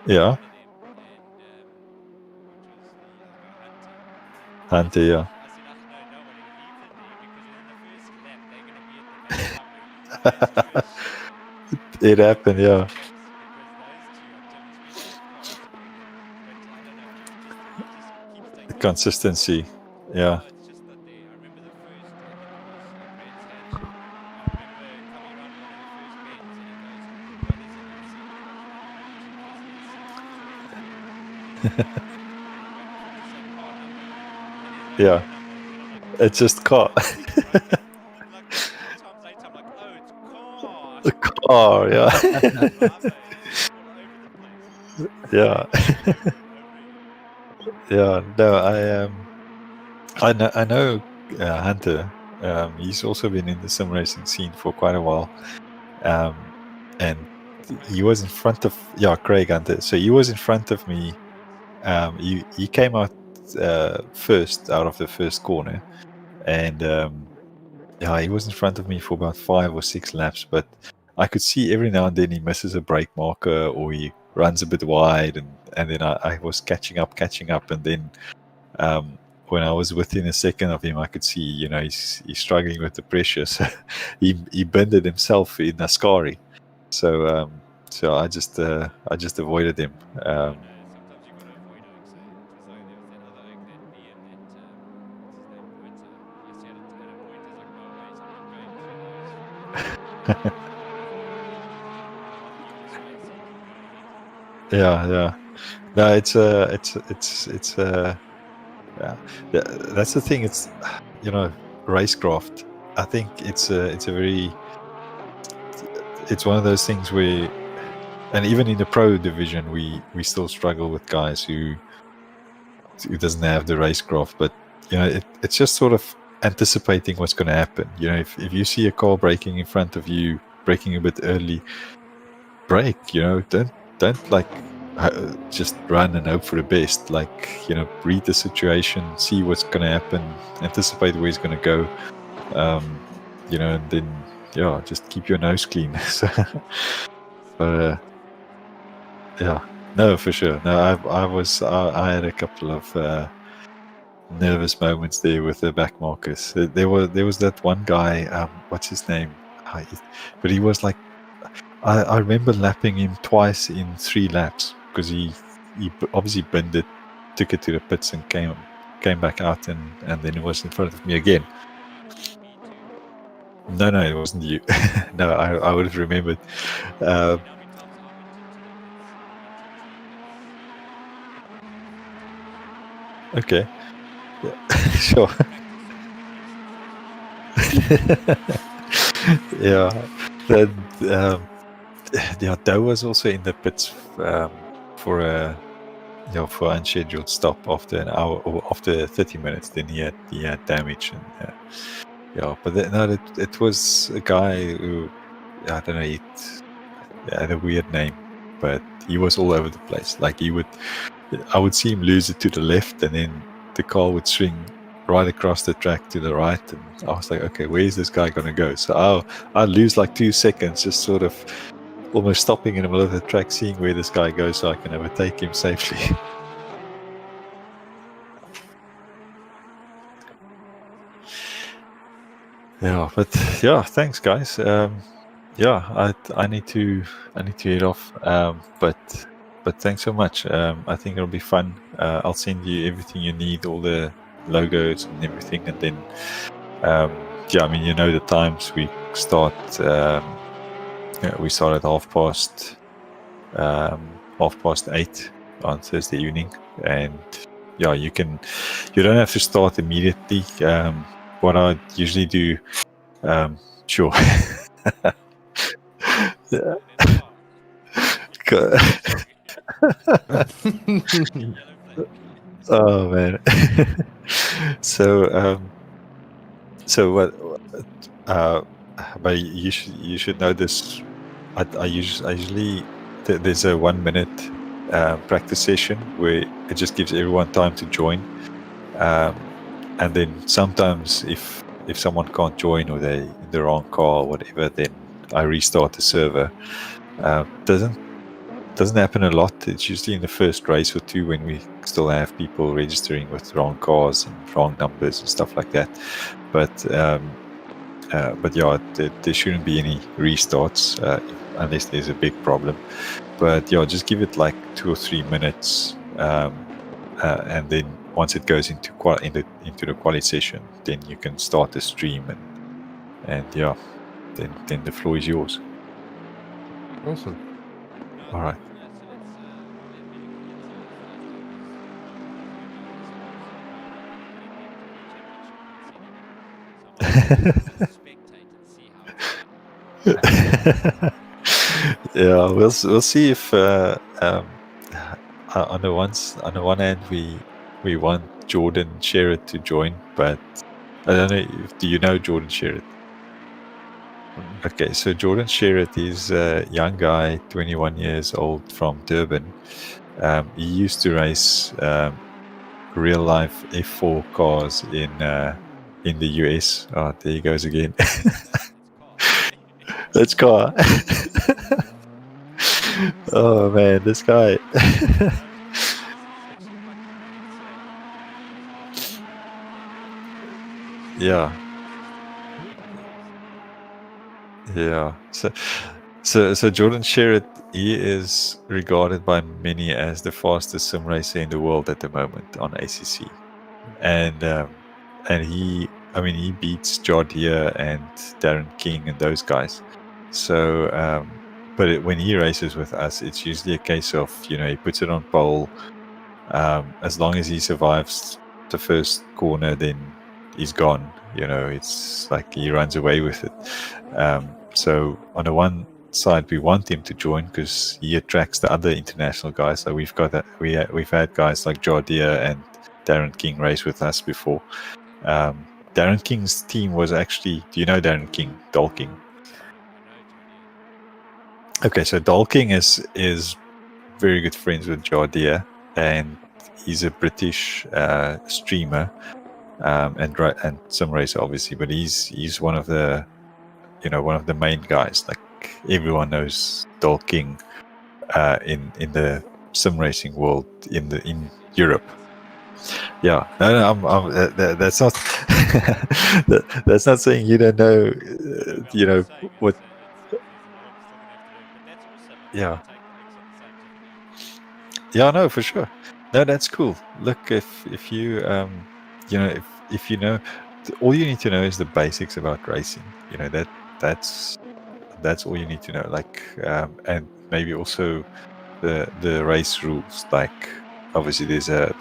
Yeah. Hunter, yeah. It happened, yeah. Consistency, yeah. Yeah, it's just car. A car, yeah. Yeah. Yeah, no, I know Hunter. He's also been in the sim racing scene for quite a while, and he was in front of Craig Hunter. So he was in front of me. He came out first out of the first corner, and he was in front of me for about 5 or 6 laps. But I could see every now and then he misses a brake marker or he runs a bit wide, and then I was catching up, and then when I was within a second of him, I could see he's struggling with the pressure, so he bended himself in Ascari. So I just avoided him. Yeah. No, it's yeah. That's the thing. It's racecraft. I think it's one of those things where, and even in the pro division, we still struggle with guys who doesn't have the racecraft. But it's just sort of anticipating what's going to happen. If you see a car braking in front of you, braking a bit early, brake. Don't like just run and hope for the best. Like read the situation, see what's going to happen, anticipate where he's going to go. And then just keep your nose clean. But yeah, no, for sure. No, I had a couple of nervous moments there with the back markers. There was that one guy. What's his name? But he was like, I remember lapping him twice in 3 laps because he obviously binned it, took it to the pits and came back out, and then it was in front of me again. No, it wasn't you. No, I would have remembered. Okay. Yeah. Sure. Yeah. Dow was also in the pits for a for unscheduled stop after an hour or after 30 minutes. Then he had damage, and but it was a guy who, I don't know, he had a weird name, but he was all over the place. Like he would I would see him lose it to the left, and then the car would swing right across the track to the right, and I was like, okay, where's this guy going to go? So I'd lose like 2 seconds, just sort of almost stopping in the middle of the track, seeing where this guy goes so I can overtake him safely. Yeah, but yeah, thanks guys. Yeah, I need to head off. But thanks so much. I think it'll be fun. I'll send you everything you need, all the logos and everything, and then yeah, I mean, you know the times we start. We start at 8:30 on Thursday evening, and yeah, you don't have to start immediately. What I usually do, sure. Oh man. So what? But you should know this. I usually there's a 1 minute practice session where it just gives everyone time to join, and then sometimes if someone can't join or they in the wrong car or whatever, then I restart the server. Doesn't happen a lot. It's usually in the first race or two when we still have people registering with wrong cars and wrong numbers and stuff like that. But yeah, there shouldn't be any restarts unless there's a big problem. But yeah, just give it like 2 or 3 minutes, and then once it goes into the quali session, then you can start the stream, and yeah, then the floor is yours. Awesome. All right. Yeah, we'll see if on the one hand we want Jordan Sherritt to join, but I don't know. Do you know Jordan Sherritt? Okay, so Jordan Sherritt is a young guy, 21 years old, from Durban. He used to race real life F4 cars in the US. Oh, there he goes again. That's car. Oh man, this guy. Yeah. So Jordan Sherritt, he is regarded by many as the fastest sim racer in the world at the moment on ACC, and he beats Jardier and Darren King and those guys. So, but when he races with us, it's usually a case of, he puts it on pole. As long as he survives the first corner, then he's gone. It's like he runs away with it. So on the one side, we want him to join because he attracts the other international guys. So we've got that. We've had guys like Jardier and Darren King race with us before. Darren King's team was actually. Do you know Darren King? Dalking. Okay, so Dalking is very good friends with Jardier, and he's a British streamer and sim racer, obviously. But he's one of the main guys. Like everyone knows Dalking in the sim racing world in Europe. Yeah, no, that's not that's not saying you don't know, what. Yeah. Yeah, no, for sure. No, that's cool. Look, if you if you know, all you need to know is the basics about racing. That's all you need to know. Like, and maybe also the race rules. Like, obviously there's a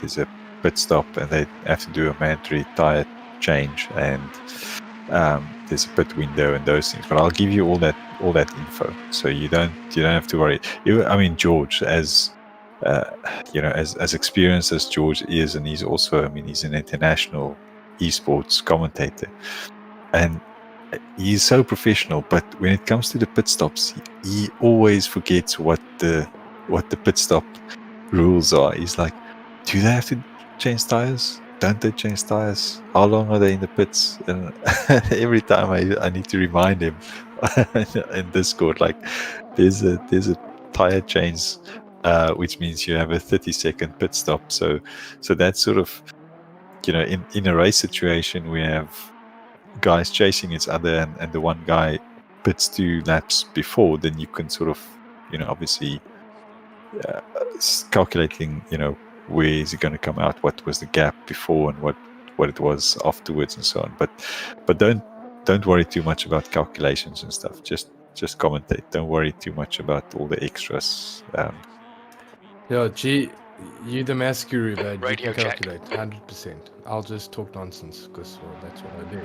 pit stop, and they have to do a mandatory tire change, and there's a pit window and those things. But I'll give you all that info, so you don't have to worry. George, as as experienced as George is, and he's also, he's an international esports commentator, and he's so professional. But when it comes to the pit stops, he always forgets what the pit stop rules are. He's like, do they have to change tires? Don't they change tires? How long are they in the pits? And every time I need to remind him in Discord, like, there's a tire change, which means you have a 30-second pit stop. So that's sort of, in a race situation, we have guys chasing each other, and the one guy pits 2 laps before, then you can sort of, obviously calculating, where is it going to come out, what was the gap before, and what it was afterwards, and so on. But don't worry too much about calculations and stuff. Just commentate. Don't worry too much about all the extras. Yeah, G, you the maths guru, but you Radio can check. calculate 100%. I'll just talk nonsense because, well, that's what I do.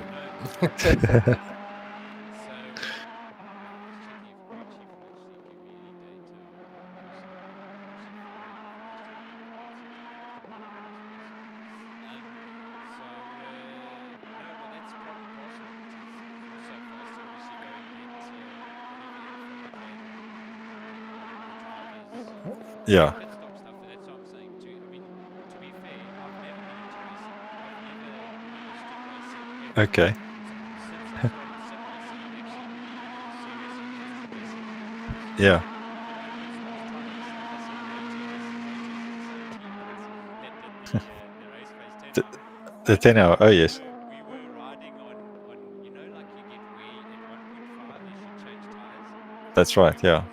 Yeah. Okay. Yeah. The 10 hour. Oh yes. That's right. Yeah.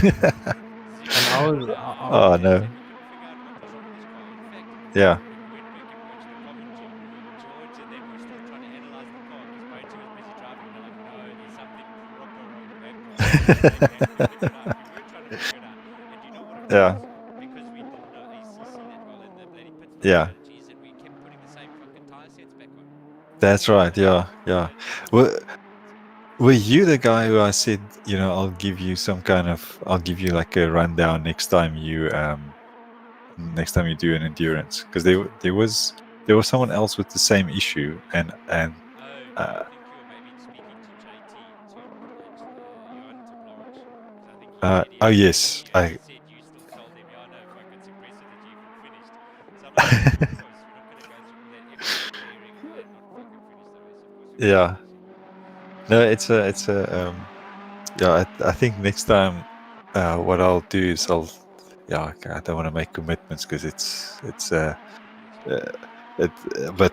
And I was, oh no. Yeah. Yeah. Yeah. That's right. Yeah. Yeah. Were you the guy who I said, I'll give you like a rundown next time you do an endurance? Because there was someone else with the same issue, and oh yes, yeah. No, it's a yeah. I think next time, what I'll do is I don't want to make commitments because but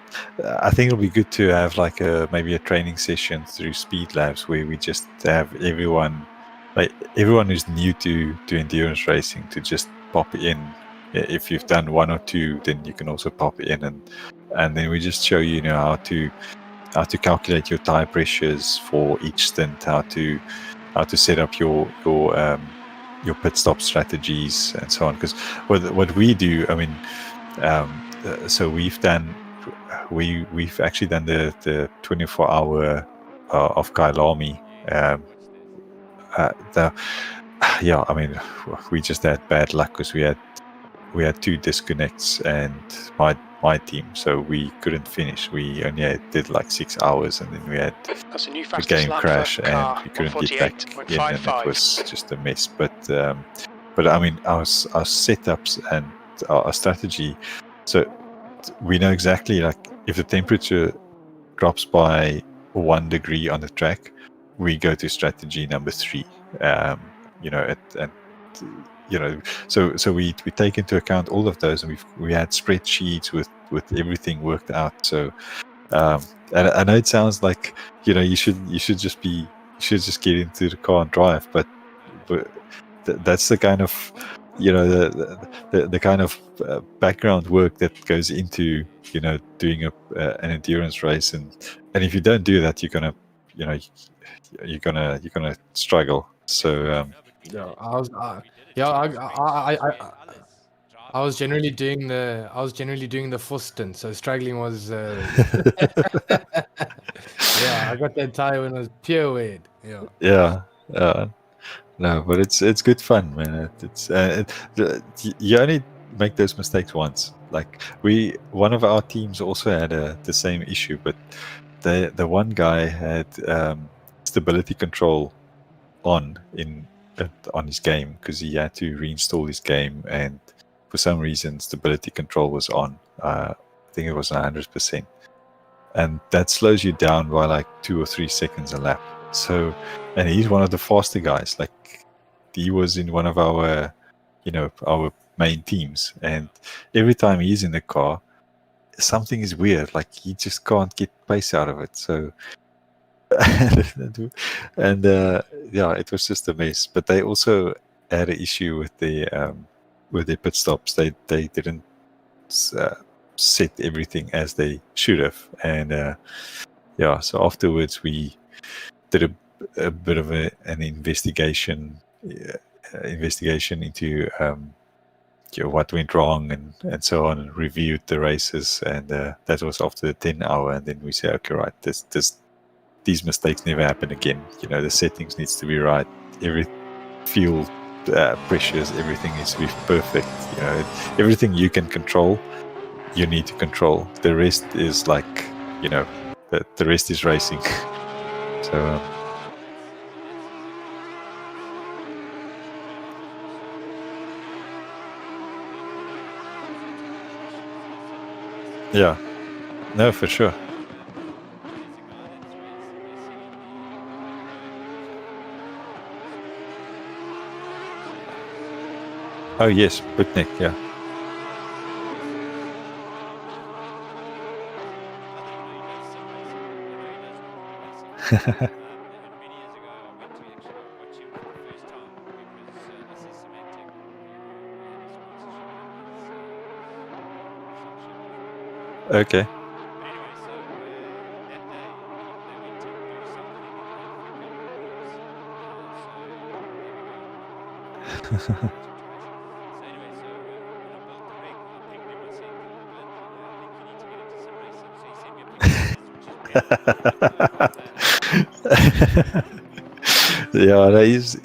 I think it'll be good to have like maybe a training session through Speed Labs where we just have everyone who's new to endurance racing to just pop in. If you've done 1 or 2, then you can also pop in, and then we just show you, how to calculate your tire pressures for each stint, how to set up your pit stop strategies and so on. Because what we do, I mean, so we've actually done the 24-hour of Kailami. Yeah, I mean, we just had bad luck because we had 2 disconnects and my team, so we couldn't finish. We only did like 6 hours, and then we had the game crash, and we couldn't get back in, and it was just a mess. But I mean, our setups and our strategy, so we know exactly, like, if the temperature drops by 1 degree on the track, we go to strategy number 3. So we take into account all of those, and we had spreadsheets with everything worked out. So and I know it sounds like you should just get into the car and drive, but that's the kind of the kind of background work that goes into doing an endurance race, and if you don't do that, you're gonna struggle. So yeah, I was generally doing the full stint, so struggling was yeah, I got that tire when it was pure weird. Yeah. No, but it's good fun, man. You only make those mistakes once. Like one of our teams also had the same issue, but the one guy had stability control on in on his game because he had to reinstall his game, and for some reason stability control was on. I think it was 100%, and that slows you down by like 2 or 3 seconds a lap. So, and he's one of the faster guys. Like he was in one of our, our main teams, and every time he's in the car, something is weird. Like he just can't get pace out of it. So. And yeah, it was just a mess. But they also had an issue with their pit stops. They didn't set everything as they should have, and yeah. So afterwards, we did a bit of an investigation into what went wrong and so on, and reviewed the races, and that was after the 10 hour. And then we said, okay, right, these mistakes never happen again. The settings needs to be right. Every fuel pressures, everything needs to be perfect. Everything you can control, you need to control. The rest is like, the rest is racing. So. Yeah, no, for sure. Oh yes, Putnik, yeah. Okay. Yeah, no, he's.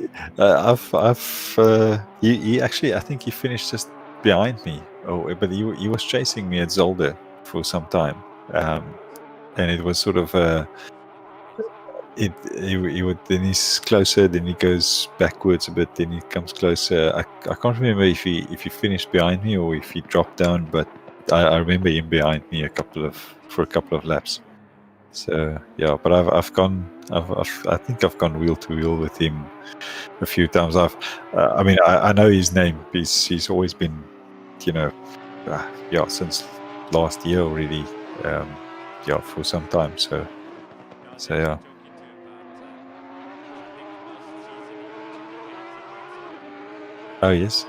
He actually, I think he finished just behind me. Oh, but he was chasing me at Zolder for some time, and it was sort of he would, then he's closer, then he goes backwards a bit, then he comes closer. I can't remember if he finished behind me or if he dropped down, but I remember him behind me for a couple of laps. So yeah, but I think I've gone wheel to wheel with him a few times. I know his name. He's always been, since last year already. For some time. So yeah. Oh yes.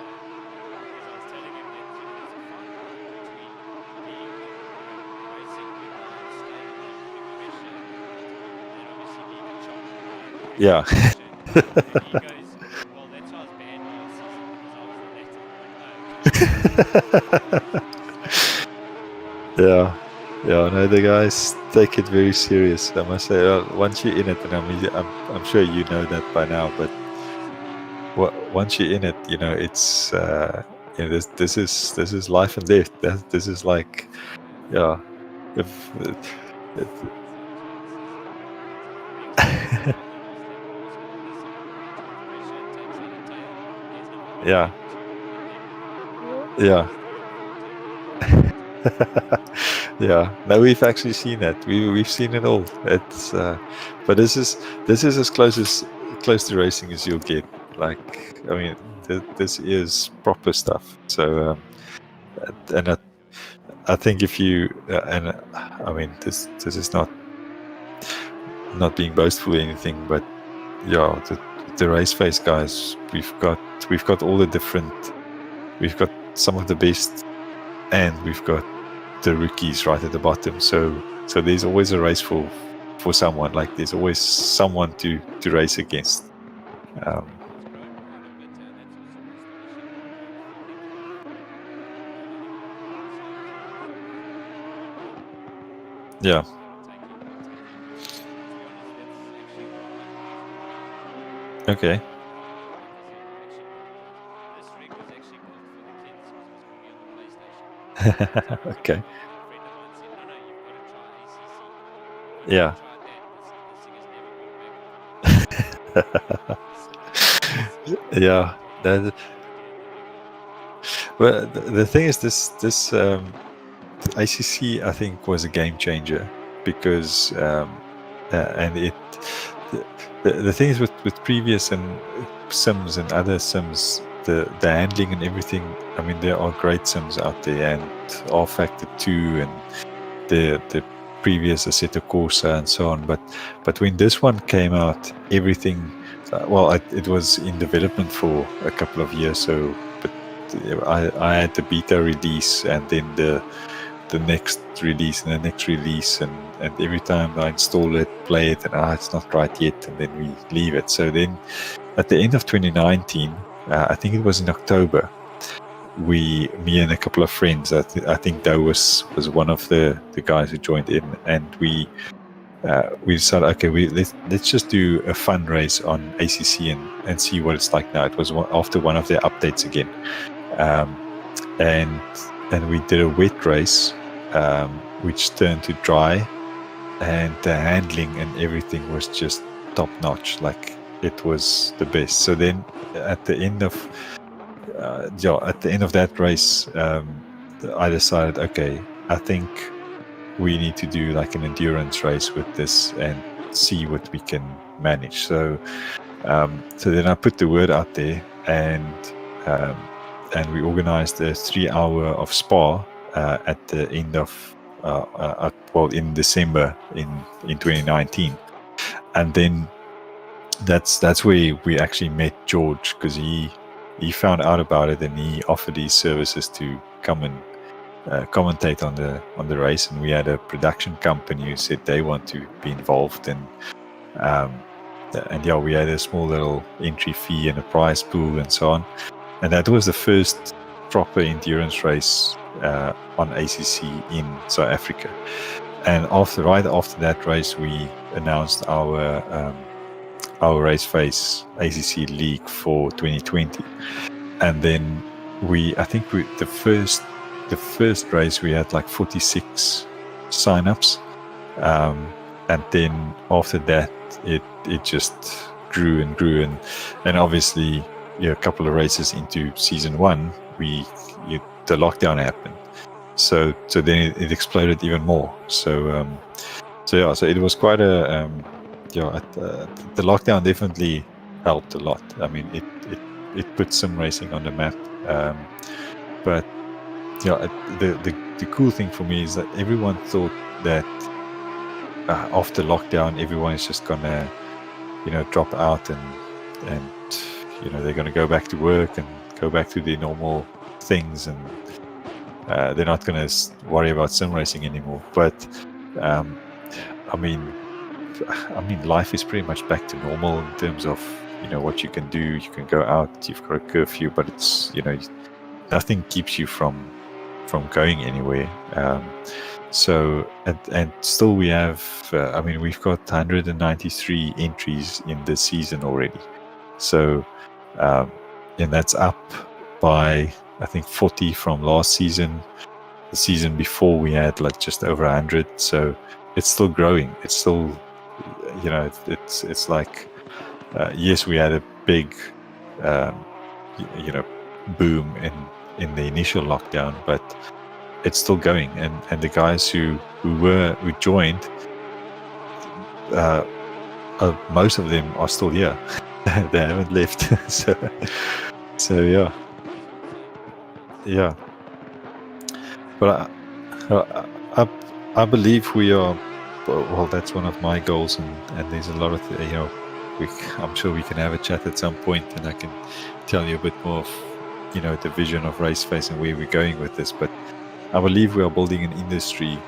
Yeah. Yeah. No, the guys take it very serious. I must say, once you're in it, and I'm sure you know that by now, but once you're in it, it's this is life and death. This is like, yeah. Yeah. Yeah. Yeah. No, we've actually seen that. We've seen it all. It's but this is as close to racing as you'll get. Like, I mean, this is proper stuff. So and I think if you and I mean, this is not being boastful or anything, but yeah, the race face guys, we've got all the different. We've got some of the best, and we've got the rookies right at the bottom. So there's always a race for someone. Like, there's always someone to race against. Yeah. Okay. Okay. Yeah. Yeah. Well, the thing is, this ICC I think was a game changer because and it the thing is with previous and sims and other sims, the handling and everything. I mean, there are great sims out there, and R Factor 2 and the previous Assetto Corsa and so on. But when this one came out, everything. It was in development for a couple of years. So, but I had the beta release and then the next release and the next release, and every time I install it, play it, and it's not right yet, and then we leave it. So then at the end of 2019, I think it was in October, me and a couple of friends, I think that was one of the guys who joined in, and we decided, okay, let's just do a fundraise on ACC and see what it's like now. It was after one of their updates again, and we did a wet race, which turned to dry, and the handling and everything was just top notch. Like, it was the best. So then at the end of that race, I decided, okay, I think we need to do like an endurance race with this and see what we can manage. So then I put the word out there, and we organized a 3-hour of Spa at the end of in December in 2019, and then that's where we actually met George, because he found out about it and he offered his services to come and commentate on the race. And we had a production company who said they want to be involved, and we had a small little entry fee and a prize pool and so on. And that was the first proper endurance race on ACC in South Africa. And right after that race, we announced our race face ACC League for 2020. And then the first race we had like 46 signups, and then after that it just grew and grew, and obviously, a couple of races into season 1, the lockdown happened, so then it exploded even more. So it was quite a the lockdown definitely helped a lot. I mean, it put sim racing on the map, but the cool thing for me is that everyone thought that after lockdown everyone is just gonna drop out and they're gonna go back to work and go back to their normal things, and they're not gonna worry about sim racing anymore. But I mean life is pretty much back to normal in terms of what you can do. You can go out, you've got a curfew, but it's nothing keeps you from going anywhere. So and still we have we've got 193 entries in this season already. So and that's up by I think 40 from last season. The season before we had like just over 100. So it's still growing. It's still it's like yes, we had a big boom in the initial lockdown, but it's still going, and the guys who joined, most of them are still here. They haven't left. so yeah. But I believe we are. Well, that's one of my goals, and there's a lot of I'm sure we can have a chat at some point, and I can tell you a bit more of the vision of Raceface and where we're going with this. But I believe we are building an industry,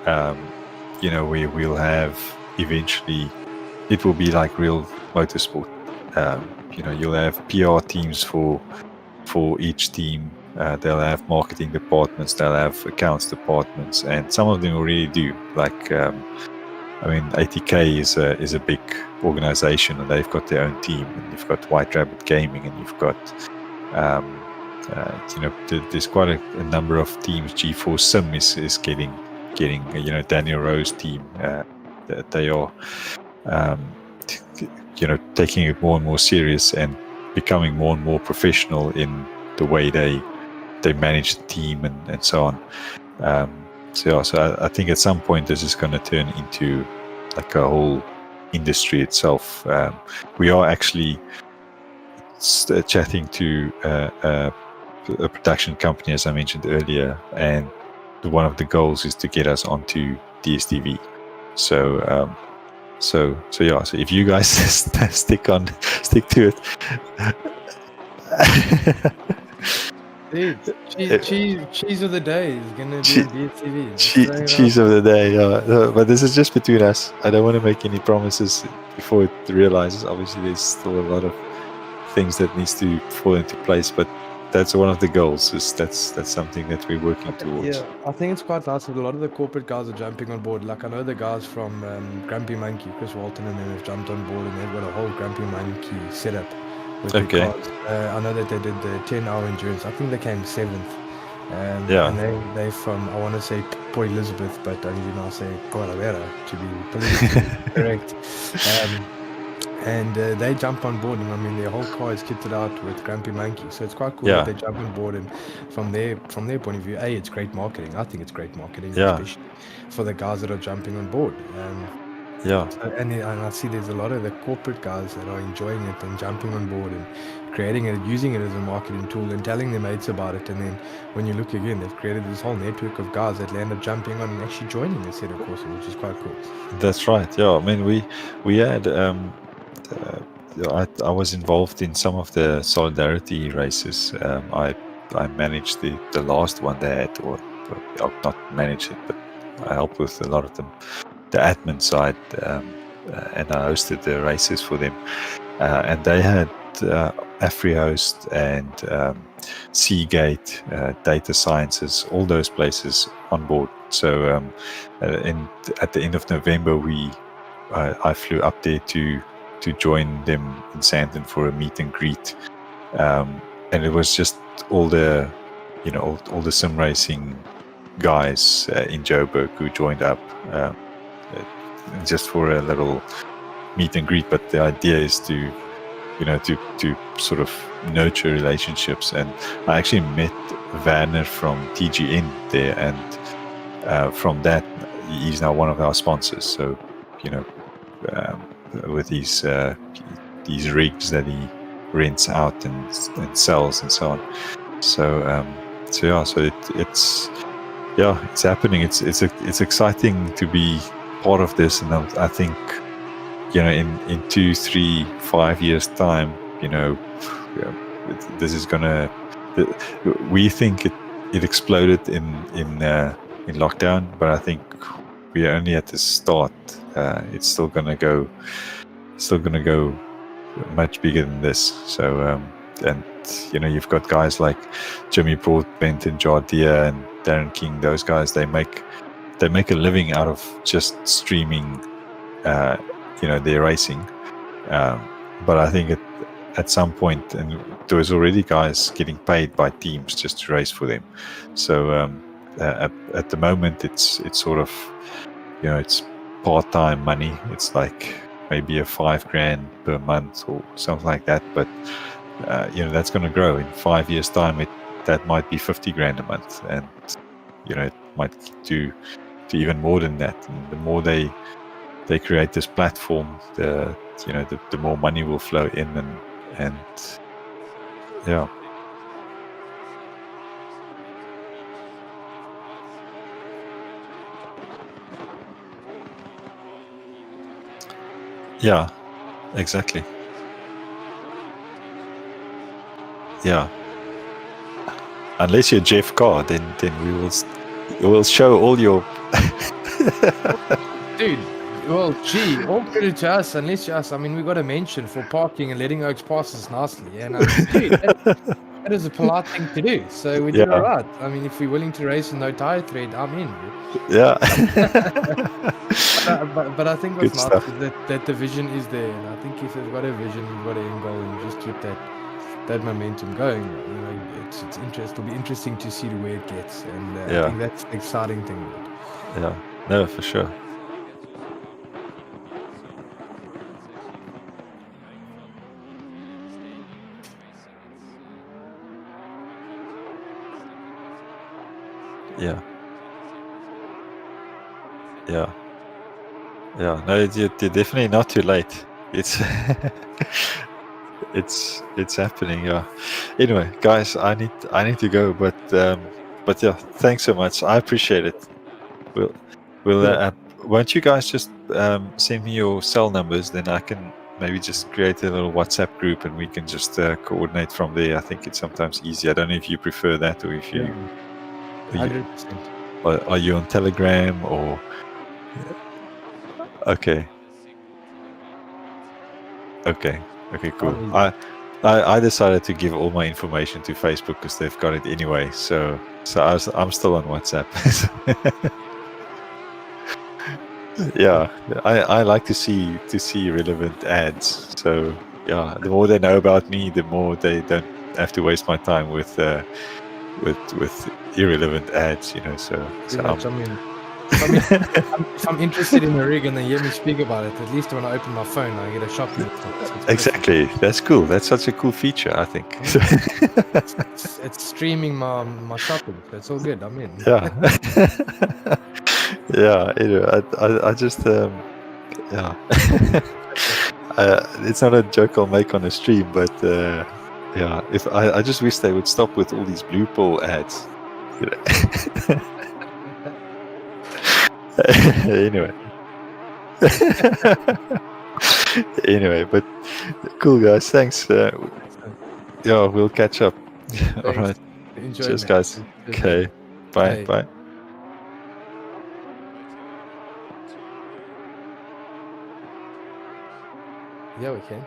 where we'll have eventually, it will be like real motorsport. You'll have PR teams for each team. They'll have marketing departments. They'll have accounts departments, and some of them already do. Like, ATK is a big organization, and they've got their own team. And you've got White Rabbit Gaming, and you've got there's quite a number of teams. G4 Sim is getting Daniel Rowe's team. They are taking it more and more serious and becoming more and more professional in the way they manage the team and so on. So I think at some point this is going to turn into like a whole industry itself. We are actually chatting to a production company, as I mentioned earlier, and one of the goals is to get us onto DSTV. So yeah. So if you guys stick to it. Dude, cheese of the day is gonna be on DSTV. Cheese of the day, yeah. But this is just between us. I don't want to make any promises before it realizes. Obviously, there's still a lot of things that needs to fall into place, but that's one of the goals. That's something that we're working towards. Yeah, I think it's quite nice that a lot of the corporate guys are jumping on board. Like I know the guys from Grumpy Monkey, Chris Walton and them have jumped on board, and they've got a whole Grumpy Monkey setup with the cars. I know that they did the 10-hour endurance. I think they came 7th. Yeah. And they from, I want to say Port Elizabeth, but I usually now say Coravera to be politically correct. And they jump on board, and I mean their whole car is kitted out with Grumpy Monkey, so it's quite cool that they jump on board. And from their point of view, it's great marketing. I think it's great marketing, especially for the guys that are jumping on board. And I see there's a lot of the corporate guys that are enjoying it and jumping on board and creating it, using it as a marketing tool and telling their mates about it. And then when you look again, they've created this whole network of guys that end up jumping on and actually joining the set of courses, which is quite cool. That's right. Yeah, I mean we had. I was involved in some of the solidarity races. I managed the last one they had, or not managed it, but I helped with a lot of them, the admin side, and I hosted the races for them. And they had AfriHost and Seagate, Data Sciences, all those places on board. So at the end of November, I flew up there to join them in Sandton for a meet and greet, and it was just all the all the sim racing guys in Joburg who joined up just for a little meet and greet. But the idea is to sort of nurture relationships, and I actually met Werner from TGN there, and from that he's now one of our sponsors. So with these rigs that he rents out and sells and so on. So it's happening. It's exciting to be part of this, and I think in 2, 3, 5 years time, this is gonna. We think it exploded in lockdown, but I think we are only at the start. It's still gonna go much bigger than this. So and you've got guys like Jimmy Broadbent and Jardia and Darren King. Those guys, they make a living out of just streaming their racing. But I think at some point, and there was already guys getting paid by teams just to race for them. So at the moment, it's sort of it's part-time money. It's like maybe a $5,000 per month or something like that. But that's going to grow in 5 years' time. That might be $50,000 a month, and it might do even more than that. And the more they create this platform, the more money will flow in, and yeah. Yeah, exactly. Yeah. Unless you're Jeff Carr, then we will show all your. Dude, well, gee, all credit to us, unless us. I mean, we got a mention for parking and letting Oaks pass us nicely, and dude, that is a polite thing to do. So we did all right. I mean, if we're willing to race and no tire thread, I'm in. Yeah. but I think what's nice is that the vision is there, and I think if they've got a vision, you've got an end goal, and just keep that momentum going. It's it'll be interesting to see where it gets, and I think that's the exciting thing with it. Yeah, no, for sure. Yeah. Yeah. Yeah. No, you're definitely not too late. It's it's happening. Yeah. Anyway, guys, I need to go, but yeah, thanks so much. I appreciate it. We'll won't you guys just send me your cell numbers, then I can maybe just create a little WhatsApp group and we can just coordinate from there. I think it's sometimes easy. I don't know if you prefer that or if you. 100%. Are you on Telegram or? Okay. Okay. Okay. Cool. I decided to give all my information to Facebook because they've got it anyway. So I'm still on WhatsApp. Yeah, I like to see relevant ads. So yeah, the more they know about me, the more they don't have to waste my time with irrelevant ads. You know. So much, I mean, if I'm interested in a rig and they hear me speak about it, at least when I open my phone, I get a shopping list. So it's exactly. That's cool. That's such a cool feature, I think. it's streaming my shopping. So it's all good. I'm in. Yeah. Yeah. Anyway, I just yeah. It's not a joke I'll make on a stream, but yeah. If I just wish they would stop with all these blue pill ads. You know? Anyway. Anyway, but cool guys, thanks. Yeah, we'll catch up. All right. Enjoy, Cheers, man. guys. Okay. Bye. Bye. Bye. Yeah, we can.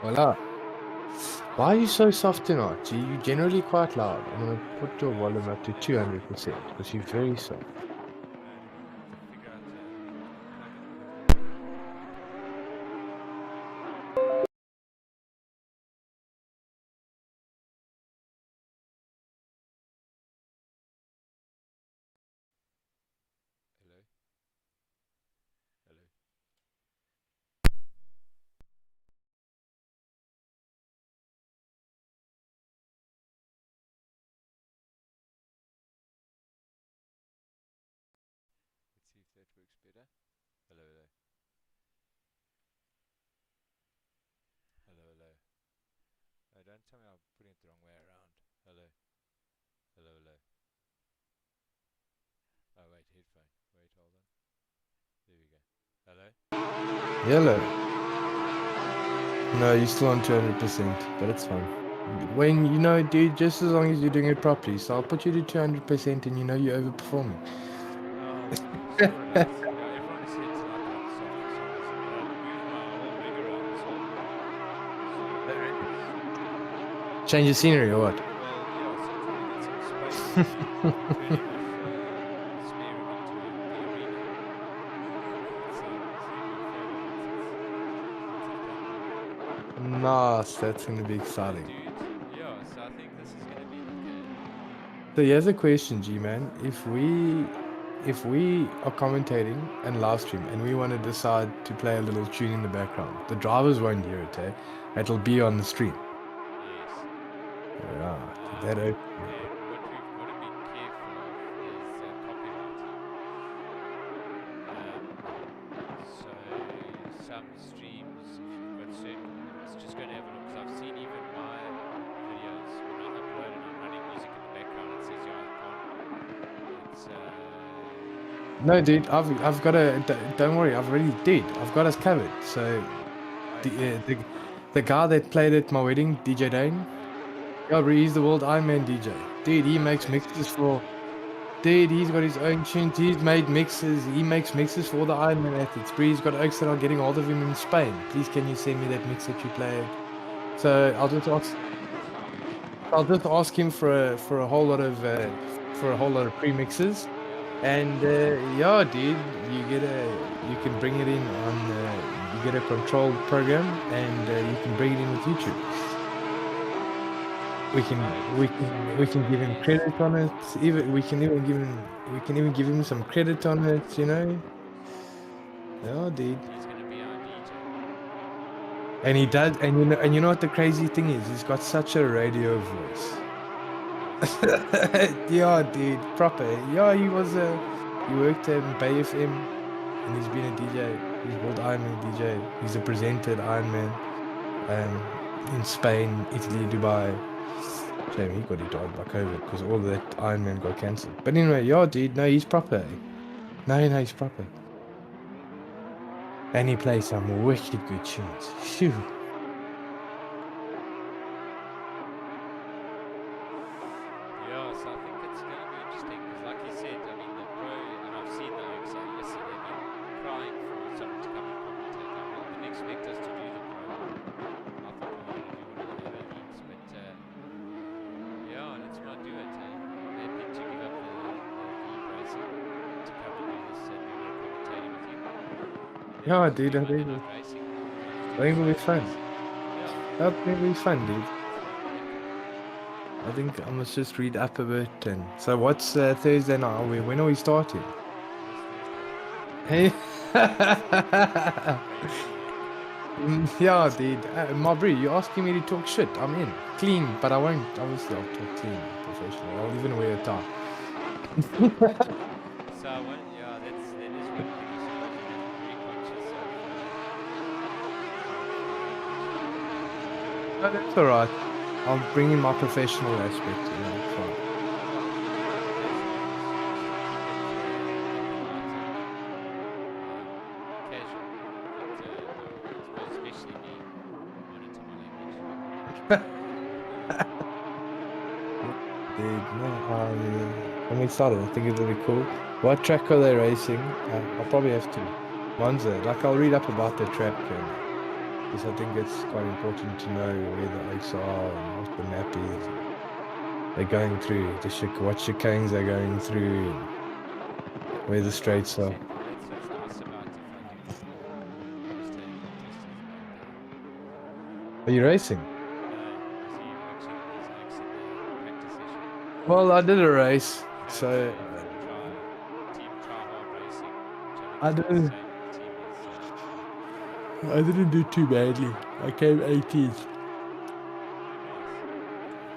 Voila. Why are you so soft tonight? You're generally quite loud. I'm going to put your volume up to 200% because you're very soft. Let's see if that works better. Hello, hello. Hello, hello. Oh, don't tell me I'm putting it the wrong way around. Hello. Hello, hello. Oh, wait, headphone. Wait, hold on. There we go. Hello? Hello. No, you're still on 200%, but it's fine. When you know, dude, just as long as you're doing it properly. So I'll put you to 200% and you know you're overperforming. Everyone said like I'm soft for some reason, but I moved my whole rig around this whole morning. Change the scenery or what? Well, yeah, so trying to get some space, turning off spare rig into the arena. Nice, that's going to be exciting. Dude, yeah, so I think this is going to be okay. So here's a question, G-Man. If we are commentating and live stream and we want to decide to play a little tune in the background, the drivers won't hear it, eh? It'll be on the stream. Yes. Yeah, that open. What we've got to be careful of is copywriting. So some streams, if you've got certain, it's just going to have a look. Because I've seen even my videos when I upload and I'm running music in the background, it says, yeah, it's No, dude, I've got a. Don't worry, I've already did. I've got us covered. So, the guy that played at my wedding, DJ Dane, yeah, bro, he's the world Iron Man DJ. Dude, he makes mixes for. Dude, he's got his own tunes. He's made mixes. He makes mixes for all the Iron Man athletes. Bro, he's got oaks that are getting hold of him in Spain. Please, can you send me that mix that you played? So I'll just ask him for a whole lot of premixes. And yeah, dude, you can bring it in on you get a controlled program and you can bring it in with YouTube. We can give him credit on it. We can even give him some credit on it. You know. Yeah, dude. he's going to be our DJ. And he does, and you know what the crazy thing is? He's got such a radio voice. Yeah, dude, proper. Yeah, he worked in Bay FM, and he's been a DJ. He's world Ironman DJ. He's a presenter at Ironman, in Spain, Italy, Dubai. Shame he died by COVID because all that Ironman got cancelled. But anyway, yeah, dude, no, he's proper. No, he's proper. And he plays some wicked good tunes. Phew. Yeah, so I think it's going to be interesting because, like you said, I mean, the pro, and I've seen the HawkZ Racing, they've been crying for someone to come and commentate. I didn't expect us to do the pro. I thought we were going to do one of the other leagues, but yeah, let's not do it. They picked to give up the league racing to come and do this, and we were commentating with you. Yeah, dude, I think it'll be fun. I think it'll be fun, dude. I think I must just read up a bit. And so, what's Thursday night? When are we starting? Hey. Yeah, dude. Mabri, you're asking me to talk shit. I'm in. Clean, but I won't. Obviously, I'll talk clean, professional. I'll even wear a tie. So, yeah, that is one thing I suppose you have to be very conscious of. No, that's alright. I'll bring in my professional aspect. It's fine. When we started, I think it's really cool. What track are they racing? I'll probably have to Monza. Like, I'll read up about the track because I think it's quite important to know where the oaks are and what the map is. They're going through what chicanes they're going through, and where the straights are. Are you racing? Well, I did a race, so I didn't do too badly. I came 18th.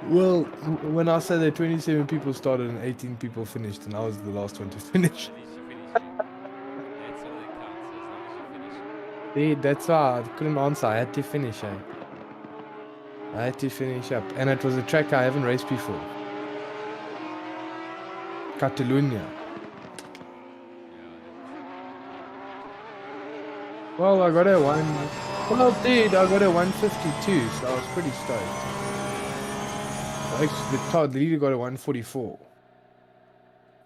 Well, when I say that 27 people started and 18 people finished, and I was the last one to finish. See, that's why I couldn't answer. I had to finish. I had to finish up, and it was a track I haven't raced before. Catalonia. Well, I got a dude, I got a 152, so I was pretty stoked. Actually, the leader got a 144.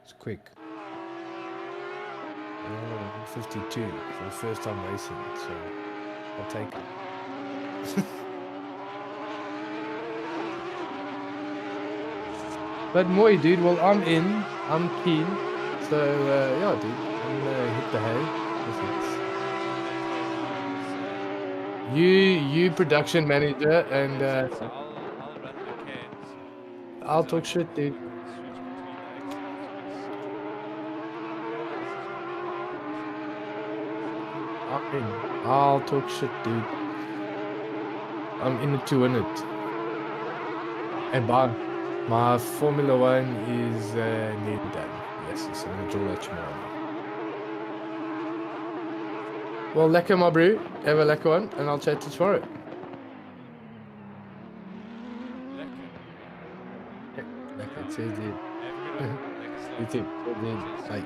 It's quick. 152 for the first time racing it, so I'll take it. But Moy, dude, well, I'm in. I'm keen. So, yeah, dude, I'm gonna hit the hay. You production manager, and I'll talk shit, dude. I'll talk shit, dude. I'm in it to win it. And bye. My Formula 1 is nearly done. Yes, so I'm going to draw that tomorrow. Well, lekker, my bro. Have a lekker one, and I'll chat to you tomorrow. Lekker. See you, dude. You too. See you, dude. Bye.